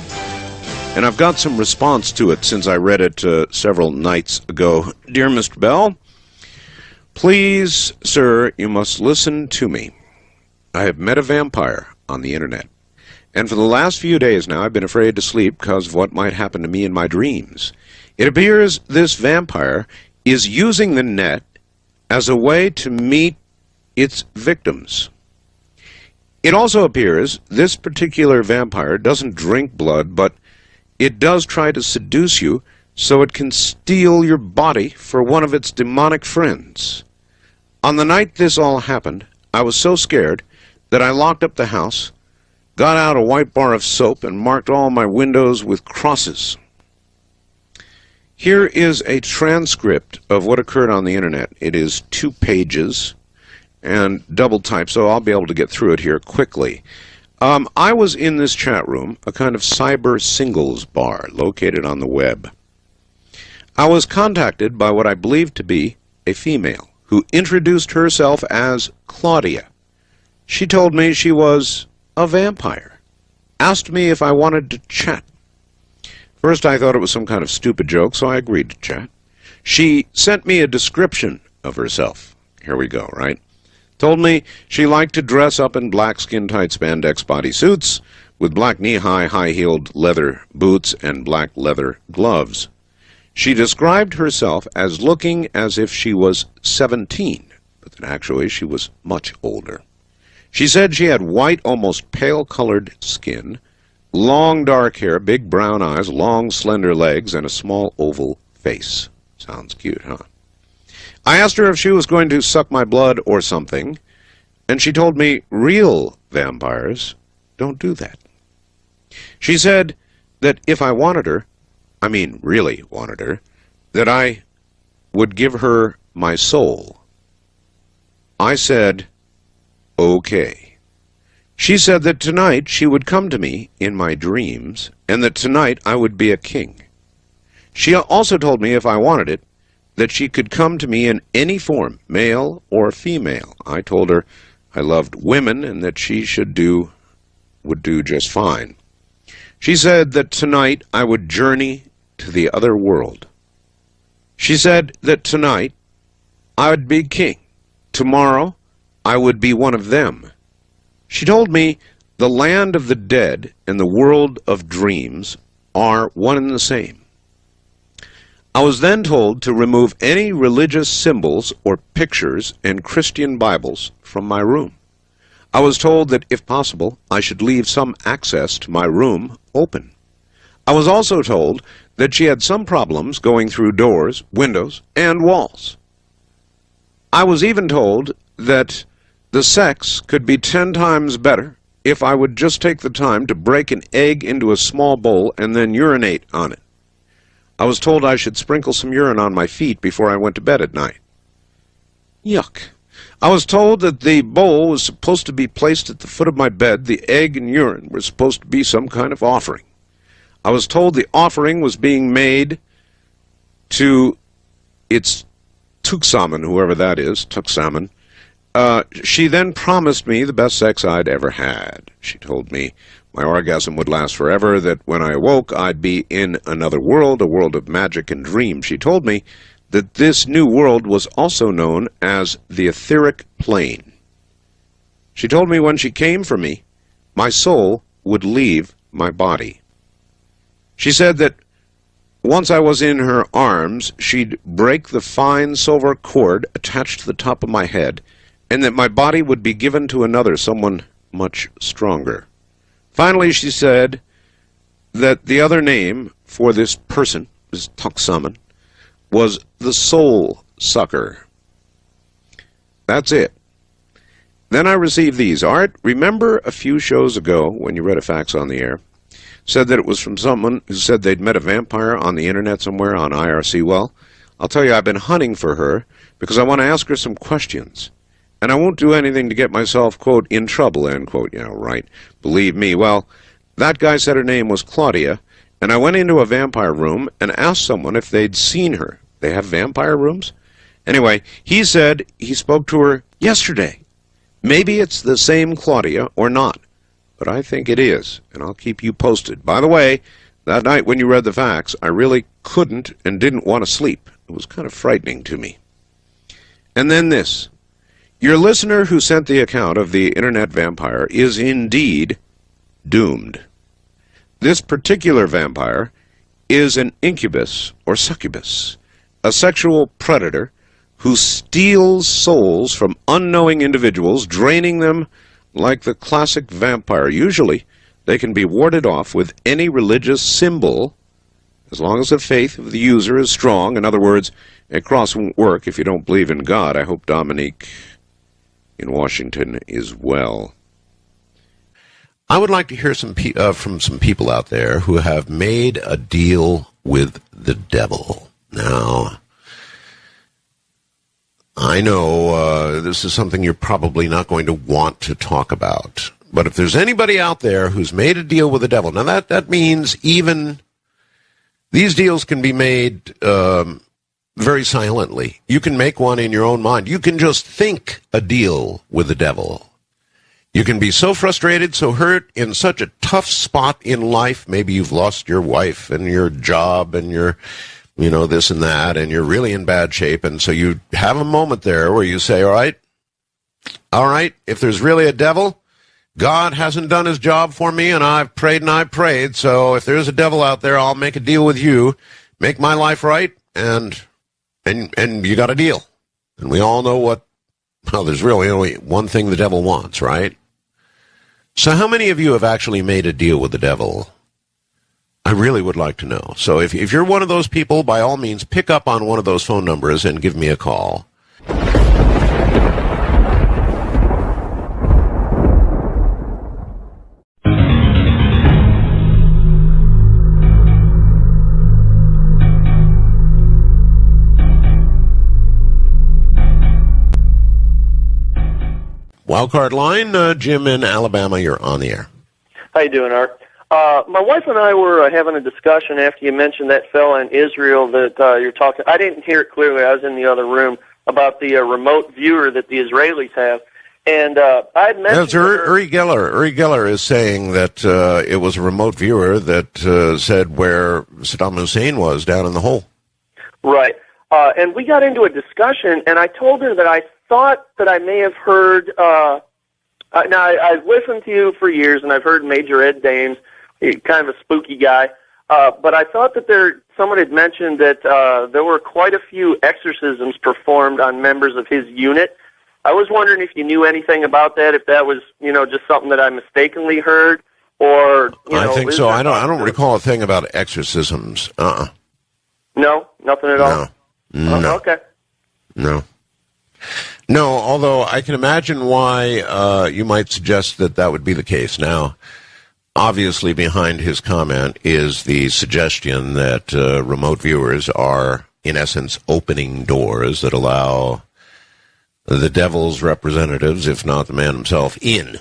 And I've got some response to it since I read it several nights ago. Dear Mr. Bell, please, sir, you must listen to me. I have met a vampire on the internet. And for the last few days now, I've been afraid to sleep because of what might happen to me in my dreams. It appears this vampire is using the net as a way to meet its victims. It also appears this particular vampire doesn't drink blood, but it does try to seduce you so it can steal your body for one of its demonic friends. On the night this all happened, I was so scared that I locked up the house, got out a white bar of soap, and marked all my windows with crosses. Here is a transcript of what occurred on the internet. It is 2 pages and double type, so I'll be able to get through it here quickly. I was in this chat room, a kind of cyber singles bar located on the web. I was contacted by what I believed to be a female who introduced herself as Claudia. She told me she was a vampire, asked me if I wanted to chat. First I thought it was some kind of stupid joke, so I agreed to chat. She sent me a description of herself. Here we go, right? Told me she liked to dress up in black skin-tight spandex bodysuits with black knee-high, high-heeled leather boots and black leather gloves. She described herself as looking as if she was 17, but that actually she was much older. She said she had white, almost pale-colored skin, long dark hair, big brown eyes, long slender legs, and a small oval face. Sounds cute, huh? I asked her if she was going to suck my blood or something, and she told me real vampires don't do that. She said that if I wanted her, I mean really wanted her, that I would give her my soul. I said, okay. She said that tonight she would come to me in my dreams, and that tonight I would be a king. She also told me if I wanted it, that she could come to me in any form, male or female. I told her I loved women and that she would do just fine. She said that tonight I would journey to the other world. She said that tonight I would be king. Tomorrow I would be one of them. She told me the land of the dead and the world of dreams are one and the same. I was then told to remove any religious symbols or pictures and Christian Bibles from my room. I was told that, if possible, I should leave some access to my room open. I was also told that she had some problems going through doors, windows, and walls. I was even told that the sex could be 10 times better if I would just take the time to break an egg into a small bowl and then urinate on it. I was told I should sprinkle some urine on my feet before I went to bed at night. Yuck. I was told that the bowl was supposed to be placed at the foot of my bed. The egg and urine were supposed to be some kind of offering. I was told the offering was being made to its Tuksamen, whoever that is, Tuksamen. She then promised me the best sex I'd ever had. She told me my orgasm would last forever, that when I awoke I'd be in another world, a world of magic and dreams. She told me that this new world was also known as the etheric plane. She told me when she came for me, my soul would leave my body. She said that once I was in her arms, she'd break the fine silver cord attached to the top of my head, and that my body would be given to another, someone much stronger. Finally, she said that the other name for this person, this Tuksamen, was the soul sucker. That's it. Then I received these. Art, remember a few shows ago when you read a fax on the air, said that it was from someone who said they'd met a vampire on the internet somewhere on IRC? Well, I'll tell you, I've been hunting for her because I want to ask her some questions. And I won't do anything to get myself, quote, in trouble, end quote. Yeah, right. Believe me. Well, that guy said her name was Claudia, and I went into a vampire room and asked someone if they'd seen her. They have vampire rooms? Anyway, he said he spoke to her yesterday. Maybe it's the same Claudia or not, but I think it is, and I'll keep you posted. By the way, that night when you read the fax, I really couldn't and didn't want to sleep. It was kind of frightening to me. And then this. Your listener who sent the account of the internet vampire is indeed doomed. This particular vampire is an incubus or succubus, a sexual predator who steals souls from unknowing individuals, draining them like the classic vampire. Usually, they can be warded off with any religious symbol, as long as the faith of the user is strong. In other words, a cross won't work if you don't believe in God. I hope Dominique in Washington is well. I would like to hear from some people out there who have made a deal with the devil. Now, I know this is something you're probably not going to want to talk about, but if there's anybody out there who's made a deal with the devil, now that means even these deals can be made very silently. You can make one in your own mind. You can just think a deal with the devil. You can be so frustrated, so hurt, in such a tough spot in life. Maybe you've lost your wife and your job and your, this and that, and you're really in bad shape. And so you have a moment there where you say, all right, if there's really a devil, God hasn't done his job for me, and I've prayed, so if there's a devil out there, I'll make a deal with you, make my life right, and you got a deal. And we all know there's really only one thing the devil wants, right? So how many of you have actually made a deal with the devil? I really would like to know. So if you're one of those people, by all means, pick up on one of those phone numbers and give me a call. Wildcard line, Jim in Alabama, you're on the air. How you doing, Art? My wife and I were having a discussion after you mentioned that fella in Israel that you're talking. I didn't hear it clearly. I was in the other room about the remote viewer that the Israelis have. And I had mentioned... Yes, Uri Geller is saying that it was a remote viewer that said where Saddam Hussein was, down in the hole. Right. And we got into a discussion, and I told her that I thought that I may have heard... now, I've listened to you for years, and I've heard Major Ed Dames, he's kind of a spooky guy. But I thought that someone had mentioned that there were quite a few exorcisms performed on members of his unit. I was wondering if you knew anything about that, if that was, just something that I mistakenly heard, or, I think so. I don't recall a thing about exorcisms. No? Nothing at all? No. Okay. No. No, although I can imagine why you might suggest that would be the case. Now, obviously behind his comment is the suggestion that remote viewers are, in essence, opening doors that allow the devil's representatives, if not the man himself, in,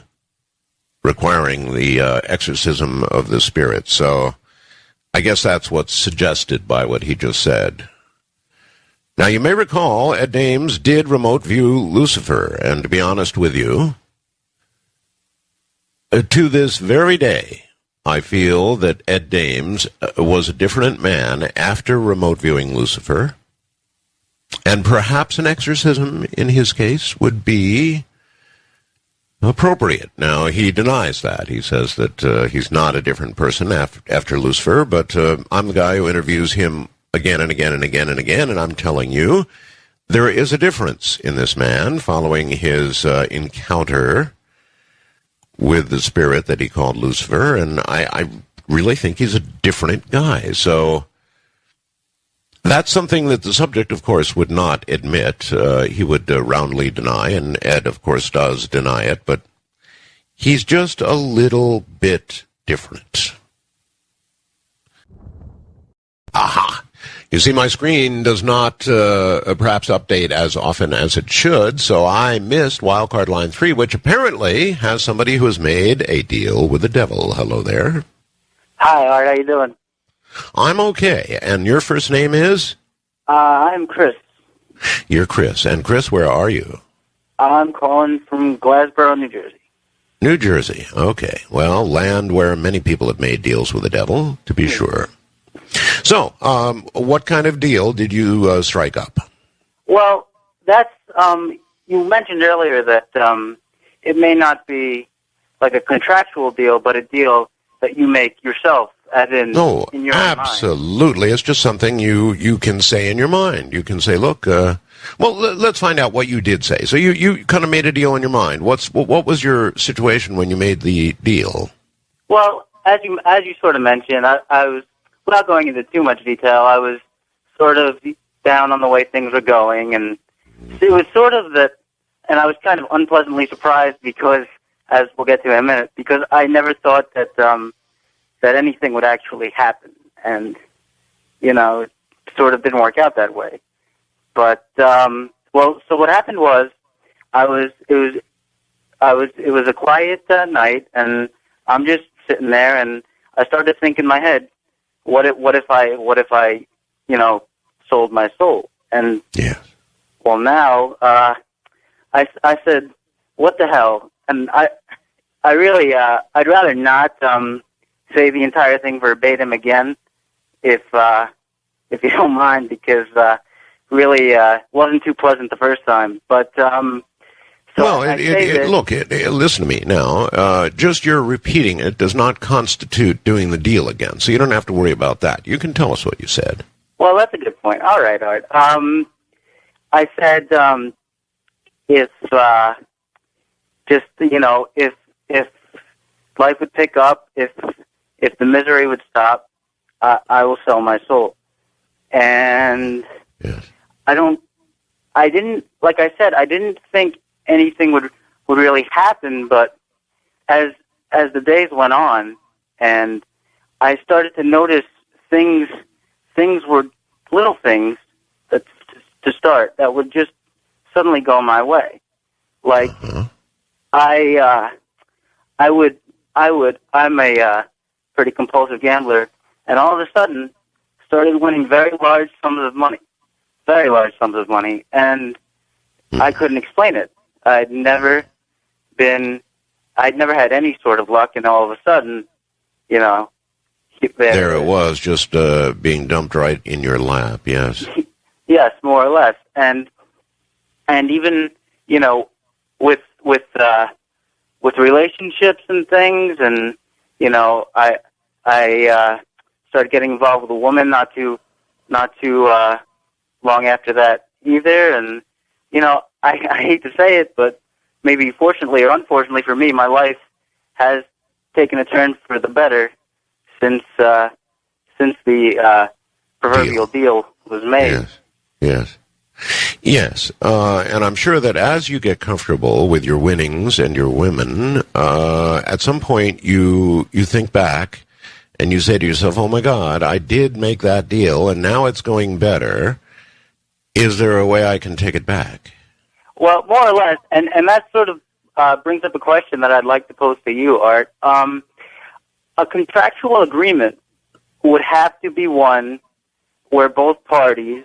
requiring the exorcism of the spirit. So I guess that's what's suggested by what he just said. Now, you may recall Ed Dames did remote view Lucifer, and to be honest with you, to this very day, I feel that Ed Dames was a different man after remote viewing Lucifer, and perhaps an exorcism in his case would be appropriate. Now, he denies that. He says that he's not a different person after Lucifer, but I'm the guy who interviews him again and again and again and again, and I'm telling you, there is a difference in this man following his encounter with the spirit that he called Lucifer, and I really think he's a different guy. So that's something that the subject, of course, would not admit. He would roundly deny, and Ed, of course, does deny it, but he's just a little bit different. Aha! You see, my screen does not perhaps update as often as it should, so I missed Wildcard Line 3, which apparently has somebody who has made a deal with the devil. Hello there. Hi, Art. How you doing? I'm okay. And your first name is? I'm Chris. You're Chris. And Chris, where are you? I'm calling from Glassboro, New Jersey. New Jersey. Okay. Well, land where many people have made deals with the devil, to be sure. So, what kind of deal did you strike up? Well, that's, you mentioned earlier that it may not be like a contractual deal, but a deal that you make yourself, as in in your own absolutely. It's just something you can say in your mind. You can say, look, well, let's find out what you did say. So you kind of made a deal in your mind. What was your situation when you made the deal? Well, as you sort of mentioned, I was, without going into too much detail, I was sort of down on the way things were going, and it was sort of that, and I was kind of unpleasantly surprised because, as we'll get to in a minute, because I never thought that that anything would actually happen, and it sort of didn't work out that way. But so what happened was, it was a quiet night, and I'm just sitting there, and I started to think in my head, what if I sold my soul? And well, now I said, what the hell? And I really I'd rather not say the entire thing verbatim again, if you don't mind, because really wasn't too pleasant the first time. But listen to me now. Just your repeating it does not constitute doing the deal again, so you don't have to worry about that. You can tell us what you said. Well, that's a good point. All right, Art. I said if life would pick up, if the misery would stop, I will sell my soul. And I didn't, like I said, I didn't think anything would really happen, but as the days went on, and I started to notice things were little things that to start that would just suddenly go my way. Like I'm a pretty compulsive gambler, and all of a sudden started winning very large sums of money, and I couldn't explain it. I'd never had any sort of luck, and all of a sudden, there it was, just being dumped right in your lap. Yes. Yes, more or less, and even with relationships and things, and I started getting involved with a woman not too long after that either. And I hate to say it, but maybe fortunately or unfortunately for me, my life has taken a turn for the better since the proverbial deal was made. Yes. And I'm sure that as you get comfortable with your winnings and your women, at some point you think back and you say to yourself, oh my God, I did make that deal and now it's going better. Is there a way I can take it back? Well, more or less, and that sort of brings up a question that I'd like to pose to you, Art. A contractual agreement would have to be one where both parties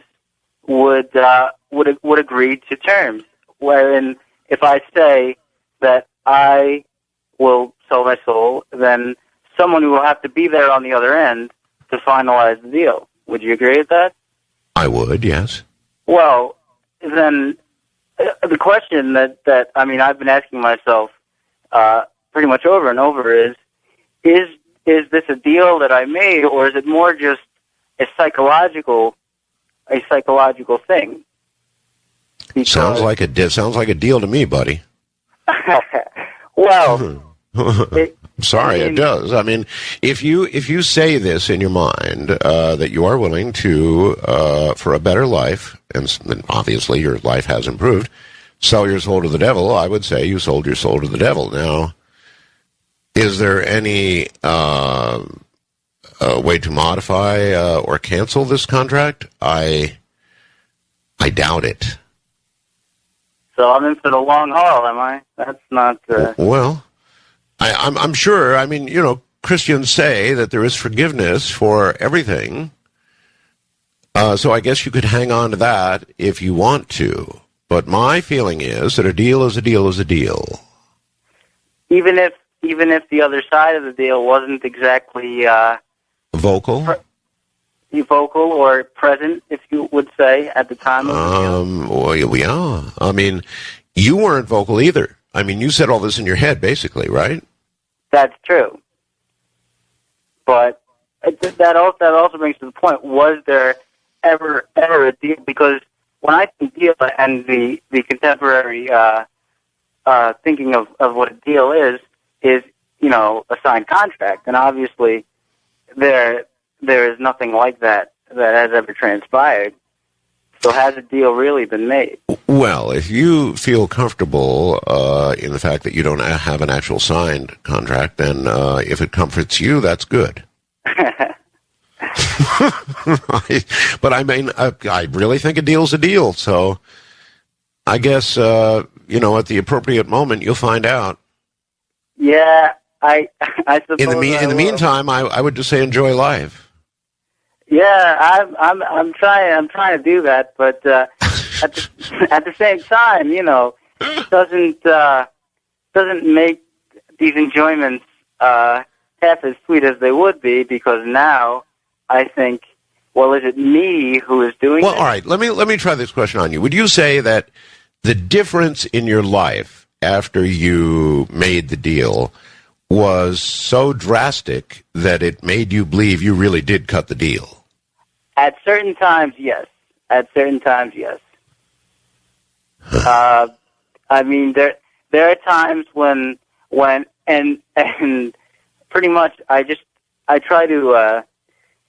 would agree to terms. Wherein, if I say that I will sell my soul, then someone will have to be there on the other end to finalize the deal. Would you agree with that? I would, yes. Well, then the question that I've been asking myself pretty much over and over is this a deal that I made, or is it more just a psychological thing? Because sounds like a deal to me, buddy. Well, sorry, it does. I mean, if you say this in your mind that you are willing to for a better life, and obviously your life has improved, sell your soul to the devil, I would say you sold your soul to the devil. Now, is there any way to modify or cancel this contract? I doubt it. So I'm in for the long haul, am I? That's not. Well, I'm sure. I mean, Christians say that there is forgiveness for everything. So I guess you could hang on to that if you want to. But my feeling is that a deal is a deal is a deal. Even if the other side of the deal wasn't exactly vocal or present, if you would say, at the time of the deal. Well, yeah. I mean, you weren't vocal either. I mean, you said all this in your head, basically, right? That's true. But that also brings to the point: was there ever a deal? Because when I think deal and the contemporary thinking of what a deal is a signed contract, and obviously there is nothing like that has ever transpired. So has a deal really been made? Well, if you feel comfortable in the fact that you don't have an actual signed contract, then if it comforts you, that's good. But I mean, I really think a deal's a deal. So I guess, at the appropriate moment, you'll find out. Yeah, I suppose. In the meantime, I would just say enjoy life. Yeah, I'm trying to do that, but at the same time, doesn't make these enjoyments half as sweet as they would be, because now I think, well, is it me who is doing Well, this? all right, let me try this question on you. Would you say that the difference in your life after you made the deal was so drastic that it made you believe you really did cut the deal? At certain times, yes. I mean, there are times when and pretty much I try to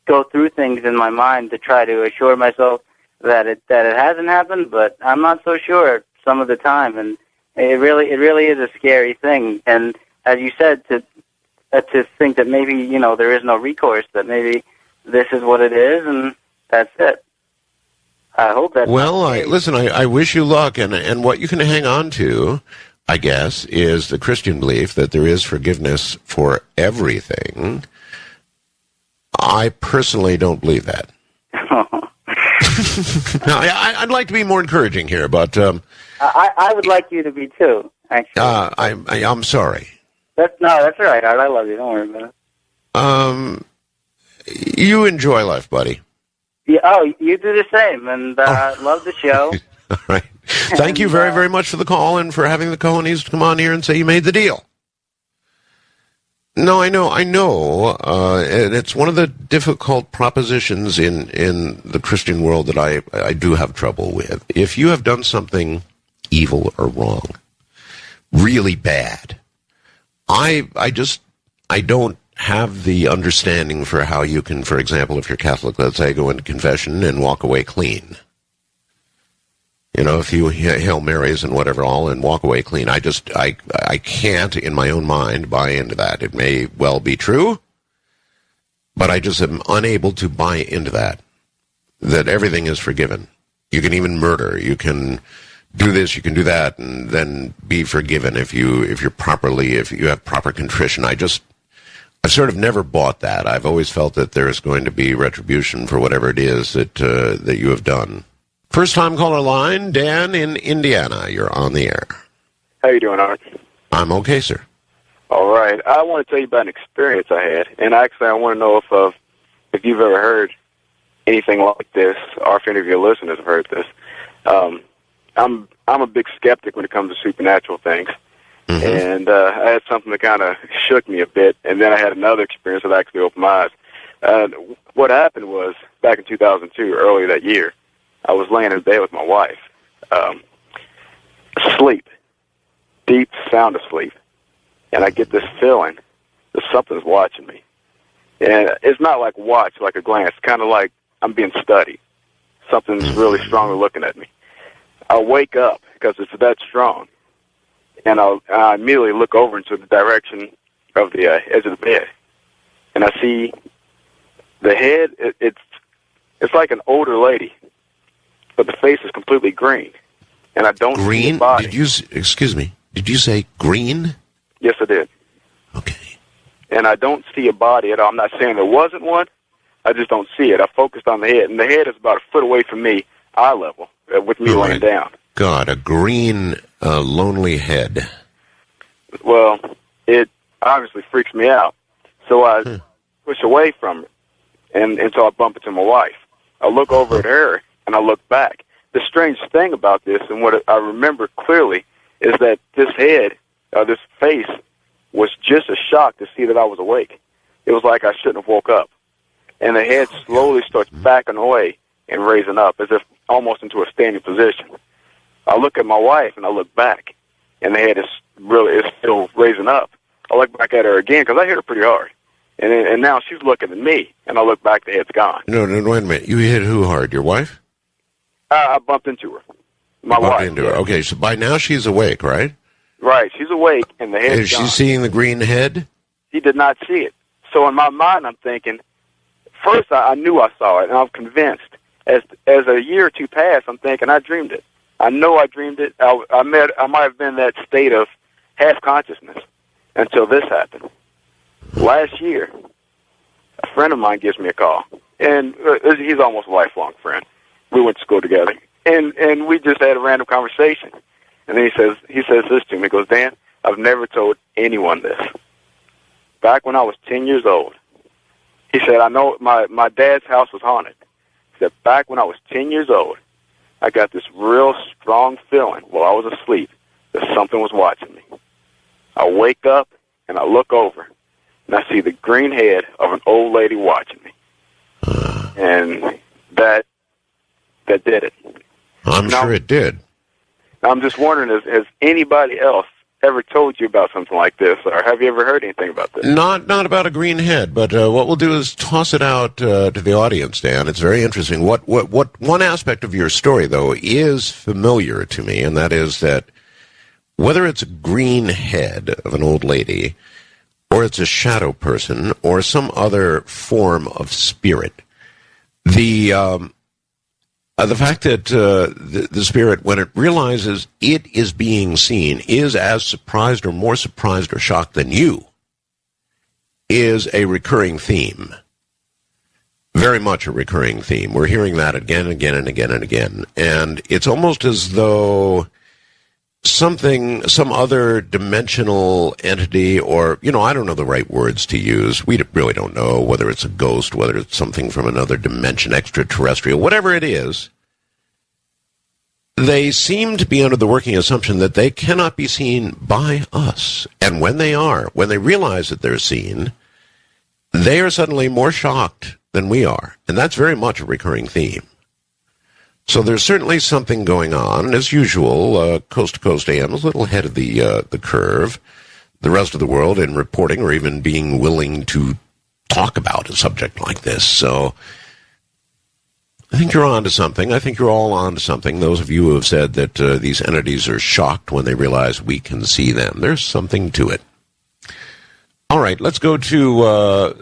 go through things in my mind to try to assure myself that it hasn't happened, but I'm not so sure some of the time, and it really is a scary thing. And as you said, to think that maybe there is no recourse, that maybe this is what it is, and that's it. I hope that. Well, I wish you luck, and what you can hang on to, I guess, is the Christian belief that there is forgiveness for everything. I personally don't believe that. Now, I'd like to be more encouraging here, but I would like you to be too. Actually, I'm sorry. That's all right, Art. I love you. Don't worry about it. You enjoy life, buddy. Yeah. Oh, you do the same, and love the show. All right. Thank you very, very much for the call and for having the cojones to come on here and say you made the deal. No, I know, and it's one of the difficult propositions in the Christian world that I do have trouble with. If you have done something evil or wrong, really bad, I don't have the understanding for how you can, for example, if you're Catholic, let's say, go into confession and walk away clean. You know, if you Hail Marys and whatever all and walk away clean, I can't in my own mind buy into that. It may well be true, but I just am unable to buy into that everything is forgiven. You can even murder. You can do this, you can do that, and then be forgiven if you have proper contrition. I've sort of never bought that. I've always felt that there is going to be retribution for whatever it is that you have done. First time caller line, Dan in Indiana. You're on the air. How you doing, Art? I'm okay, sir. All right. I want to tell you about an experience I had, and actually I want to know if you've ever heard anything like this, or if any of your listeners have heard this. I'm a big skeptic when it comes to supernatural things, and I had something that kind of shook me a bit, and then I had another experience that actually opened my eyes. What happened was, back in 2002, earlier that year, I was laying in bed with my wife, asleep, deep sound asleep, and I get this feeling that something's watching me. And it's not like watch, like a glance, kind of like I'm being studied. Something's really strongly looking at me. I wake up because it's that strong, and I immediately look over into the direction of the edge of the bed, and I see the head. It's like an older lady, but the face is completely green, and I don't see the body. Excuse me, did you say green? Yes, I did. Okay. And I don't see a body at all. I'm not saying there wasn't one. I just don't see it. I focused on the head, and the head is about a foot away from me, eye level, with me laying down. God, a green, lonely head. Well, it obviously freaks me out. So I push away from it until I bump into my wife. I look over at her, and I look back. The strange thing about this, and what I remember clearly, is that this head, this face, was just a shock to see that I was awake. It was like I shouldn't have woke up. And the head slowly starts backing away and raising up, as if almost into a standing position. I look at my wife, and I look back, and the head is still raising up. I look back at her again, because I hit her pretty hard. And now she's looking at me, and I look back, the head's gone. No, wait a minute. You hit who hard? Your wife? I bumped into her. My wife. Into her. Okay, so by now she's awake, right? Right, she's awake, and the head's gone. Is she seeing the green head? She did not see it. So in my mind, I'm thinking, first I knew I saw it, and I'm convinced. As a year or two passed, I'm thinking I dreamed it. I know I dreamed it. I might have been in that state of half consciousness until this happened. Last year, a friend of mine gives me a call, and he's almost a lifelong friend. We went to school together, and we just had a random conversation. And then he says this to me. He goes, Dan, I've never told anyone this. Back when I was 10 years old, he said, I know my dad's house was haunted. He said, back when I was 10 years old, I got this real strong feeling while I was asleep that something was watching me. I wake up, and I look over, and I see the green head of an old lady watching me. And that did it. I'm sure it did. I'm just wondering, has anybody else ever told you about something like this, or have you ever heard anything about this? Not about a green head, but what we'll do is toss it out to the audience, Dan. It's very interesting. What one aspect of your story, though, is familiar to me, and that is that whether it's a green head of an old lady, or it's a shadow person, or some other form of spirit, the fact that the spirit, when it realizes it is being seen, is as surprised or more surprised or shocked than you, is a recurring theme. Very much a recurring theme. We're hearing that again and again and again and again. And it's almost as though some other dimensional entity, or, I don't know the right words to use. We really don't know whether it's a ghost, whether it's something from another dimension, extraterrestrial, whatever it is, they seem to be under the working assumption that they cannot be seen by us. And when they realize that they're seen, they are suddenly more shocked than we are. And that's very much a recurring theme. So there's certainly something going on. And as usual, Coast to Coast AM is a little ahead of the curve. The rest of the world in reporting or even being willing to talk about a subject like this. So I think you're on to something. I think you're all on to something. Those of you who have said that these entities are shocked when they realize we can see them. There's something to it. All right, let's go to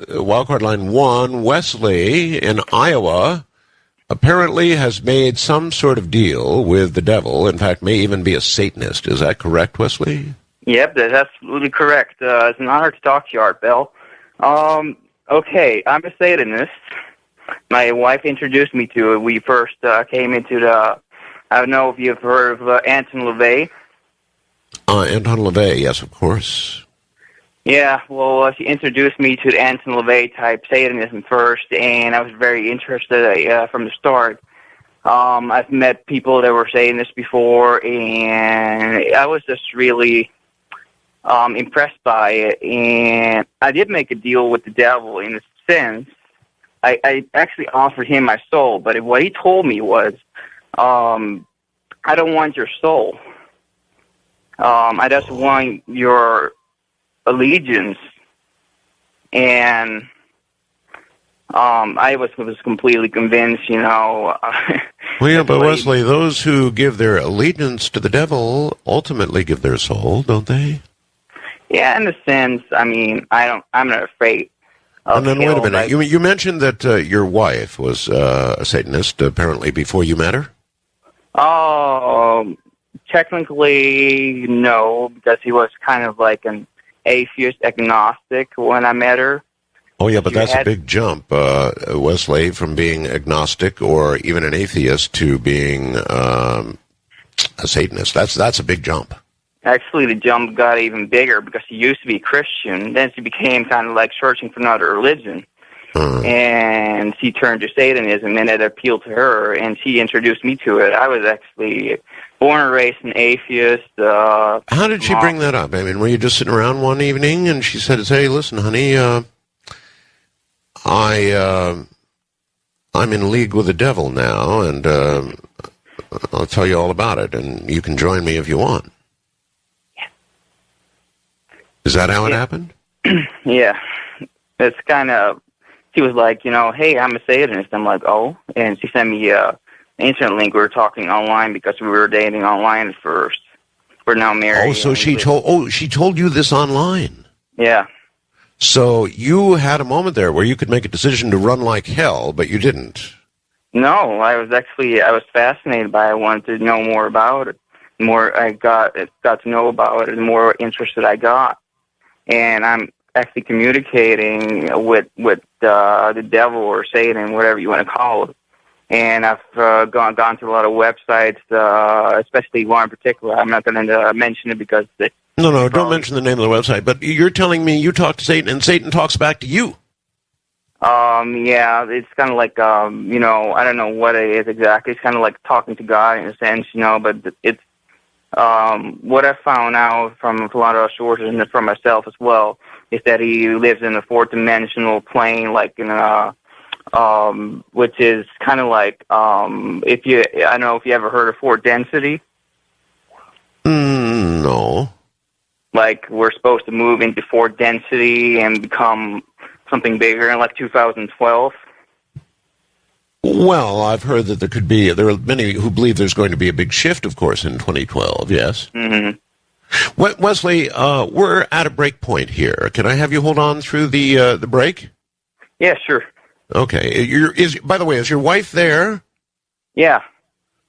wildcard line 1. Wesley in Iowa apparently has made some sort of deal with the devil. In fact, may even be a Satanist. Is that correct, Wesley? Yep, that's absolutely correct. It's an honor to talk to you, Art Bell. Okay, I'm a Satanist. My wife introduced me to it. We first came into I don't know if you've heard of Anton LaVey. Anton LaVey, yes, of course. Yeah, well, she introduced me to the Anton LaVey type Satanism first, and I was very interested from the start. I've met people that were Satanists before, and I was just really impressed by it. And I did make a deal with the devil in a sense. I actually offered him my soul, but what he told me was, I don't want your soul. I just want your allegiance. And I was completely convinced, you know. Well, yeah, but Wesley, those who give their allegiance to the devil ultimately give their soul, don't they? Yeah, in a sense. I mean, I'm not afraid. And then wait a minute. You mentioned that your wife was a Satanist apparently before you met her? Technically, no, because he was kind of like an atheist agnostic when I met her. Oh, yeah, but that's a big jump, Wesley, from being agnostic or even an atheist to being a Satanist. That's a big jump. Actually, the jump got even bigger because he used to be Christian. Then she became kind of like searching for another religion. And she turned to Satanism, and it appealed to her, and she introduced me to it. I was actually born and raised an atheist. How did she bring that up? I mean, were you just sitting around one evening, and she said, hey, listen, honey, I'm in league with the devil now, and I'll tell you all about it, and you can join me if you want. Is that how it happened? Yeah. It's kind of, she was like, you know, hey, I'm a Satanist. I'm like, oh. And she sent me an internet link. We were talking online because we were dating online at first. We're now married. Oh, so she told you this online? Yeah. So you had a moment there where you could make a decision to run like hell, but you didn't. No, I was fascinated by it. I wanted to know more about it. The more I got to know about it, the more interested I got. And I'm actually communicating with the devil or Satan, whatever you want to call it. And I've gone to a lot of websites, especially one in particular. I'm not going to mention it because... No, don't mention the name of the website. But you're telling me you talk to Satan, and Satan talks back to you. Yeah, it's kind of like, you know, I don't know what it is exactly. It's kind of like talking to God in a sense, you know, but it's... what I found out from a lot of sources and from myself as well is that he lives in a fourth-dimensional plane, like in a, which is kind of like, I don't know if you ever heard of fourth density. No. Like we're supposed to move into fourth density and become something bigger in like 2012. Well, I've heard that there are many who believe there's going to be a big shift, of course, in 2012, yes. Mm-hmm. Wesley, we're at a break point here. Can I have you hold on through the break? Yeah, sure. Okay. By the way, is your wife there? Yeah.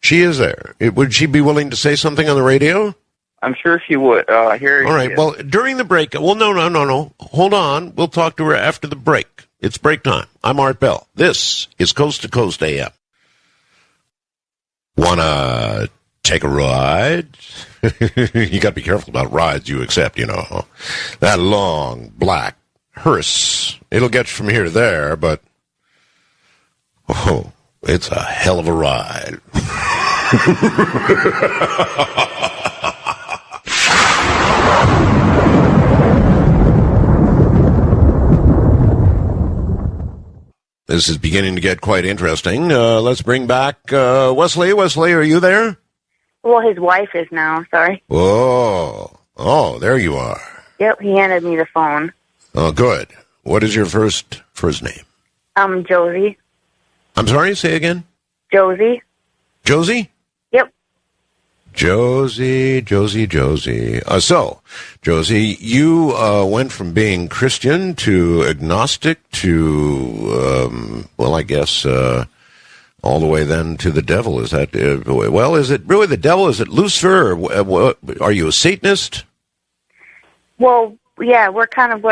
She is there. Would she be willing to say something on the radio? I'm sure she would. Here. All right. Well, during the break, well, no. Hold on. We'll talk to her after the break. It's break time. I'm Art Bell. This is Coast to Coast AM. Wanna take a ride? You got to be careful about rides you accept, you know. That long, black hearse, it'll get you from here to there, but, it's a hell of a ride. This is beginning to get quite interesting. Let's bring back Wesley. Wesley, are you there? Well, his wife is now, sorry. Oh, there you are. Yep, he handed me the phone. Oh, good. What is your first name? Josie. I'm sorry, say again? Josie. Josie? Yep. Josie. So, Josie, you went from being Christian to agnostic to, I guess, all the way then to the devil. Is that, is it really the devil? Is it Lucifer? Or, are you a Satanist? Well, yeah, we're kind of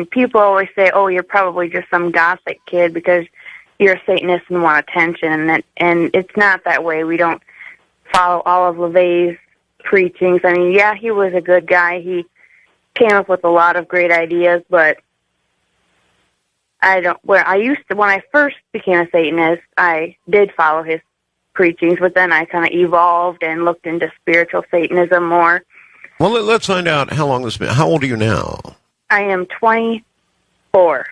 people always say, oh, you're probably just some gothic kid because you're a Satanist and want attention, and it's not that way. We don't follow all of LaVey's preachings. I mean, yeah, he was a good guy. He came up with a lot of great ideas, but when I first became a Satanist, I did follow his preachings, but then I kind of evolved and looked into spiritual Satanism more. Well, let's find out how long this has been. How old are you now? I am 24.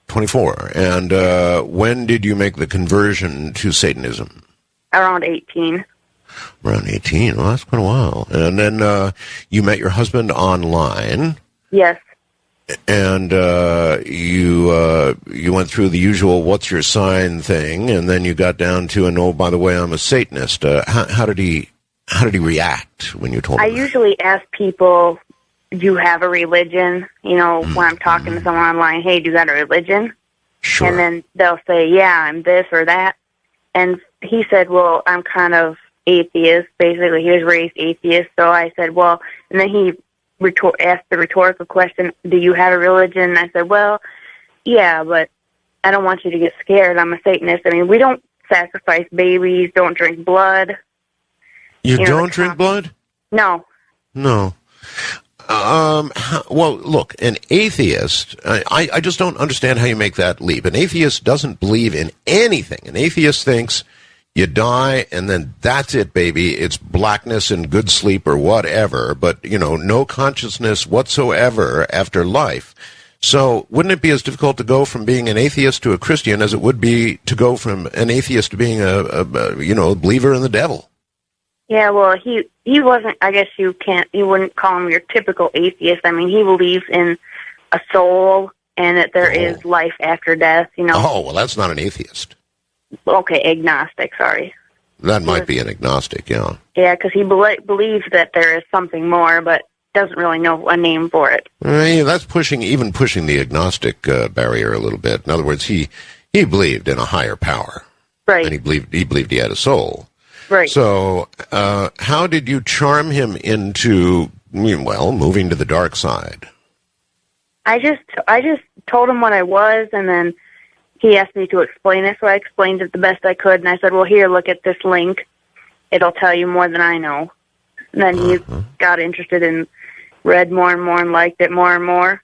24. And when did you make the conversion to Satanism? Around 18. Around 18. Well, that's quite a while. And then you met your husband online. Yes. And you went through the usual "what's your sign" thing, and then you got down to, and oh, by the way, I'm a Satanist. How did he react when you told him? I usually ask people, "Do you have a religion?" You know, when I'm talking to someone online, "Hey, do you got a religion?" Sure. And then they'll say, "Yeah, I'm this or that." And he said, "Well, I'm kind of atheist." Basically, he was raised atheist. So I said, "Well," and then he asked the rhetorical question, "Do you have a religion?" And I said, "Well, yeah, but I don't want you to get scared. I'm a Satanist. I mean, we don't sacrifice babies, don't drink blood." You don't drink blood? No. No. Well, look, an atheist, I just don't understand how you make that leap. An atheist doesn't believe in anything. An atheist thinks you die, and then that's it, baby. It's blackness and good sleep or whatever, but, no consciousness whatsoever after life. So wouldn't it be as difficult to go from being an atheist to a Christian as it would be to go from an atheist to being a believer in the devil? Yeah, well, he wasn't, I guess you wouldn't call him your typical atheist. I mean, he believes in a soul and that there is life after death, Oh, well, that's not an atheist. Okay, agnostic, sorry. That might be an agnostic, yeah. Yeah, because he believes that there is something more, but doesn't really know a name for it. That's pushing the agnostic barrier a little bit. In other words, he believed in a higher power. Right. And he believed he had a soul. Right. So, how did you charm him into, moving to the dark side? I just told him what I was, and then he asked me to explain it, so I explained it the best I could, and I said, well, here, look at this link. It'll tell you more than I know. And then he got interested and read more and more and liked it more and more,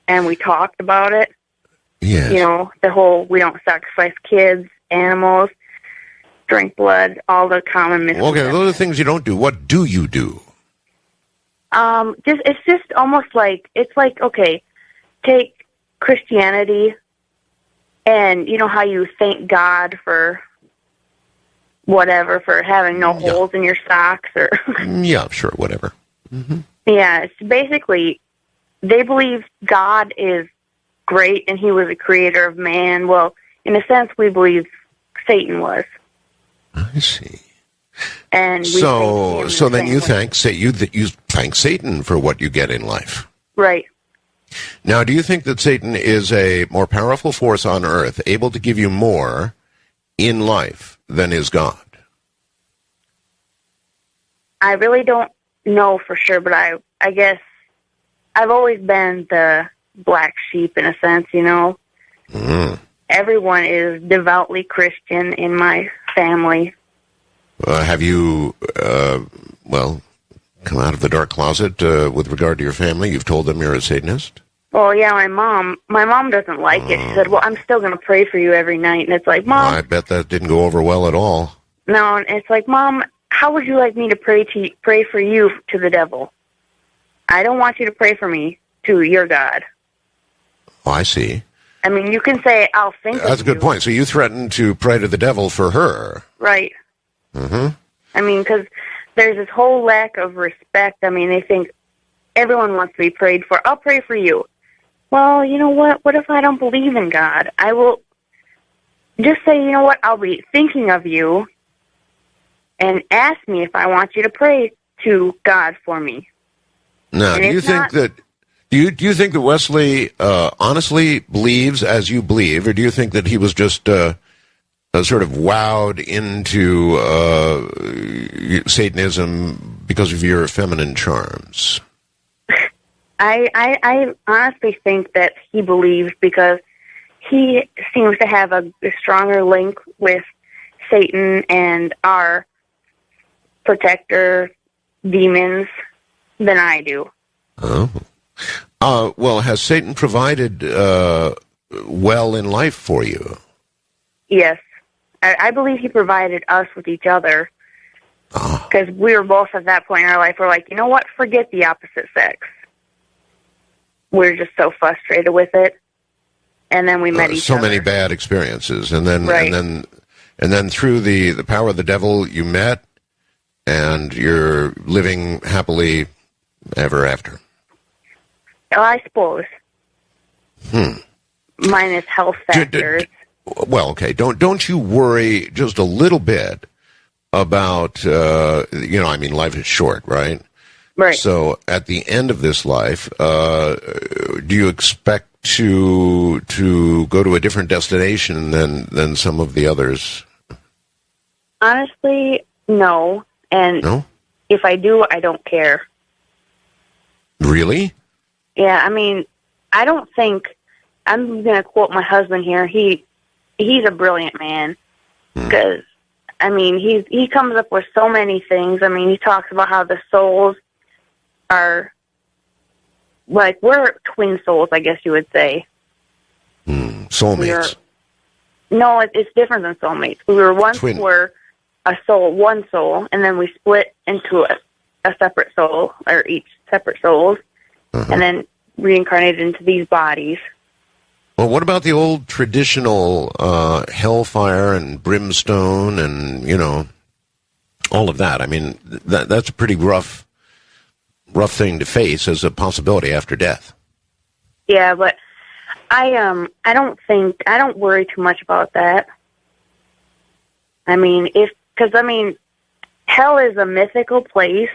and we talked about it. Yes. The whole, we don't sacrifice kids, animals, drink blood, all the common misconceptions. Okay, those are the things you don't do. What do you do? It's just almost like, okay, take Christianity, and you know how you thank God for whatever, for having no holes in your socks, or yeah, sure, whatever. Mm-hmm. Yeah, it's basically, they believe God is great and he was a creator of man. Well, in a sense, we believe Satan was. I see. And so then you thank Satan for what you get in life. Right. Now, do you think that Satan is a more powerful force on earth, able to give you more in life than is God? I really don't know for sure, but I guess I've always been the black sheep in a sense, Everyone is devoutly Christian in my family. Have you, come out of the dark closet with regard to your family? You've told them you're a Satanist? Oh, yeah, my mom doesn't like it. She said, well, I'm still going to pray for you every night. And it's like, Mom. I bet that didn't go over well at all. No, and it's like, Mom, how would you like me to pray for you to the devil? I don't want you to pray for me to your God. Oh, I see. I mean, you can say, I'll think of you. That's a good point. So you threatened to pray to the devil for her. Right. Mm-hmm. I mean, because there's this whole lack of respect. I mean, they think everyone wants to be prayed for. I'll pray for you. Well, you know what? What if I don't believe in God? I will just say, you know what? I'll be thinking of you and ask me if I want you to pray to God for me. Now, do you think that Wesley honestly believes as you believe, or do you think that he was just sort of wowed into Satanism because of your feminine charms? I honestly think that he believes because he seems to have a stronger link with Satan and our protector demons than I do. Oh. Well, has Satan provided well in life for you? Yes. I believe he provided us with each other. Because we were both at that point in our life, we're like, you know what? Forget the opposite sex. We're just so frustrated with it. And then we met each so other. many bad experiences. And then Right. and then through the power of the devil you met, and you're living happily ever after. Oh, I suppose. Minus health factors. Well, okay. Don't you worry just a little bit about I mean, life is short, right? Right. So at the end of this life, do you expect to go to a different destination than some of the others? Honestly, no. And No? if I do, I don't care. Really? Yeah, I mean, I don't think, I'm going to quote my husband here, he's a brilliant man. Because, I mean, he comes up with so many things. I mean, he talks about how the souls are, like, we're twin souls, I guess you would say. Soulmates. No, it's different than soulmates. We were once were a soul, one soul, and then we split into a separate soul, or each separate souls, and then reincarnated into these bodies. Well, what about the old traditional hellfire and brimstone and, all of that? I mean, that's a pretty rough thing to face as a possibility after death. Yeah, but I don't worry too much about that. I mean, because hell is a mythical place,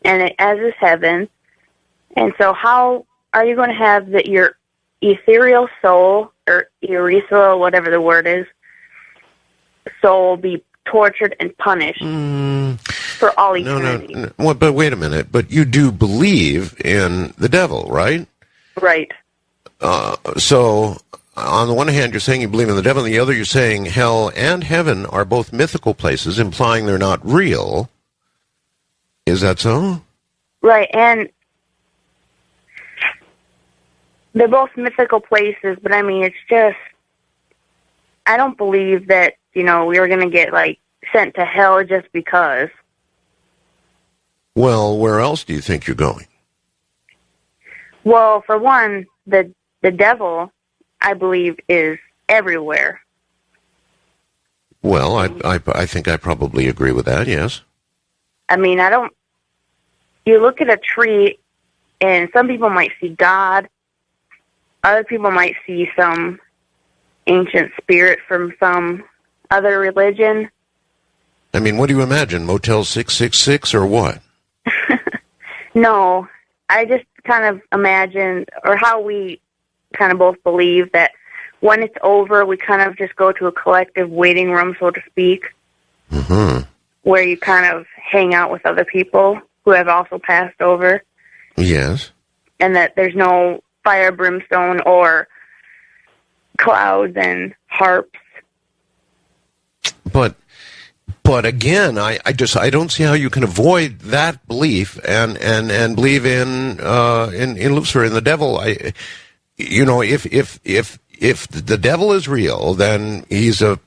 and as is heaven, and so how are you going to have your ethereal soul, or ethereal, whatever the word is, soul be tortured and punished for all eternity? No. Well, but wait a minute. But you do believe in the devil, right? Right. So, on the one hand, you're saying you believe in the devil, and the other, you're saying hell and heaven are both mythical places, implying they're not real. Is that so? Right, and they're both mythical places, but I mean, it's just, I don't believe that, we're going to get, sent to hell just because. Well, where else do you think you're going? Well, for one, the devil, I believe, is everywhere. Well, I think I probably agree with that, yes. I mean, you look at a tree, and some people might see God, other people might see some ancient spirit from some other religion. I mean, what do you imagine, Motel 666 or what? No, I just kind of imagine, or how we kind of both believe, that when it's over, we kind of just go to a collective waiting room, so to speak, where you kind of hang out with other people who have also passed over. Yes. And that there's no fire, brimstone, or clouds and harps. But again, I don't see how you can avoid that belief and believe in Lucifer, in the devil. If the devil is real, then he's a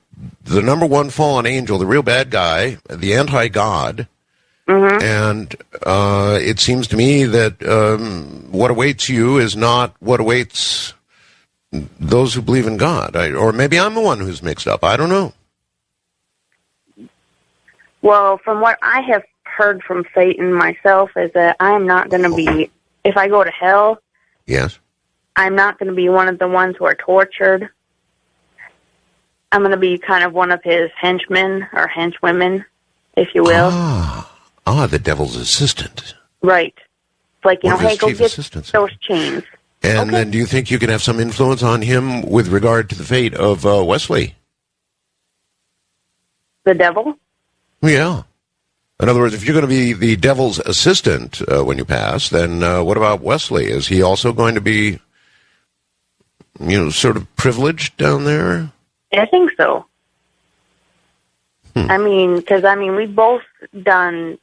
the number one fallen angel, the real bad guy, the anti-God. Mm-hmm. And it seems to me that what awaits you is not what awaits those who believe in God. Or maybe I'm the one who's mixed up. I don't know. Well, from what I have heard from Satan myself is that I'm not going to be, if I go to hell, yes, I'm not going to be one of the ones who are tortured. I'm going to be kind of one of his henchmen or henchwomen, if you will. The devil's assistant. Right. It's like, One of his hey, go chief get assistants. those chains. And then do you think you can have some influence on him with regard to the fate of Wesley? The devil? Yeah. In other words, if you're going to be the devil's assistant when you pass, then what about Wesley? Is he also going to be, sort of privileged down there? I think so. I mean, because, we've both done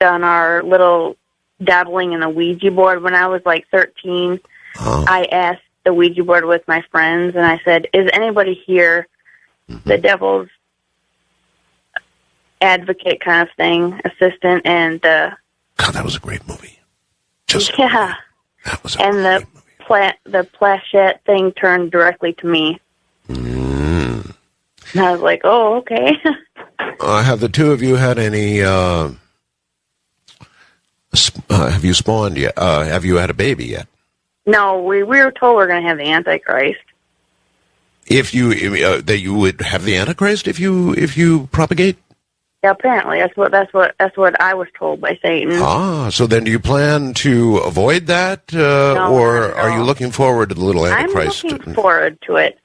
our little dabbling in the Ouija board. When I was like 13, I asked the Ouija board with my friends, and I said, is anybody here the devil's advocate kind of thing, assistant? And God, that was a great movie. Yeah. That was and the planchette thing turned directly to me. Mm. And I was like, oh, okay. Have the two of you had any, have you spawned yet? Have you had a baby yet? No, we were told we're going to have the Antichrist. If you, that you would have the Antichrist if you propagate? Yeah, apparently. That's what I was told by Satan. So then do you plan to avoid that? Or are you looking forward to the little Antichrist? I'm looking forward to it.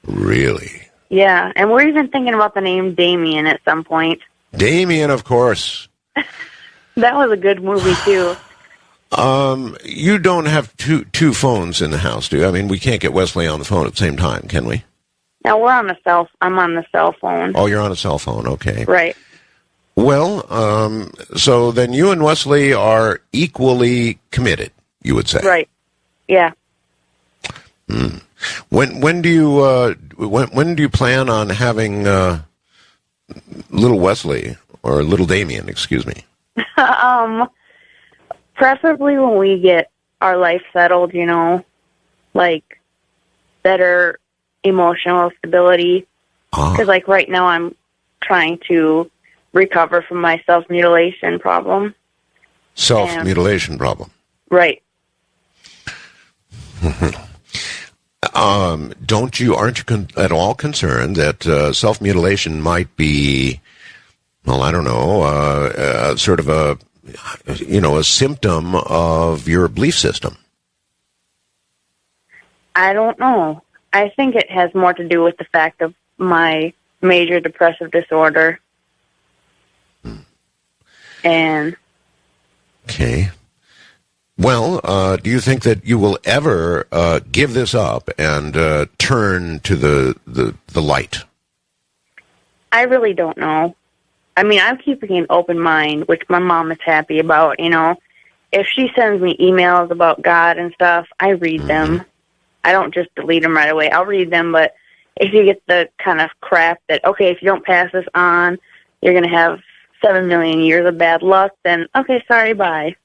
Really? Yeah, and we're even thinking about the name Damien at some point. Damien, of course. That was a good movie, too. You don't have two phones in the house, do you? I mean, we can't get Wesley on the phone at the same time, can we? No, I'm on the cell phone. Oh, you're on a cell phone, okay. Right. Well, so then you and Wesley are equally committed, you would say. Right. Yeah. When do you plan on having little Wesley or little Damien, excuse me? Preferably when we get our life settled, like better emotional stability. Because like right now I'm trying to recover from my self-mutilation problem. Self-mutilation problem. Right. Aren't you at all concerned that self-mutilation might be, well, I don't know, sort of a symptom of your belief system? I don't know. I think it has more to do with the fact of my major depressive disorder. And okay. Well, do you think that you will ever give this up and turn to the light? I really don't know. I mean, I'm keeping an open mind, which my mom is happy about, If she sends me emails about God and stuff, I read them. I don't just delete them right away. I'll read them, but if you get the kind of crap that, okay, if you don't pass this on, you're going to have 7 million years of bad luck, then, okay, sorry, bye.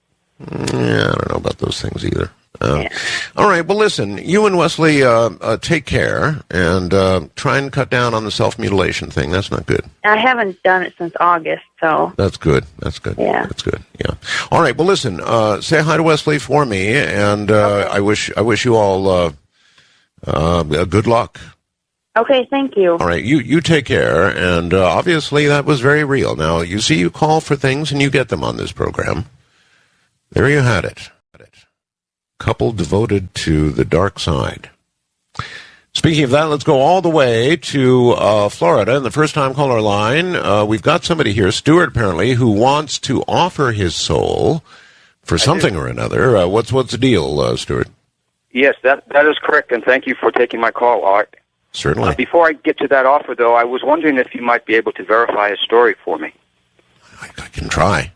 Yeah, I don't know about those things either. All right, well, listen, you and Wesley take care and try and cut down on the self-mutilation thing. That's not good. I haven't done it since August, so. That's good. Yeah. That's good, yeah. All right, well, listen, say hi to Wesley for me, and I wish you all good luck. Okay, thank you. All right, you take care, and obviously that was very real. Now, you see, you call for things and you get them on this program. There you had it. Couple devoted to the dark side. Speaking of that, let's go all the way to Florida. In the first-time caller line, we've got somebody here, Stuart apparently, who wants to offer his soul for something or another. What's the deal, Stuart? Yes, that is correct, and thank you for taking my call, Art. Certainly. Before I get to that offer, though, I was wondering if you might be able to verify a story for me. I can try.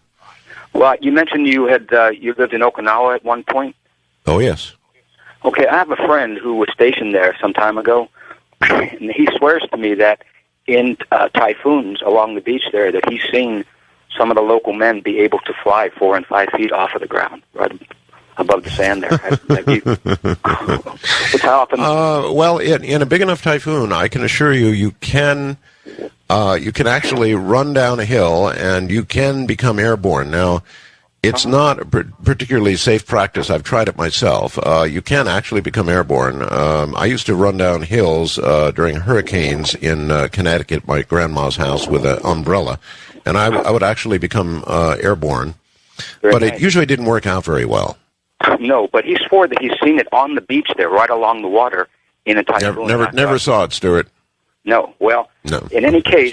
Well, you mentioned you lived in Okinawa at one point. Oh, yes. Okay, I have a friend who was stationed there some time ago, and he swears to me that in typhoons along the beach there that he's seen some of the local men be able to fly 4 and 5 feet off of the ground, right above the sand there. It's how often? Well, in a big enough typhoon, I can assure you, you can actually run down a hill and you can become airborne. Now, it's not a particularly safe practice. I've tried it myself. You can actually become airborne. I used to run down hills during hurricanes in Connecticut, my grandma's house, with an umbrella, and I would actually become airborne. But it usually didn't work out very well. No, but he swore that he's seen it on the beach there, right along the water, in a typhoon. Never saw it, Stuart. No. Well, in any case,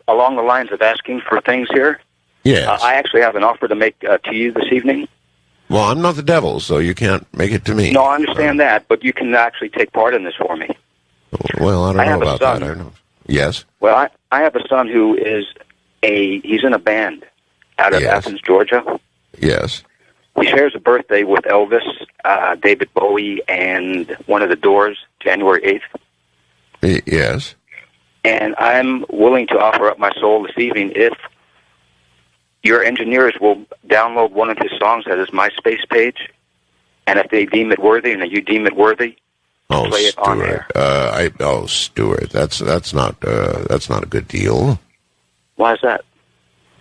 along the lines of asking for things here, yes. I actually have an offer to make to you this evening. Well, I'm not the devil, so you can't make it to me. No, I understand that, but you can actually take part in this for me. Well, I don't know about that. I don't know. Yes? Well, I have a son who is he's in a band out of Athens, Georgia. Yes. He shares a birthday with Elvis, David Bowie, and one of the Doors, January 8th. Yes. And I'm willing to offer up my soul this evening if your engineers will download one of his songs at his MySpace page, and if they deem it worthy, and you deem it worthy, play it on air. Stuart, that's not a good deal. Why is that?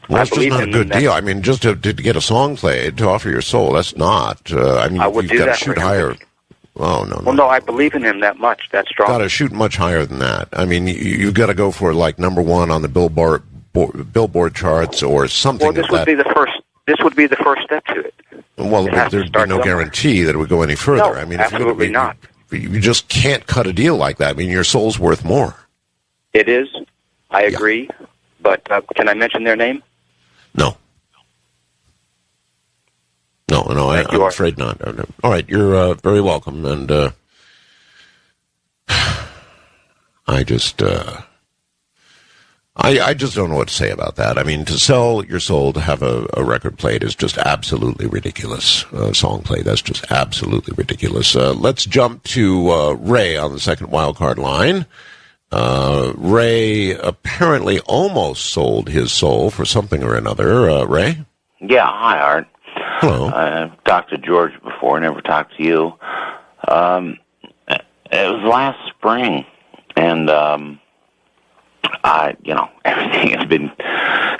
Well, that's just not a good deal. I mean, just to get a song played, to offer your soul, that's not. I mean, you've got to shoot higher. Oh, no. Well, no, I believe in him that much. That's strong. Got to shoot much higher than that. I mean, you've got to go for, like, #1 on the Billboard charts or something. Well, this would be the first. This would be the first step to it. Well, there'd be no guarantee that it would go any further. No, I mean, absolutely not. You just can't cut a deal like that. I mean, your soul's worth more. It is. I agree. But can I mention their name? No. No, I'm afraid not. All right, you're very welcome, and I just don't know what to say about that. I mean, to sell your soul to have a record played is just absolutely ridiculous. Song played, that's just absolutely ridiculous. Let's jump to Ray on the second wildcard line. Ray apparently almost sold his soul for something or another. Ray? Yeah, hi, Art. Hello. I've talked to George before, never talked to you. It was last spring, and everything has been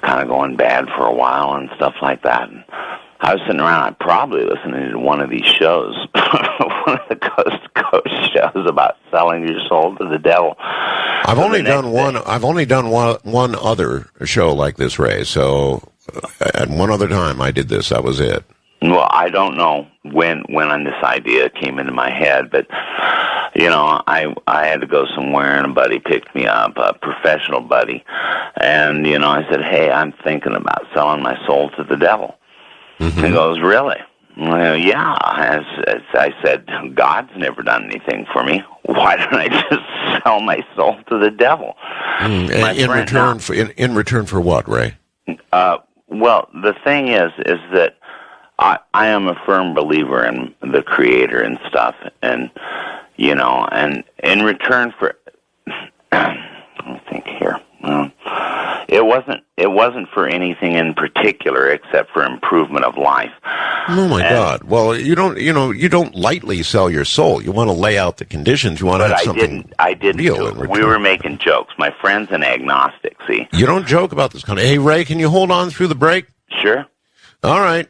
kind of going bad for a while and stuff like that. And I was sitting around, I'm probably listening to one of these shows, one of the Coast to Coast shows about selling your soul to the devil. I've only done one other show like this, Ray. So at one other time I did this. That was it. Well, I don't know when this idea came into my head, but I had to go somewhere, and a buddy picked me up, a professional buddy, and I said, "Hey, I'm thinking about selling my soul to the devil." Mm-hmm. He goes, "Really?" Well, yeah. As I said, God's never done anything for me. Why don't I just sell my soul to the devil? In return for what, Ray? Well, the thing is that I am a firm believer in the Creator and stuff, and and in return for, let me think here. It wasn't for anything in particular except for improvement of life. Oh my God! Well, you don't lightly sell your soul. You want to lay out the conditions. You want to have something. I didn't real do in it. return. We were making jokes. My friend's an agnostic. See, you don't joke about this kind of. Hey, Ray, can you hold on through the break? Sure. All right.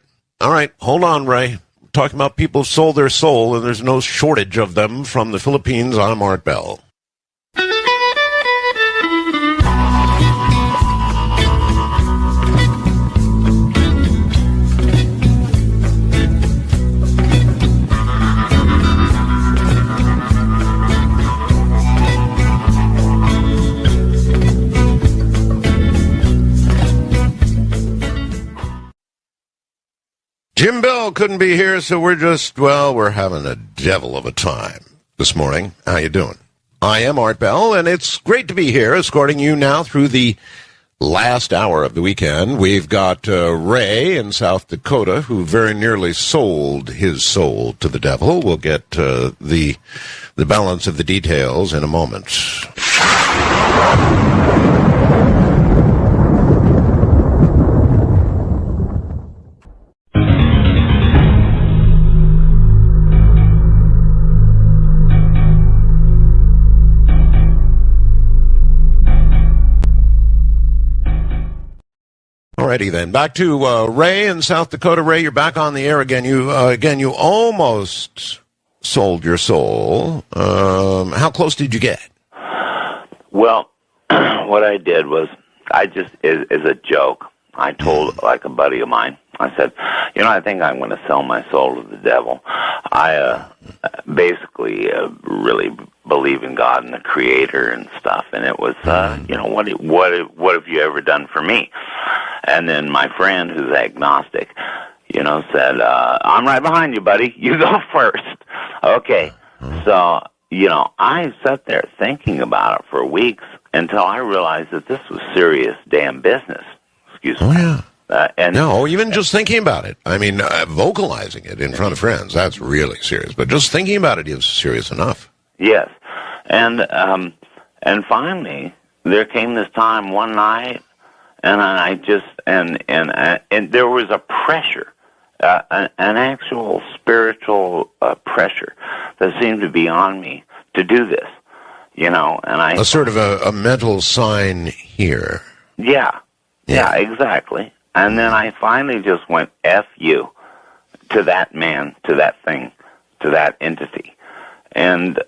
Hold on, Ray. We're talking about people who sold their soul, and there's no shortage of them from the Philippines. I'm Art Bell. Jim Bell couldn't be here, so we're having a devil of a time this morning. How you doing? I am Art Bell, and it's great to be here, escorting you now through the last hour of the weekend. We've got Ray in South Dakota, who very nearly sold his soul to the devil. We'll get the balance of the details in a moment. Alrighty then, back to Ray in South Dakota. Ray, you're back on the air again. You almost sold your soul. How close did you get? Well, what I did was, I just, as a joke, I told like a buddy of mine, I said, I think I'm going to sell my soul to the devil. I basically really believe in God and the Creator and stuff, and it was, what have you ever done for me? And then my friend, who's agnostic, said, I'm right behind you, buddy. You go first. Okay. So, I sat there thinking about it for weeks until I realized that this was serious damn business. Excuse me. Oh, yeah. No, even just thinking about it. I mean, vocalizing it in front of friends, that's really serious. But just thinking about it is serious enough. Yes. And finally, there came this time one night, and I just, and there was a pressure, an actual spiritual pressure that seemed to be on me to do this, and I... A sort of a mental sign here. Yeah, exactly. And then I finally just went, F you, to that man, to that thing, to that entity. And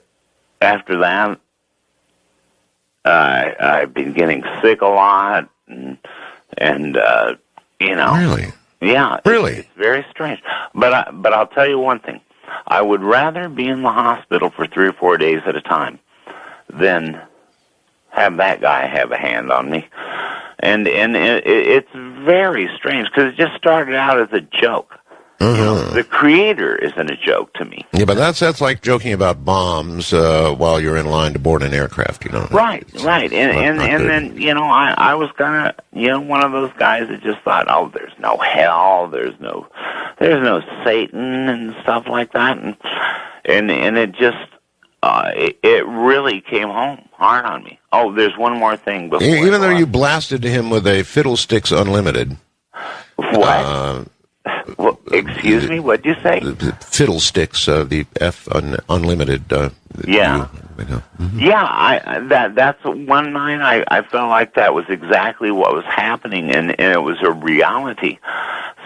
after that, I've been getting sick a lot, and Really? Yeah. Really? It's very strange. But I'll tell you one thing. I would rather be in the hospital for 3 or 4 days at a time than have that guy have a hand on me. And it's very strange because it just started out as a joke. The Creator isn't a joke to me. Yeah, but that's like joking about bombs while you're in line to board an aircraft, Right. And then, I was kind of, one of those guys that just thought, oh, there's no hell, there's no Satan and stuff like that. And it just, it really came home hard on me. Oh, there's one more thing before. Even though you blasted him with a Fiddlesticks Unlimited. What? Well, excuse me, what'd you say? Fiddlesticks, the F Unlimited. Yeah. Yeah, that's one night I felt like that was exactly what was happening, and it was a reality.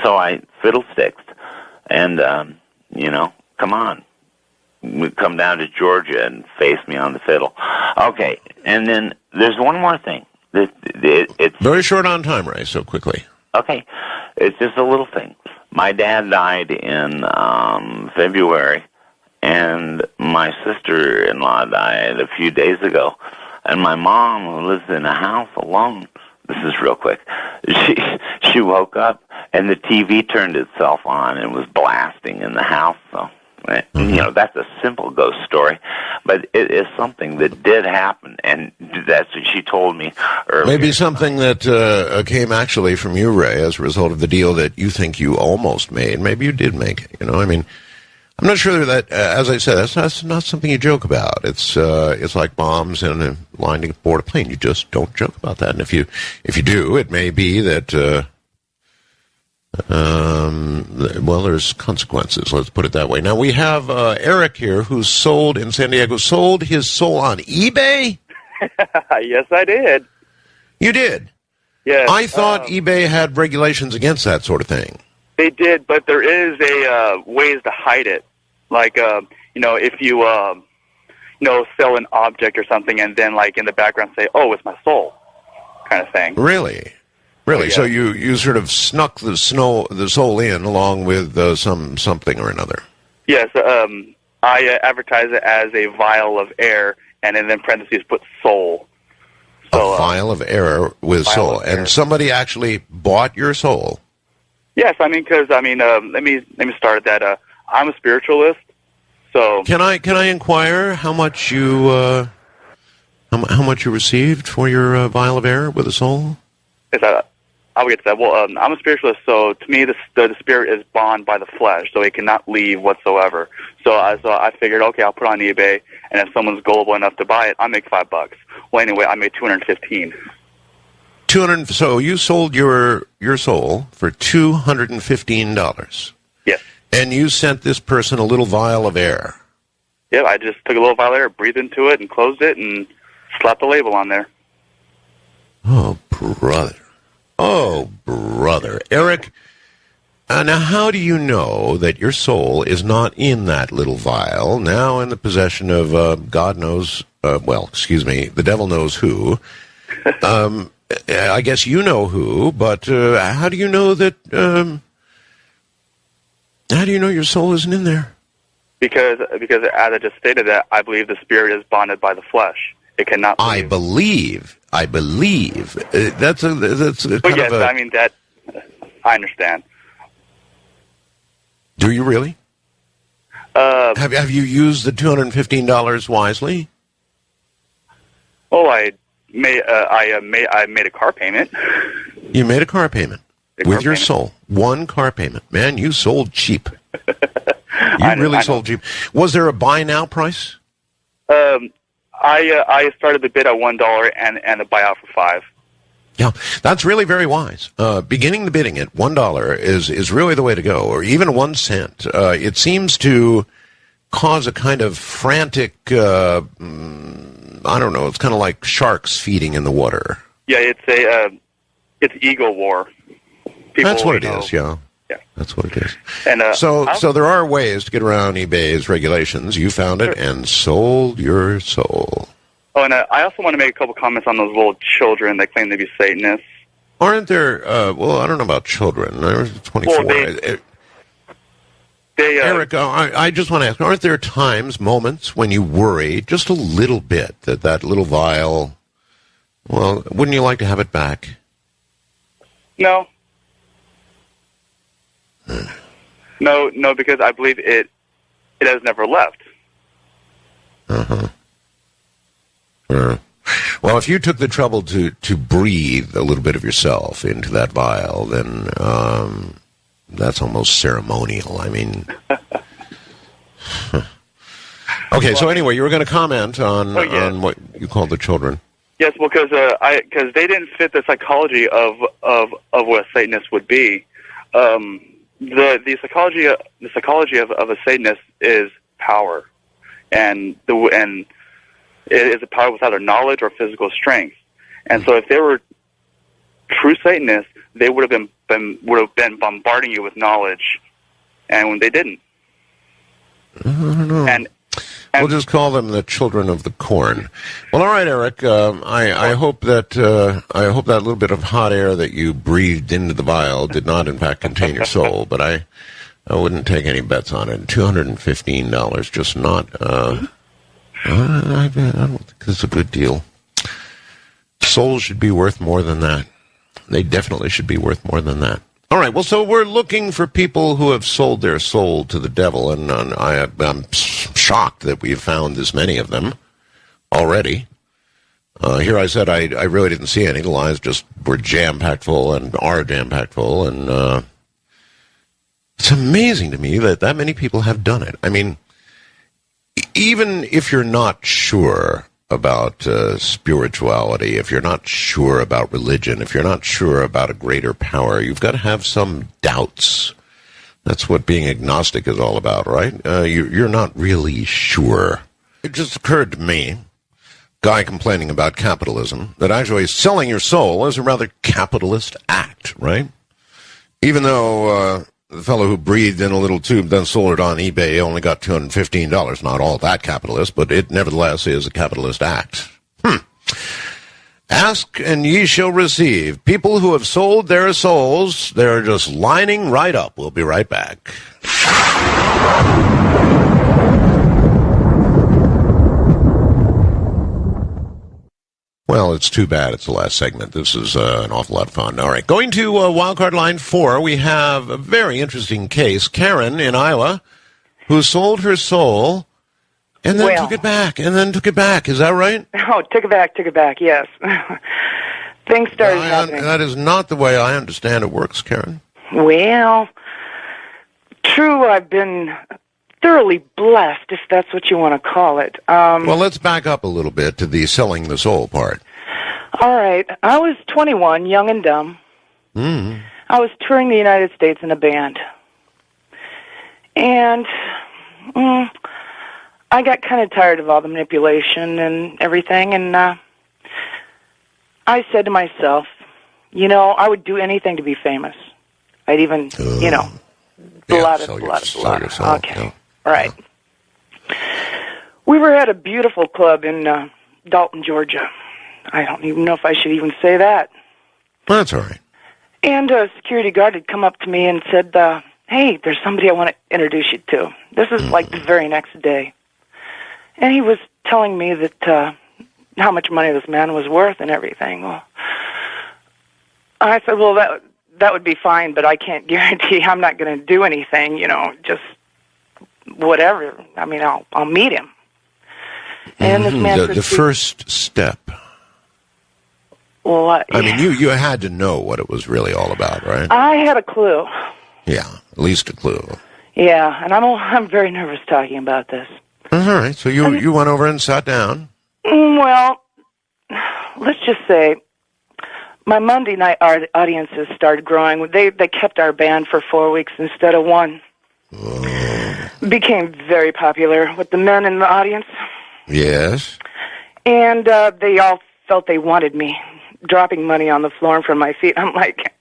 So I fiddlesticked, and, come on. Come down to Georgia and face me on the fiddle. Okay, and then there's one more thing. It's very short on time, Ray, so quickly. Okay, it's just a little thing. My dad died in February, and my sister-in-law died a few days ago. And my mom, who lives in a house alone, this is real quick, she woke up, and the TV turned itself on and was blasting in the house, so... that's a simple ghost story, but it is something that did happen, and that's what she told me earlier. Maybe something that came actually from you, Ray, as a result of the deal that you think you almost made. Maybe you did make it, I'm not sure that, as I said, that's not something you joke about. It's like bombs in a line to board a plane. You just don't joke about that, and if you do, it may be that... there's consequences, let's put it that way. Now, we have Eric here, who's sold his soul on eBay? Yes, I did. You did? Yes. I thought eBay had regulations against that sort of thing. They did, but there is a ways to hide it. Like, if you, sell an object or something and then, like, in the background say, oh, it's my soul, kind of thing. Really? Really? Yeah. So you sort of snuck the soul in along with something or another. Yes. I advertise it as a vial of air, and in parentheses put soul. So, a vial of air with soul, and somebody actually bought your soul. Yes, let me start at that. I'm a spiritualist, so can I inquire how much you received for your vial of air with a soul? Is that I'll get to that. Well, I'm a spiritualist, so to me, the spirit is bound by the flesh, so it cannot leave whatsoever. So I figured, okay, I'll put it on eBay, and if someone's gullible enough to buy it, I'll make $5. Well, anyway, I made $215. So you sold your soul for $215. Yes. And you sent this person a little vial of air. Yep, I just took a little vial of air, breathed into it, and closed it, and slapped the label on there. Oh, brother. Oh, brother. Eric, now how do you know that your soul is not in that little vial, now in the possession of God knows, the devil knows who? I guess you know who, but how do you know that, how do you know your soul isn't in there? Because as I just stated that, I believe the spirit is bonded by the flesh. It cannot leave. I believe. That's a but yes, I mean, that, I understand. Do you really? Have you used the $215 wisely? Oh, I made a car payment. You made a car payment with your soul. One car payment. Man, you sold cheap. You really sold cheap. Was there a buy now price? I started the bid at $1 and a buyout for $5. Yeah, that's really very wise. Beginning the bidding at $1 is really the way to go, or even 1 cent. It seems to cause a kind of frantic, I don't know, it's kind of like sharks feeding in the water. Yeah, it's ego war. That's what it is, yeah. Yeah. That's what it is. And so there are ways to get around eBay's regulations. You found it and sold your soul. Oh, and I also want to make a couple comments on those little children that claim to be Satanists. Aren't there, I don't know about children. There's 24. Well, Eric, I just want to ask, aren't there times, moments, when you worry just a little bit that little vial, well, wouldn't you like to have it back? No. No, because I believe it has never left. Well, if you took the trouble to breathe a little bit of yourself into that vial, then that's almost ceremonial. I mean, okay. So anyway, you were going to comment on what you called the children. Yes, well, because they didn't fit the psychology of what a Satanist would be. The psychology of a Satanist is power, and it is a power without a knowledge or physical strength. And so, if they were true Satanists, they would have been bombarding you with knowledge, and when they didn't. I don't know. And we'll just call them the children of the corn. Well, all right, Eric. I hope that little bit of hot air that you breathed into the vial did not, in fact, contain your soul. But I wouldn't take any bets on it. $215, just not. I don't think it's a good deal. Souls should be worth more than that. They definitely should be worth more than that. All right, well, so we're looking for people who have sold their soul to the devil, and I'm shocked that we've found this many of them already. Here I said I really didn't see any. The lines just were jam-packed full and are jam-packed full, and it's amazing to me that many people have done it. I mean, even if you're not sure about spirituality, if you're not sure about religion, if you're not sure about a greater power, you've got to have some doubts. That's what being agnostic is all about, right? You're not really sure. It just occurred to me, guy complaining about capitalism, that actually selling your soul is a rather capitalist act, right? Even though the fellow who breathed in a little tube, then sold it on eBay, only got $215. Not all that capitalist, but it nevertheless is a capitalist act. Ask and ye shall receive. People who have sold their souls, they're just lining right up. We'll be right back. Well, it's too bad it's the last segment. This is an awful lot of fun. All right, going to wildcard line 4, we have a very interesting case. Karen in Iowa, who sold her soul and then took it back, and then took it back. Is that right? Oh, took it back, yes. things started happening. That is not the way I understand it works, Karen. Well, true, I've been thoroughly blessed, if that's what you want to call it. Well, let's back up a little bit to the selling the soul part. All right. I was 21, young and dumb. Mm. I was touring the United States in a band. And I got kind of tired of all the manipulation and everything, and I said to myself, I would do anything to be famous. I'd even, blot it. Okay, yeah. right. We were at a beautiful club in Dalton, Georgia. I don't even know if I should even say that. Well, that's all right. And a security guard had come up to me and said, hey, there's somebody I want to introduce you to. This is like the very next day. And he was telling me that how much money this man was worth and everything. Well, I said, well, that would be fine, but I can't guarantee I'm not going to do anything, just whatever. I mean, I'll meet him. And this man the first step. Well, I mean, you had to know what it was really all about, right? I had a clue. Yeah, at least a clue. Yeah, and I'm very nervous talking about this. All right, so you went over and sat down. Well, let's just say my Monday night audiences started growing. They kept our band for 4 weeks instead of one. Became very popular with the men in the audience. Yes. And they all felt they wanted me, dropping money on the floor in front of my feet. I'm like,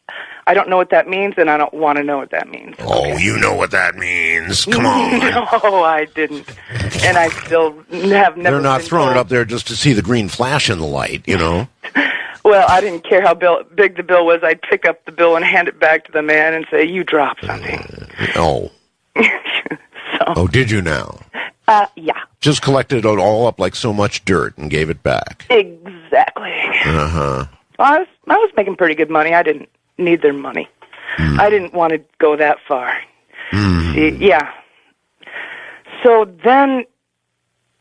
I don't know what that means, and I don't want to know what that means. Oh, okay. You know what that means. Come on. No, I didn't. And I still have never They're not been throwing told. it up there just to see the green flash in the light, Well, I didn't care how big the bill was. I'd pick up the bill and hand it back to the man and say, you dropped something. Oh. Oh, did you now? Yeah. Just collected it all up like so much dirt and gave it back. Exactly. Uh-huh. Well, I was making pretty good money. I didn't need their money. I didn't want to go that far. See, yeah. So then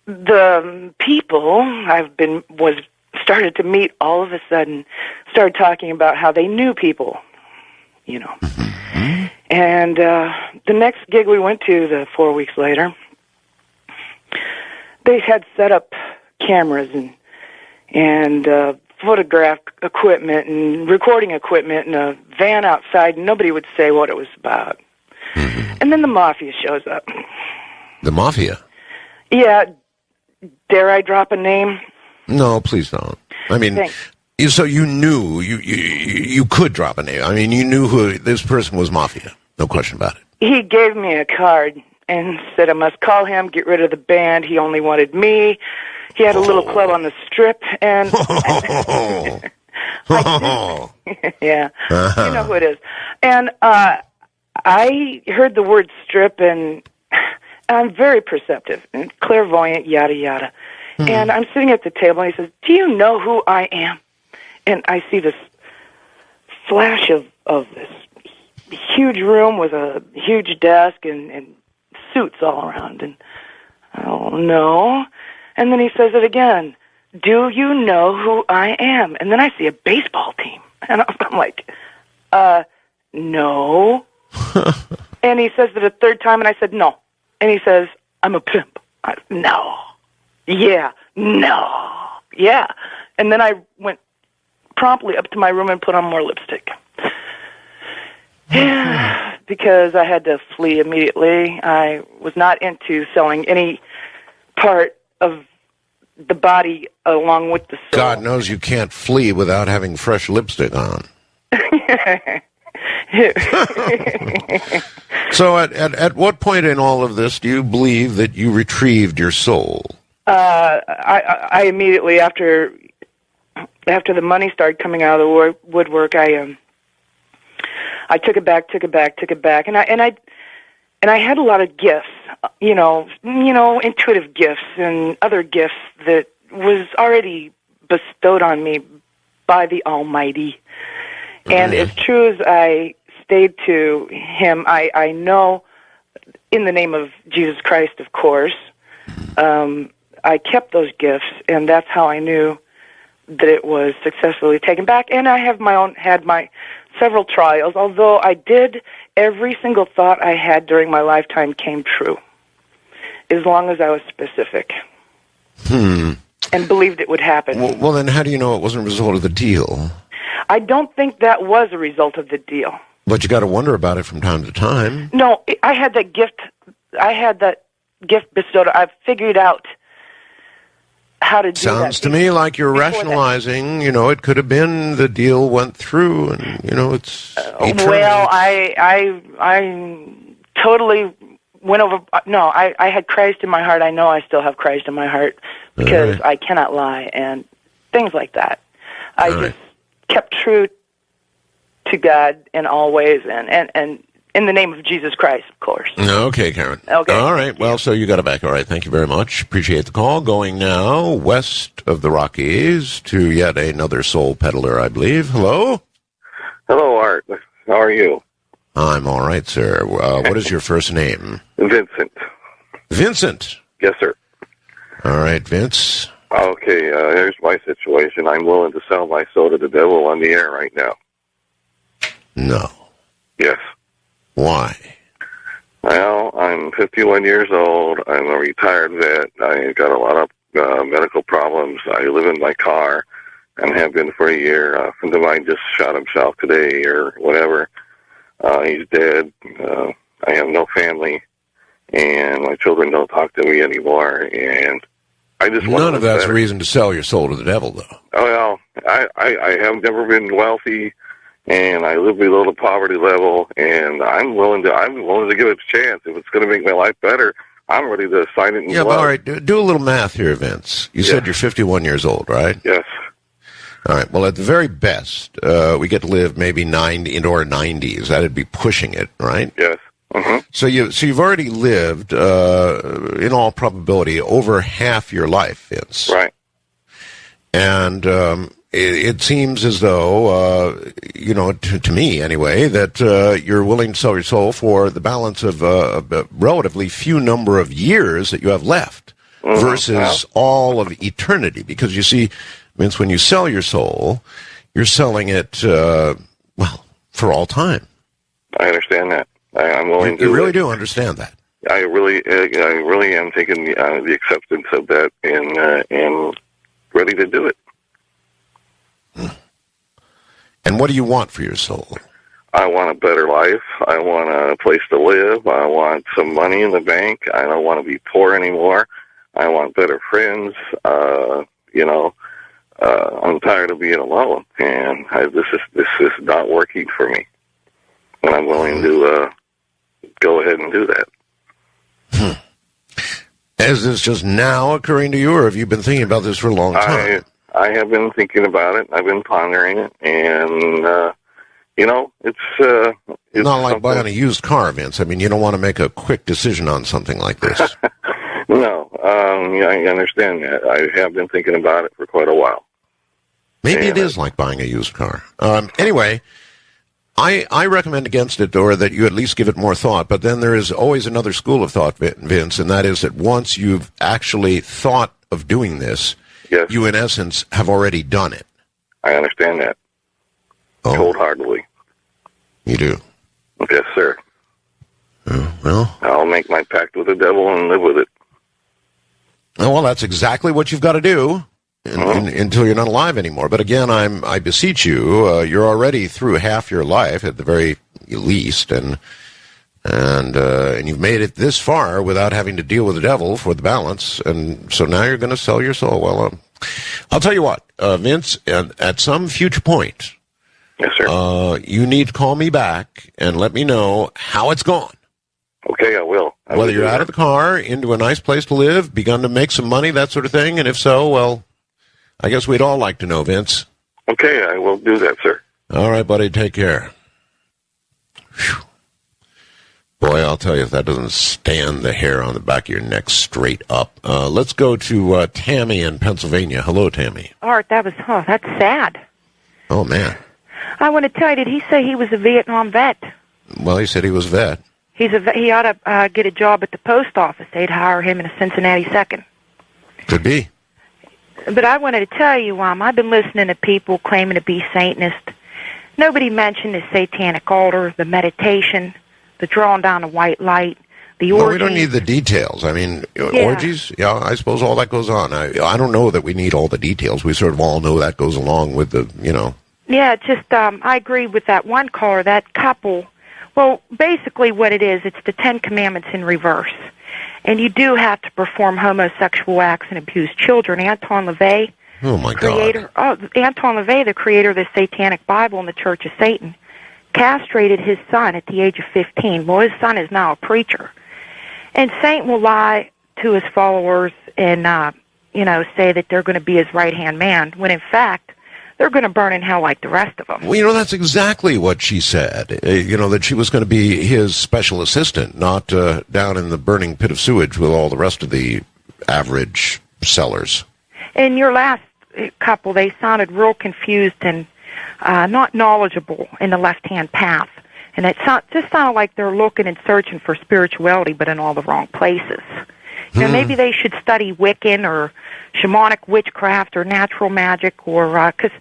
the people started to meet all of a sudden, started talking about how they knew people, And the next gig we went to, 4 weeks later, they had set up cameras and photograph equipment and recording equipment in a van outside, and nobody would say what it was about. And then the mafia shows up. The mafia? Yeah. Dare I drop a name? No, please don't. I mean, so you knew, you could drop a name. I mean, you knew who this person was mafia. No question about it. He gave me a card and said I must call him, get rid of the band. He only wanted me. He had a little club on the Strip, and yeah, you know who it is. And I heard the word strip, and I'm very perceptive and clairvoyant, yada yada. And I'm sitting at the table, and he says, "Do you know who I am?" And I see this flash of this huge room with a huge desk and suits all around, and oh no. And then he says it again, "Do you know who I am?" And then I see a baseball team. And I'm like, no. And he says it a third time, and I said, no. And he says, "I'm a pimp." No. Yeah. No. Yeah. And then I went promptly up to my room and put on more lipstick. Because I had to flee immediately. I was not into selling any part of the body along with the soul. God knows you can't flee without having fresh lipstick on. So at what point in all of this do you believe that you retrieved your soul? I immediately, after the money started coming out of the woodwork, I took it back, and I had a lot of gifts, intuitive gifts and other gifts that was already bestowed on me by the Almighty. And as true as I stayed to Him, I know, in the name of Jesus Christ, of course, I kept those gifts, and that's how I knew that it was successfully taken back. And I have had my several trials, although every single thought I had during my lifetime came true, as long as I was specific. And believed it would happen. Well, then how do you know it wasn't a result of the deal? I don't think that was a result of the deal. But you got to wonder about it from time to time. No, I had that gift. I had that gift bestowed. I've figured out how to do that. Sounds to me like you're rationalizing. You know, it could have been the deal went through, and you know it's. Well, I totally went over. No, I had Christ in my heart. I know I still have Christ in my heart because I cannot lie and things like that. I just kept true to God in all ways, and in the name of Jesus Christ, of course. Okay, Karen. Okay. All right. Well, so you got it back. All right. Thank you very much. Appreciate the call. Going now west of the Rockies to yet another soul peddler, I believe. Hello? Hello, Art. How are you? I'm all right, sir. What is your first name? Vincent. Vincent? Yes, sir. All right, Vince. Okay, here's my situation. I'm willing to sell my soul to the devil on the air right now. No. Yes. Why? Well, I'm 51 years old. I'm a retired vet. I got a lot of medical problems. I live in my car and have been for a year. A friend of mine just shot himself today or whatever. He's dead. I have no family, and my children don't talk to me anymore. And I just none of that's a reason to sell your soul to the devil, though. Oh well, I have never been wealthy, and I live below the poverty level, and I'm willing to give it a chance. If it's going to make my life better, I'm ready to sign it in blood. But all right, do a little math here, Vince. You said you're 51 years old, right? Yes. All right. Well, at the very best, we get to live maybe 90 into our 90s. That'd be pushing it, right? Yes. Mm-hmm. So you've already lived, in all probability, over half your life, Vince. Right. And it seems as though, to me anyway, that you're willing to sell your soul for the balance of a relatively few number of years that you have left versus all of eternity. Because you see, Vince, when you sell your soul, you're selling it, for all time. I understand that. I'm willing to. You really do understand that. I really am taking the acceptance of that and ready to do it. And what do you want for your soul? I want a better life. I want a place to live. I want some money in the bank. I don't want to be poor anymore. I want better friends. I'm tired of being alone, and this is not working for me. And I'm willing to go ahead and do that. Is this just now occurring to you, or have you been thinking about this for a long time? I have been thinking about it. I've been pondering it, and it's not like buying a used car, Vince. I mean, you don't want to make a quick decision on something like this. No, I understand that. I have been thinking about it for quite a while. Maybe it is like buying a used car. Anyway, I recommend against it, or that you at least give it more thought. But then there is always another school of thought, Vince, and that is that once you've actually thought of doing this, you in essence have already done it. I understand that. Cold-heartedly. You do? Yes, sir. Well, I'll make my pact with the devil and live with it. Well, that's exactly what you've got to do until you're not alive anymore. But again, I beseech you, you're already through half your life at the very least, and you've made it this far without having to deal with the devil for the balance, and so now you're going to sell your soul. Well, I'll tell you what, Vince, at some future point, yes, sir. You need to call me back and let me know how it's gone. Okay, I will. Whether you're out of the car, into a nice place to live, begun to make some money, that sort of thing, and if so, well, I guess we'd all like to know, Vince. Okay, I will do that, sir. All right, buddy, take care. Whew. Boy, I'll tell you, if that doesn't stand the hair on the back of your neck straight up. Let's go to Tammy in Pennsylvania. Hello, Tammy. Art, that's sad. Oh, man. I want to tell you, did he say he was a Vietnam vet? Well, he said he was a vet. He ought to get a job at the post office. They'd hire him in a Cincinnati second. Could be. But I wanted to tell you, I've been listening to people claiming to be Satanist. Nobody mentioned the satanic altar, the meditation, the drawing down the white light, the orgies. Well, we don't need the details. I mean, orgies, yeah, I suppose all that goes on. I don't know that we need all the details. We sort of all know that goes along with the, Yeah, it's just, I agree with that one caller, that couple. Well, basically what it is, it's the Ten Commandments in reverse. And you do have to perform homosexual acts and abuse children. Anton LaVey, oh my God. Anton LaVey, the creator of the Satanic Bible and the Church of Satan, castrated his son at the age of 15. Well, his son is now a preacher. And Satan will lie to his followers and, say that they're going to be his right-hand man, when in fact, they're going to burn in hell like the rest of them. Well, that's exactly what she said. That she was going to be his special assistant, not down in the burning pit of sewage with all the rest of the average sellers. In your last couple, they sounded real confused and not knowledgeable in the left-hand path. And it just sounded like they're looking and searching for spirituality, but in all the wrong places. Maybe they should study Wiccan or shamanic witchcraft or natural magic, or because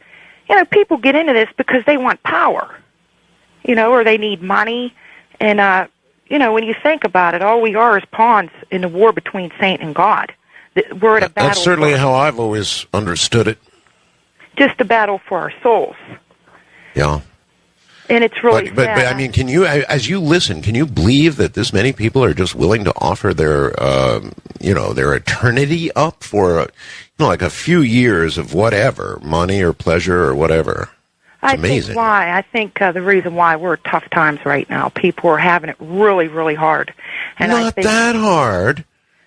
people get into this because they want power, or they need money. And, when you think about it, all we are is pawns in the war between Satan and God. We're at a battle. That's certainly how I've always understood it. Just a battle for our souls. Yeah. And it's really but I mean, can you, as you listen, can you believe that this many people are just willing to offer their, their eternity up for, like a few years of whatever, money or pleasure or whatever? It's amazing. I think the reason why we're at tough times right now, people are having it really, really hard. And Not that hard.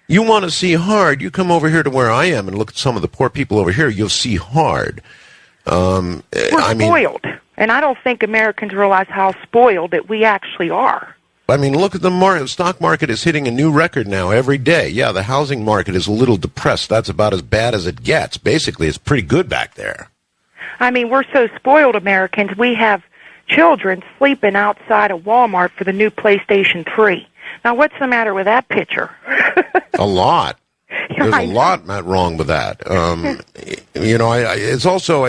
You want to see hard, you come over here to where I am and look at some of the poor people over here, you'll see hard. We're spoiled. And I don't think Americans realize how spoiled that we actually are. I mean, look at the stock market is hitting a new record now every day. Yeah, the housing market is a little depressed. That's about as bad as it gets. Basically, it's pretty good back there. I mean, we're so spoiled, Americans. We have children sleeping outside of Walmart for the new PlayStation 3. Now, what's the matter with that picture? A lot. There's a lot wrong with that. It's also,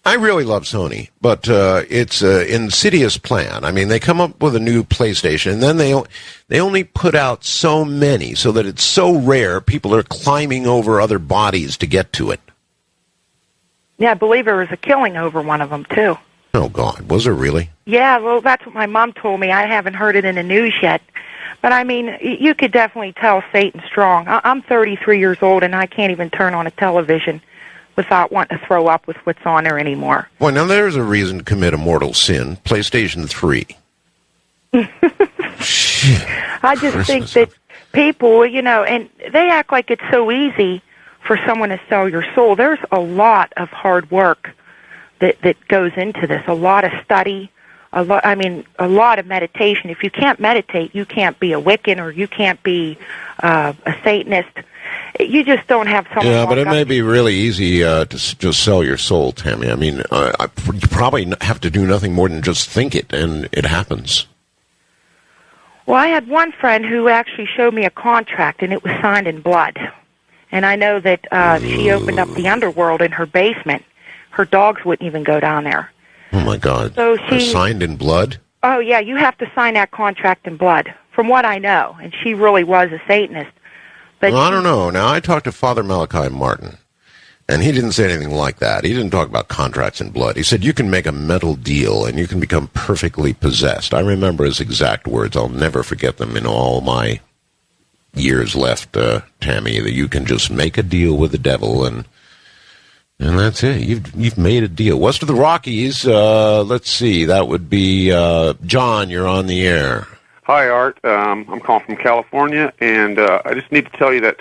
I really love Sony, but it's an insidious plan. I mean, they come up with a new PlayStation, and then they only put out so many, so that it's so rare, people are climbing over other bodies to get to it. Yeah, I believe there was a killing over one of them, too. Oh, God. Was there really? Yeah, well, that's what my mom told me. I haven't heard it in the news yet. But, I mean, you could definitely tell Satan's strong. I'm 33 years old, and I can't even turn on a television without wanting to throw up with what's on there anymore. Well, now there's a reason to commit a mortal sin. PlayStation 3. I just think that people, and they act like it's so easy for someone to sell your soul. There's a lot of hard work that goes into this, a lot of study, a lot of meditation. If you can't meditate, you can't be a Wiccan or you can't be a Satanist. You just don't have someone. Yeah, but it may be really easy to just sell your soul, Tammy. I mean, you probably have to do nothing more than just think it, and it happens. Well, I had one friend who actually showed me a contract, and it was signed in blood. And I know that she opened up the underworld in her basement. Her dogs wouldn't even go down there. Oh, my God. So she signed in blood? Oh, yeah, you have to sign that contract in blood, from what I know. And she really was a Satanist. But I don't know. Now, I talked to Father Malachi Martin, and he didn't say anything like that. He didn't talk about contracts in blood. He said you can make a mental deal, and you can become perfectly possessed. I remember his exact words. I'll never forget them in all my years left, Tammy, that you can just make a deal with the devil, and that's it. You've made a deal. West of the Rockies, let's see, that would be John, you're on the air. Hi, Art. I'm calling from California, and I just need to tell you that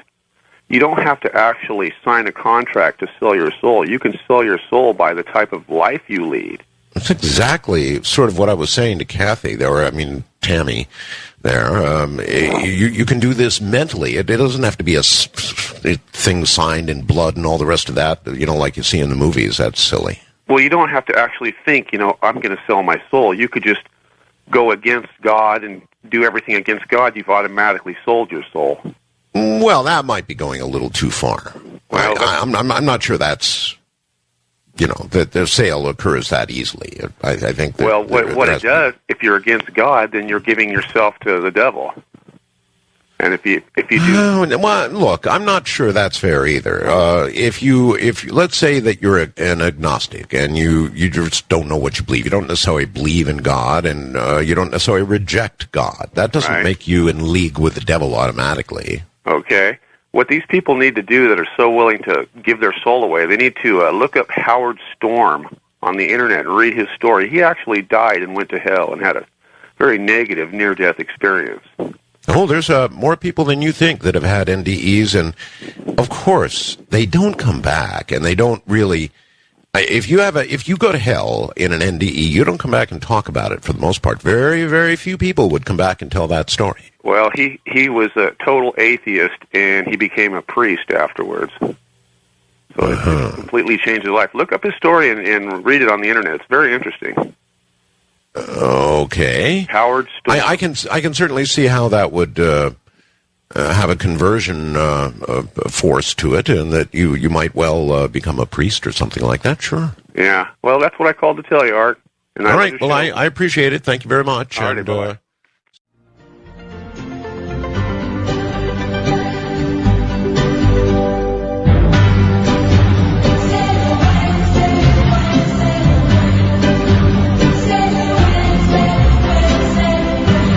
you don't have to actually sign a contract to sell your soul. You can sell your soul by the type of life you lead. That's exactly sort of what I was saying to Kathy, Tammy there. You can do this mentally. It doesn't have to be a thing signed in blood and all the rest of that, like you see in the movies. That's silly. Well, you don't have to actually think, I'm going to sell my soul. You could just go against God and do everything against God. You've automatically sold your soul. Well, that might be going a little too far. Well, I'm not sure that's, that the sale occurs that easily. I think that what it does, if you're against God, then you're giving yourself to the devil. And if you do, well, look, I'm not sure that's fair either. If you let's say that you're an agnostic and you just don't know what you believe, you don't necessarily believe in God, and you don't necessarily reject God. That doesn't make you in league with the devil automatically. Okay. What these people need to do that are so willing to give their soul away, they need to look up Howard Storm on the internet and read his story. He actually died and went to hell and had a very negative near-death experience. Oh, there's more people than you think that have had NDEs, and of course they don't come back, and they don't really. If you go to hell in an NDE, you don't come back and talk about it for the most part. Very, very few people would come back and tell that story. Well, he was a total atheist, and he became a priest afterwards. So it completely changed his life. Look up his story and read it on the internet. It's very interesting. Okay. Howard Storm. I can certainly see how that would have a conversion force to it, and that you might well become a priest or something like that. Sure. Yeah. Well, that's what I called to tell you, Art. And all right. Well, I appreciate it. Thank you very much. All right, bye.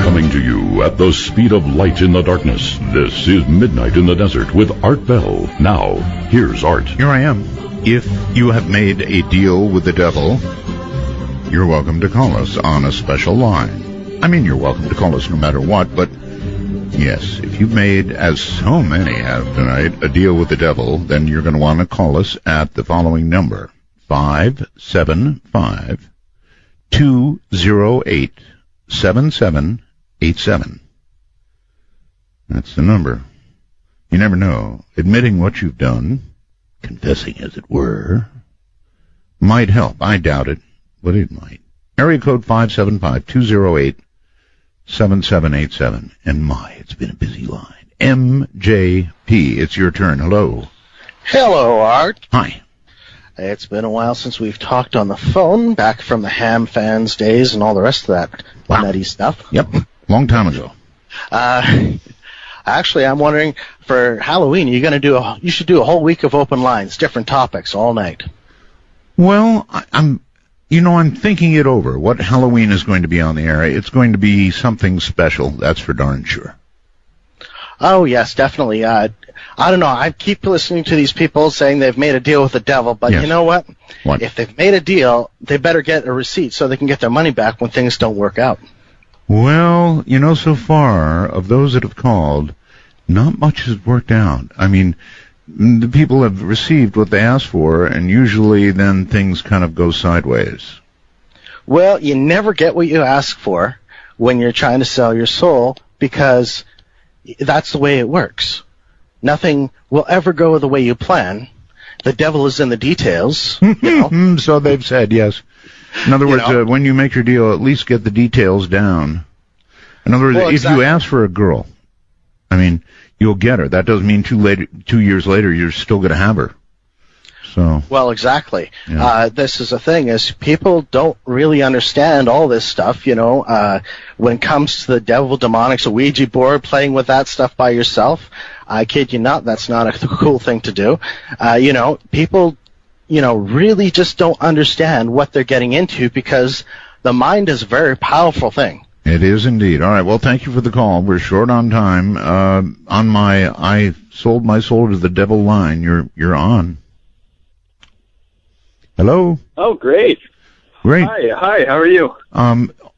Coming to you at the speed of light in the darkness, this is Midnight in the Desert with Art Bell. Now, here's Art. Here I am. If you have made a deal with the devil, you're welcome to call us on a special line. I mean, you're welcome to call us no matter what, but yes, if you've made, as so many have tonight, a deal with the devil, then you're going to want to call us at the following number, 575-208-7787. That's the number. You never know. Admitting what you've done, confessing as it were, might help. I doubt it, but it might. Area code 575-208-7787. And it's been a busy line. MJP, it's your turn. Hello. Hello, Art. Hi. It's been a while since we've talked on the phone, back from the Ham Fans days and all the rest of that nutty stuff. Yep, long time ago. Actually, I'm wondering, for Halloween, you should do a whole week of open lines, different topics, all night. Well, I'm thinking it over. What Halloween is going to be on the air? It's going to be something special, that's for darn sure. Oh, yes, definitely. I don't know. I keep listening to these people saying they've made a deal with the devil, but You know what? What? If they've made a deal, they better get a receipt so they can get their money back when things don't work out. Well, so far, of those that have called, not much has worked out. I mean, the people have received what they asked for, and usually then things kind of go sideways. Well, you never get what you ask for when you're trying to sell your soul, because that's the way it works. Nothing will ever go the way you plan. The devil is in the details. So they've said, yes. In other words, when you make your deal, at least get the details down. In other words, if you ask for a girl, I mean, you'll get her. That doesn't mean 2 years later you're still going to have her. So. Well, exactly. Yeah. This is the thing, is people don't really understand all this stuff, when it comes to the devil, demonics, a Ouija board, playing with that stuff by yourself. I kid you not, that's not a cool thing to do. People, really just don't understand what they're getting into, because the mind is a very powerful thing. It is indeed. All right, well, thank you for the call. We're short on time. On my I sold my soul to the devil line, you're on. Hello? Oh, great. Great. Hi, how are you?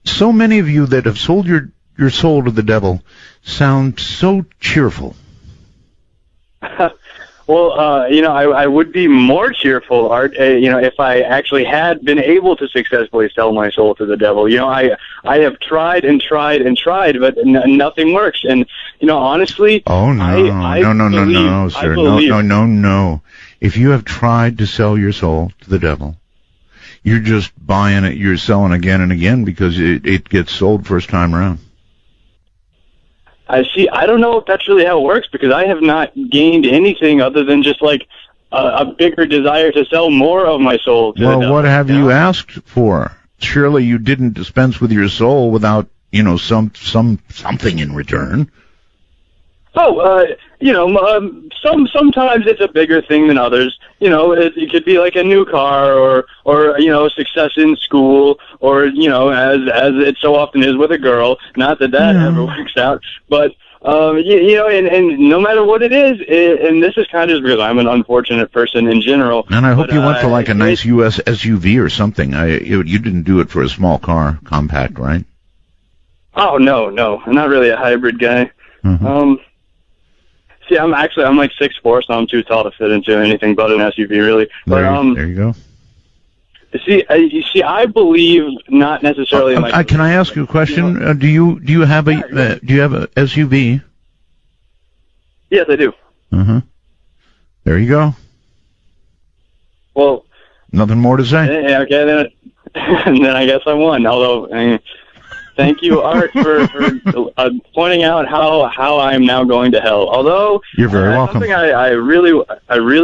So many of you that have sold your soul to the devil sound so cheerful. Well, I would be more cheerful, Art, if I actually had been able to successfully sell my soul to the devil. I have tried and tried and tried, but nothing works. And, honestly... Oh, no. No, sir. No. If you have tried to sell your soul to the devil, you're just buying it, you're selling again and again because it gets sold first time around. I don't know if that's really how it works, because I have not gained anything other than just like a bigger desire to sell more of my soul to the devil. What have you asked for? Surely you didn't dispense with your soul without, something in return. Sometimes it's a bigger thing than others. It could be like a new car or success in school, or, as it so often is with a girl. Not that ever works out, but, and no matter what it is, and this is kind of because I'm an unfortunate person in general. And I hope you went for like a nice U.S. SUV or something. You didn't do it for a small car, compact, right? Oh, no. I'm not really a hybrid guy. Mm-hmm. See, I'm like 6'4", so I'm too tall to fit into anything but an SUV, really. There you go. See, I believe not necessarily. Can I ask you a question? Do you have a SUV? Yes, I do. Mm-hmm. There you go. Well, nothing more to say. Yeah, okay, then I guess I won. Although, thank you, Art, for pointing out how I'm now going to hell. Although you're very welcome. Something I really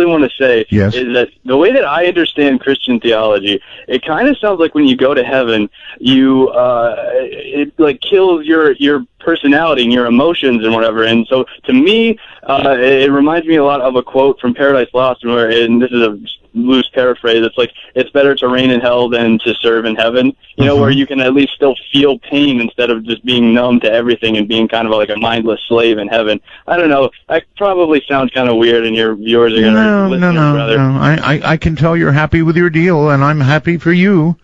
want to say is that the way that I understand Christian theology, it kind of sounds like when you go to heaven, it like kills your personality and your emotions and whatever. And so to me, it reminds me a lot of a quote from Paradise Lost, and this is a loose paraphrase. It's like, it's better to reign in hell than to serve in heaven, where you can at least still feel pain instead of just being numb to everything and being kind of like a mindless slave in heaven. I don't know. That probably sounds kind of weird, and your viewers are going to listen. No. I can tell you're happy with your deal, and I'm happy for you,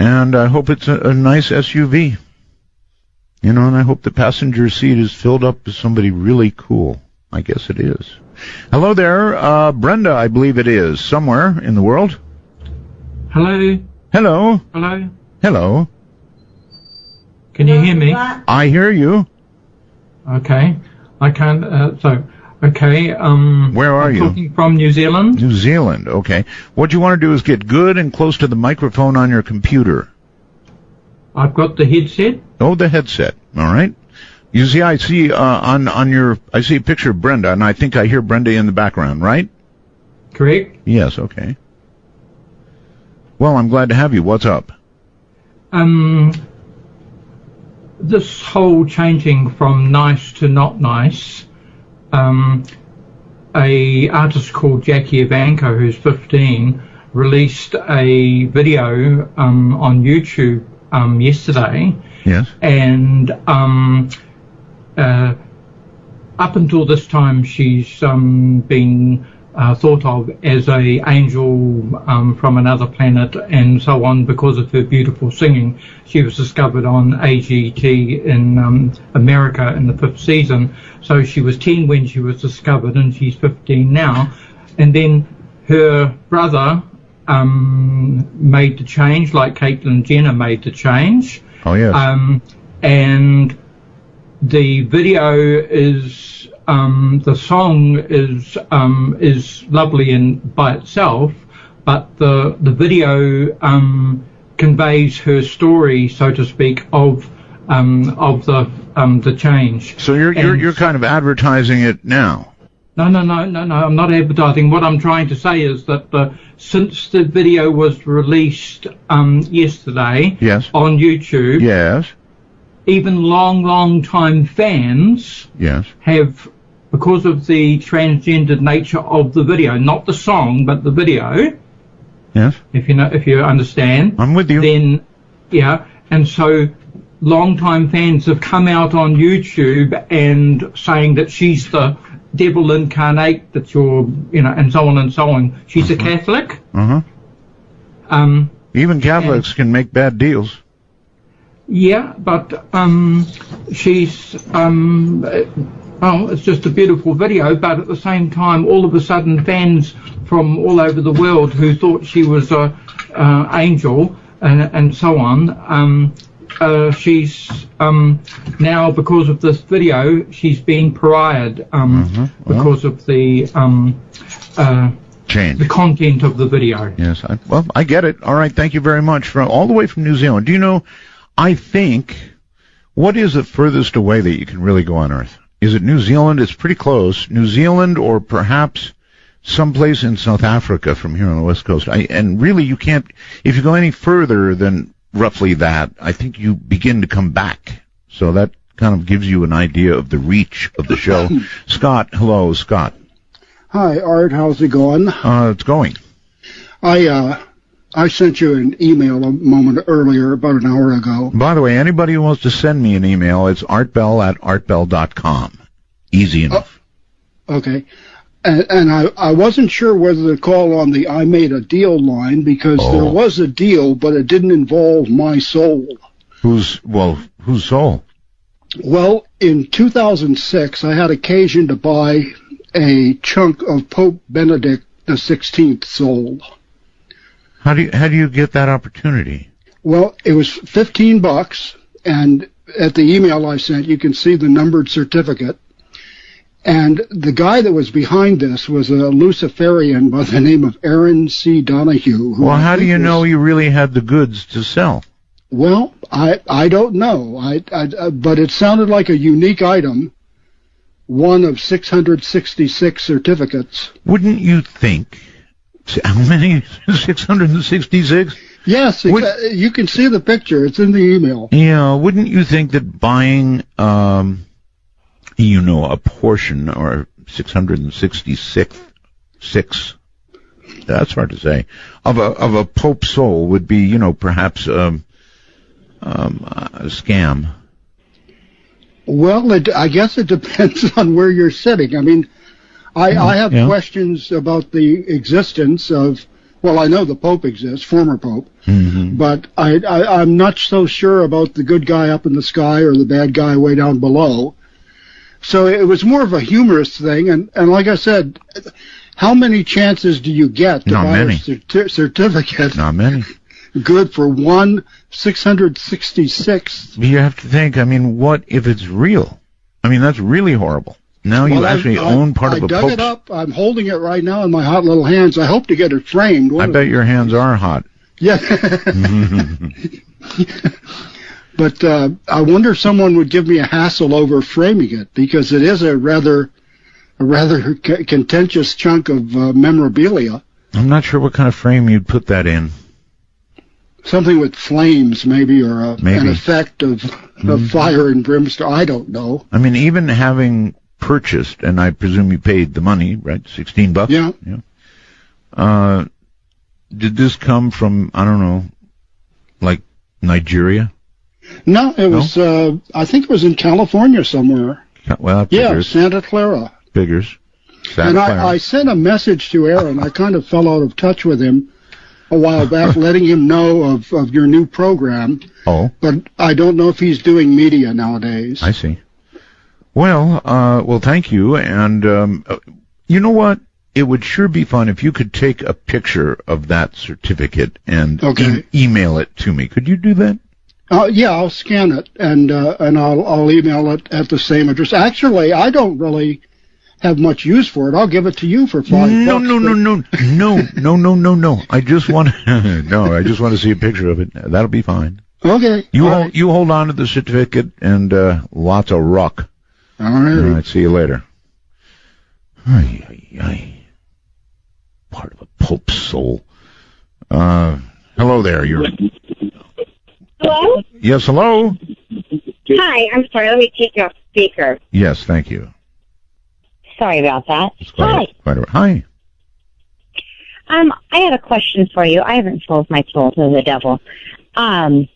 and I hope it's a nice SUV. And I hope the passenger seat is filled up with somebody really cool. I guess it is. Hello there, Brenda, I believe it is, somewhere in the world. Hello. Hello. Hello. Hello. Can you hear me? I hear you. Okay. I can't, okay. Where are you? Talking from New Zealand. New Zealand, okay. What you want to do is get good and close to the microphone on your computer. I've got the headset. Oh, the headset. All right. You see, I see I see a picture of Brenda, and I think I hear Brenda in the background, right? Correct. Yes, okay. Well, I'm glad to have you. What's up? This whole changing from nice to not nice, a artist called Jackie Evanko, who's 15, released a video on YouTube yesterday. Yes. And up until this time, she's been thought of as a angel from another planet and so on because of her beautiful singing. She was discovered on AGT in America in the 5th season. So she was 10 when she was discovered, and she's 15 now. And then her brother made the change, like Caitlyn Jenner made the change. Oh, yes. And the video is, the song is lovely by itself, but the video conveys her story, so to speak, of the change. So you're kind of advertising it now. No, I'm not advertising. What I'm trying to say is that since the video was released yesterday on YouTube, even long time fans have, because of the transgendered nature of the video, not the song, but the video, if you understand. I'm with you. Then, and so long-time fans have come out on YouTube and saying that she's the devil incarnate, that you're, and so on and so on. She's a Catholic. Even Catholics can make bad deals. Yeah, but she's it's just a beautiful video. But at the same time, all of a sudden, fans from all over the world who thought she was a angel and so on. She's now, because of this video, she's being pariahed because of the change, the content of the video. Yes, I get it. All right, thank you very much. All the way from New Zealand. Do you know, I think What is the furthest away that you can really go on Earth? Is it New Zealand? It's pretty close. New Zealand, or perhaps someplace in South Africa from here on the West Coast. And really, you can't, if you go any further than roughly that, I think you begin to come back. So that kind of gives you an idea of the reach of the show. Scott, hello, Scott. Hi, Art. How's it going? It's going. I sent you an email a moment earlier, about an hour ago. By the way, anybody who wants to send me an email, it's artbell@artbell.com. Easy enough. Okay. And I wasn't sure whether to call on the I made a deal line, because there was a deal, but it didn't involve my soul. Whose soul? Well, in 2006, I had occasion to buy a chunk of Pope Benedict XVI soul. How do you get that opportunity? Well, it was $15, and at the email I sent, you can see the numbered certificate. And the guy that was behind this was a Luciferian by the name of Aaron C. Donahue. Well, how do you know you really had the goods to sell? Well, I don't know. But it sounded like a unique item, one of 666 certificates. Wouldn't you think? How many? 666? Yes, you can see the picture. It's in the email. Yeah, wouldn't you think that buying, a portion, or 666, that's hard to say, of a Pope soul would be, perhaps a scam? Well, I guess it depends on where you're sitting. I mean, I have questions about the existence of, well, I know the Pope exists, former Pope, but I'm not so sure about the good guy up in the sky or the bad guy way down below. So it was more of a humorous thing, and like I said, how many chances do you get to buy a certificate? Not many. Good for 666. You have to think, what if it's real? That's really horrible. Now you actually own part of a Pope. I dug it up. I'm holding it right now in my hot little hands. I hope to get it framed. I bet your hands are hot. Yeah. But I wonder if someone would give me a hassle over framing it, because it is a rather contentious chunk of memorabilia. I'm not sure what kind of frame you'd put that in. Something with flames, maybe, or an effect of fire and brimstone. I don't know. Even having purchased, and I presume you paid the money, right? $16? Yeah. Did this come from, I don't know, like Nigeria? No, it was, I think it was in California somewhere. Well, that figures. Yeah, Santa Clara. Figures. I sent a message to Aaron. I kind of fell out of touch with him a while back, letting him know of your new program. Oh. But I don't know if he's doing media nowadays. I see. Well, thank you. And you know what? It would sure be fun if you could take a picture of that certificate and email it to me. Could you do that? Yeah, I'll scan it and I'll email it at the same address. Actually, I don't really have much use for it. I'll give it to you for $5. No. I just want to see a picture of it. That'll be fine. Okay. You hold on to the certificate and lots of rock. All right. All right. See you later. Part of a Pope's soul. Hello there. Hello? Yes, hello? Hi, I'm sorry. Let me take you off speaker. Yes, thank you. Sorry about that. Hi. Hi. I had a question for you. I haven't sold my soul to the devil. I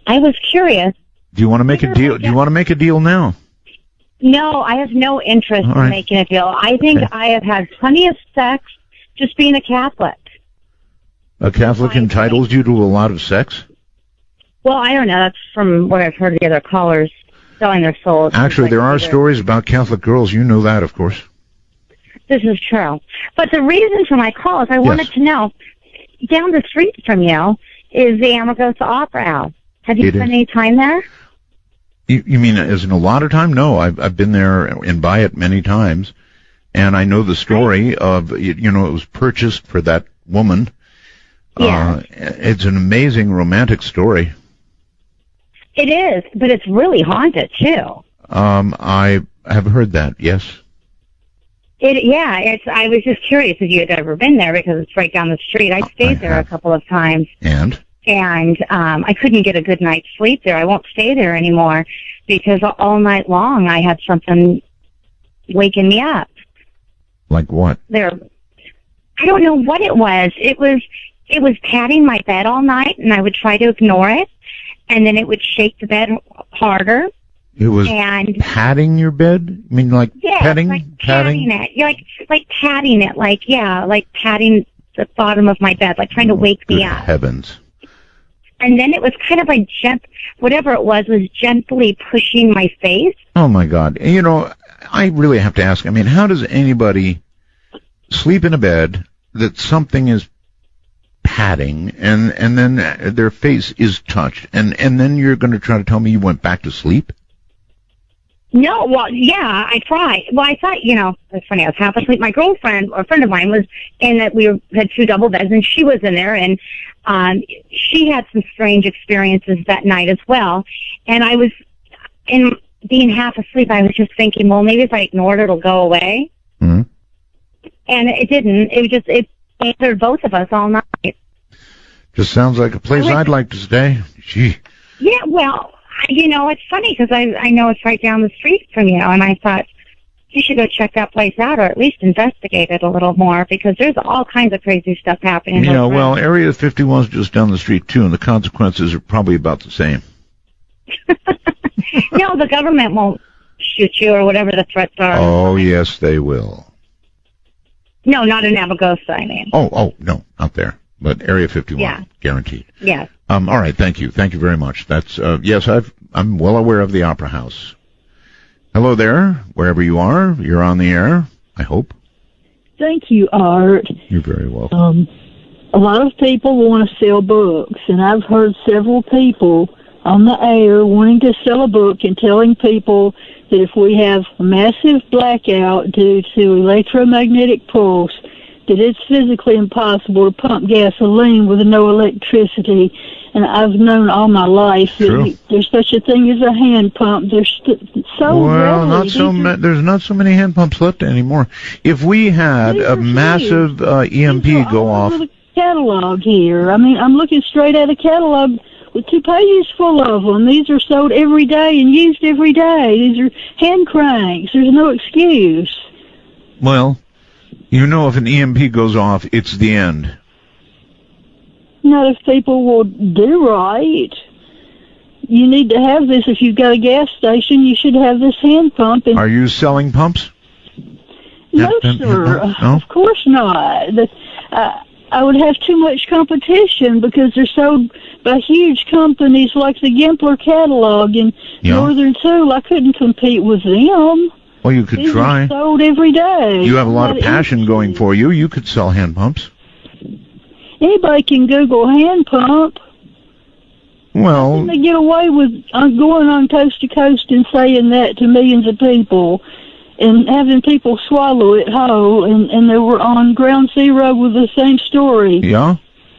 was curious. Do you want to make a deal? Do you want to make a deal now? No, I have no interest in making a deal. I think I have had plenty of sex just being a Catholic. A Catholic entitles you to a lot of sex? Well, I don't know. That's from what I've heard of the other callers selling their souls. Actually, there are stories about Catholic girls. You know that, of course. This is true. But the reason for my call is I wanted to know, down the street from you is the Amargosa Opera House. Have you spent any time there? You mean as in a lot of time? No, I've been there and by it many times. And I know the story of, it was purchased for that woman. Yeah. It's an amazing romantic story. It is, but it's really haunted too. I have heard that. Yes. I was just curious if you had ever been there because it's right down the street. I stayed there a couple of times. And I couldn't get a good night's sleep there. I won't stay there anymore because all night long I had something waking me up. Like what? I don't know what it was. It was patting my bed all night, and I would try to ignore it, and then it would shake the bed harder. It was patting your bed? I mean, like petting? Like patting it. Like patting it. Like patting the bottom of my bed, like trying to wake me up. Heavens. And then it was kind of like whatever it was gently pushing my face. Oh, my God. You know, I really have to ask, I mean, how does anybody sleep in a bed that something is patting and then their face is touched and then you're going to try to tell me you went back to sleep? No, well, yeah, I tried. Well, I thought, it's funny, I was half asleep. My girlfriend, or a friend of mine, was in that we had 2 double beds, and she was in there, and she had some strange experiences that night as well. And I was, in being half asleep, I was just thinking, well, maybe if I ignored it, it'll go away. Mm-hmm. And it didn't. It bothered both of us all night. Just sounds like a place I'd like to stay. Gee. Yeah, well, it's funny because I know it's right down the street from you, and I thought you should go check that place out or at least investigate it a little more because there's all kinds of crazy stuff happening. Yeah, well, Area 51 is just down the street, too, and the consequences are probably about the same. No, the government won't shoot you or whatever the threats are. Oh, yes, they will. No, not in Navagosa, I mean. Oh, no, not there. But Area 51, guaranteed. Yeah. All right, thank you. Thank you very much. That's, yes, I'm well aware of the Opera House. Hello there, wherever you are. You're on the air, I hope. Thank you, Art. You're very welcome. A lot of people want to sell books, and I've heard several people on the air wanting to sell a book and telling people that if we have a massive blackout due to electromagnetic pulse, that it's physically impossible to pump gasoline with no electricity. And I've known all my life that there's such a thing as a hand pump. There's there's not so many hand pumps left anymore. If we had a massive EMP go off, the catalog here. I mean, I'm looking straight at a catalog with 2 pages full of them. These are sold every day and used every day. These are hand cranks. There's no excuse. Well, if an EMP goes off, it's the end. Not if people will do right. You need to have this. If you've got a gas station, you should have this hand pump. Are you selling pumps? No, sir. No? Of course not. I would have too much competition because they're sold by huge companies like the Gimpler catalog and Northern Tool. I couldn't compete with them. Well, you could try. Are sold every day. You have a lot of passion going for you. You could sell hand pumps. Anybody can Google hand pump. Well, how can they get away with going on coast to coast and saying that to millions of people and having people swallow it whole? And they were on Ground Zero with the same story. Yeah.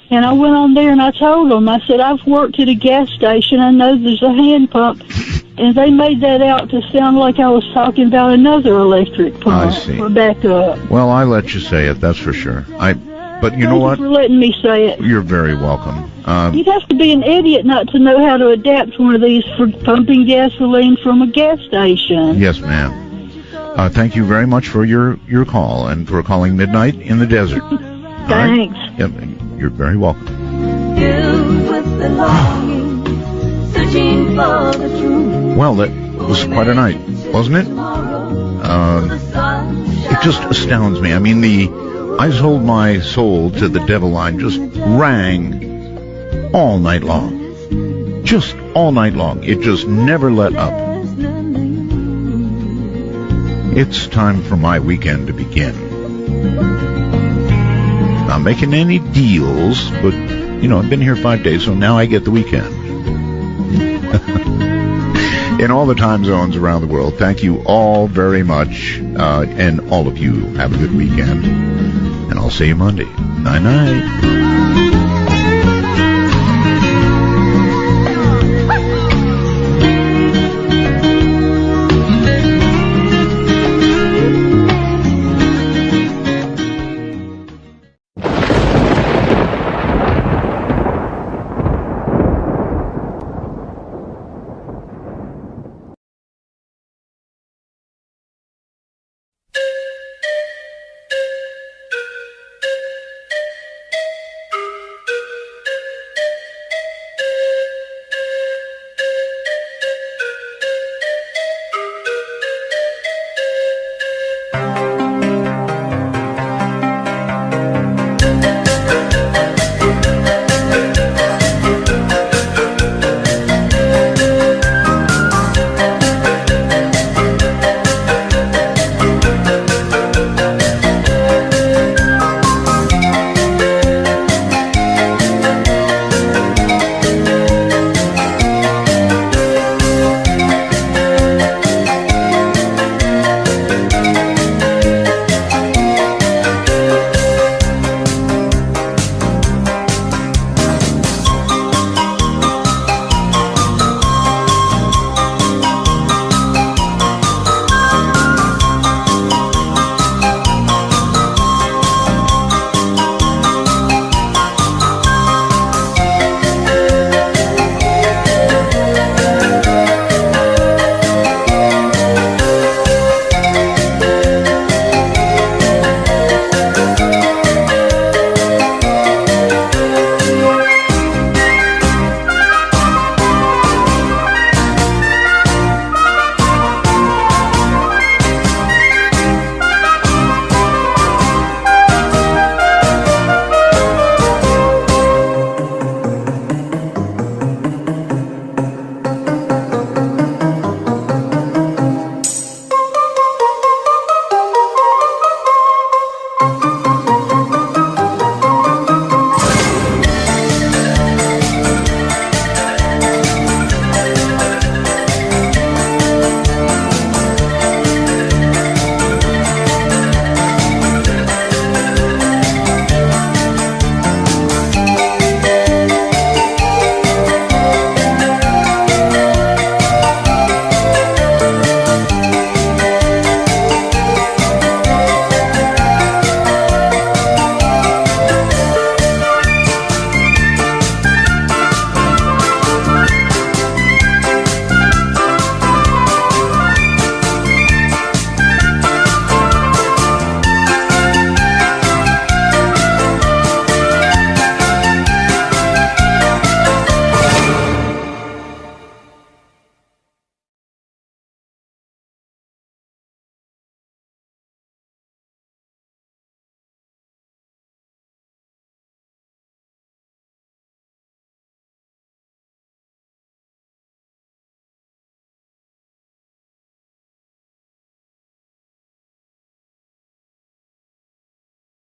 And I went on there and I told them, I said, I've worked at a gas station. I know there's a hand pump. And they made that out to sound like I was talking about another electric pump. I see. For backup. Well, I let you say it, that's for sure. But you know what? Thank you for letting me say it. You're very welcome. You'd have to be an idiot not to know how to adapt one of these for pumping gasoline from a gas station. Yes, ma'am. Thank you very much for your call and for calling Midnight in the Desert. Thanks. Right? Yep, you're very welcome. Well, that was quite a night, wasn't it? It just astounds me. I mean, I sold my soul to the devil line just rang all night long. Just all night long. It just never let up. It's time for my weekend to begin. Not making any deals, but, I've been here 5 days, so now I get the weekend. In all the time zones around the world, thank you all very much, and all of you have a good weekend. And I'll see you Monday. Night-night.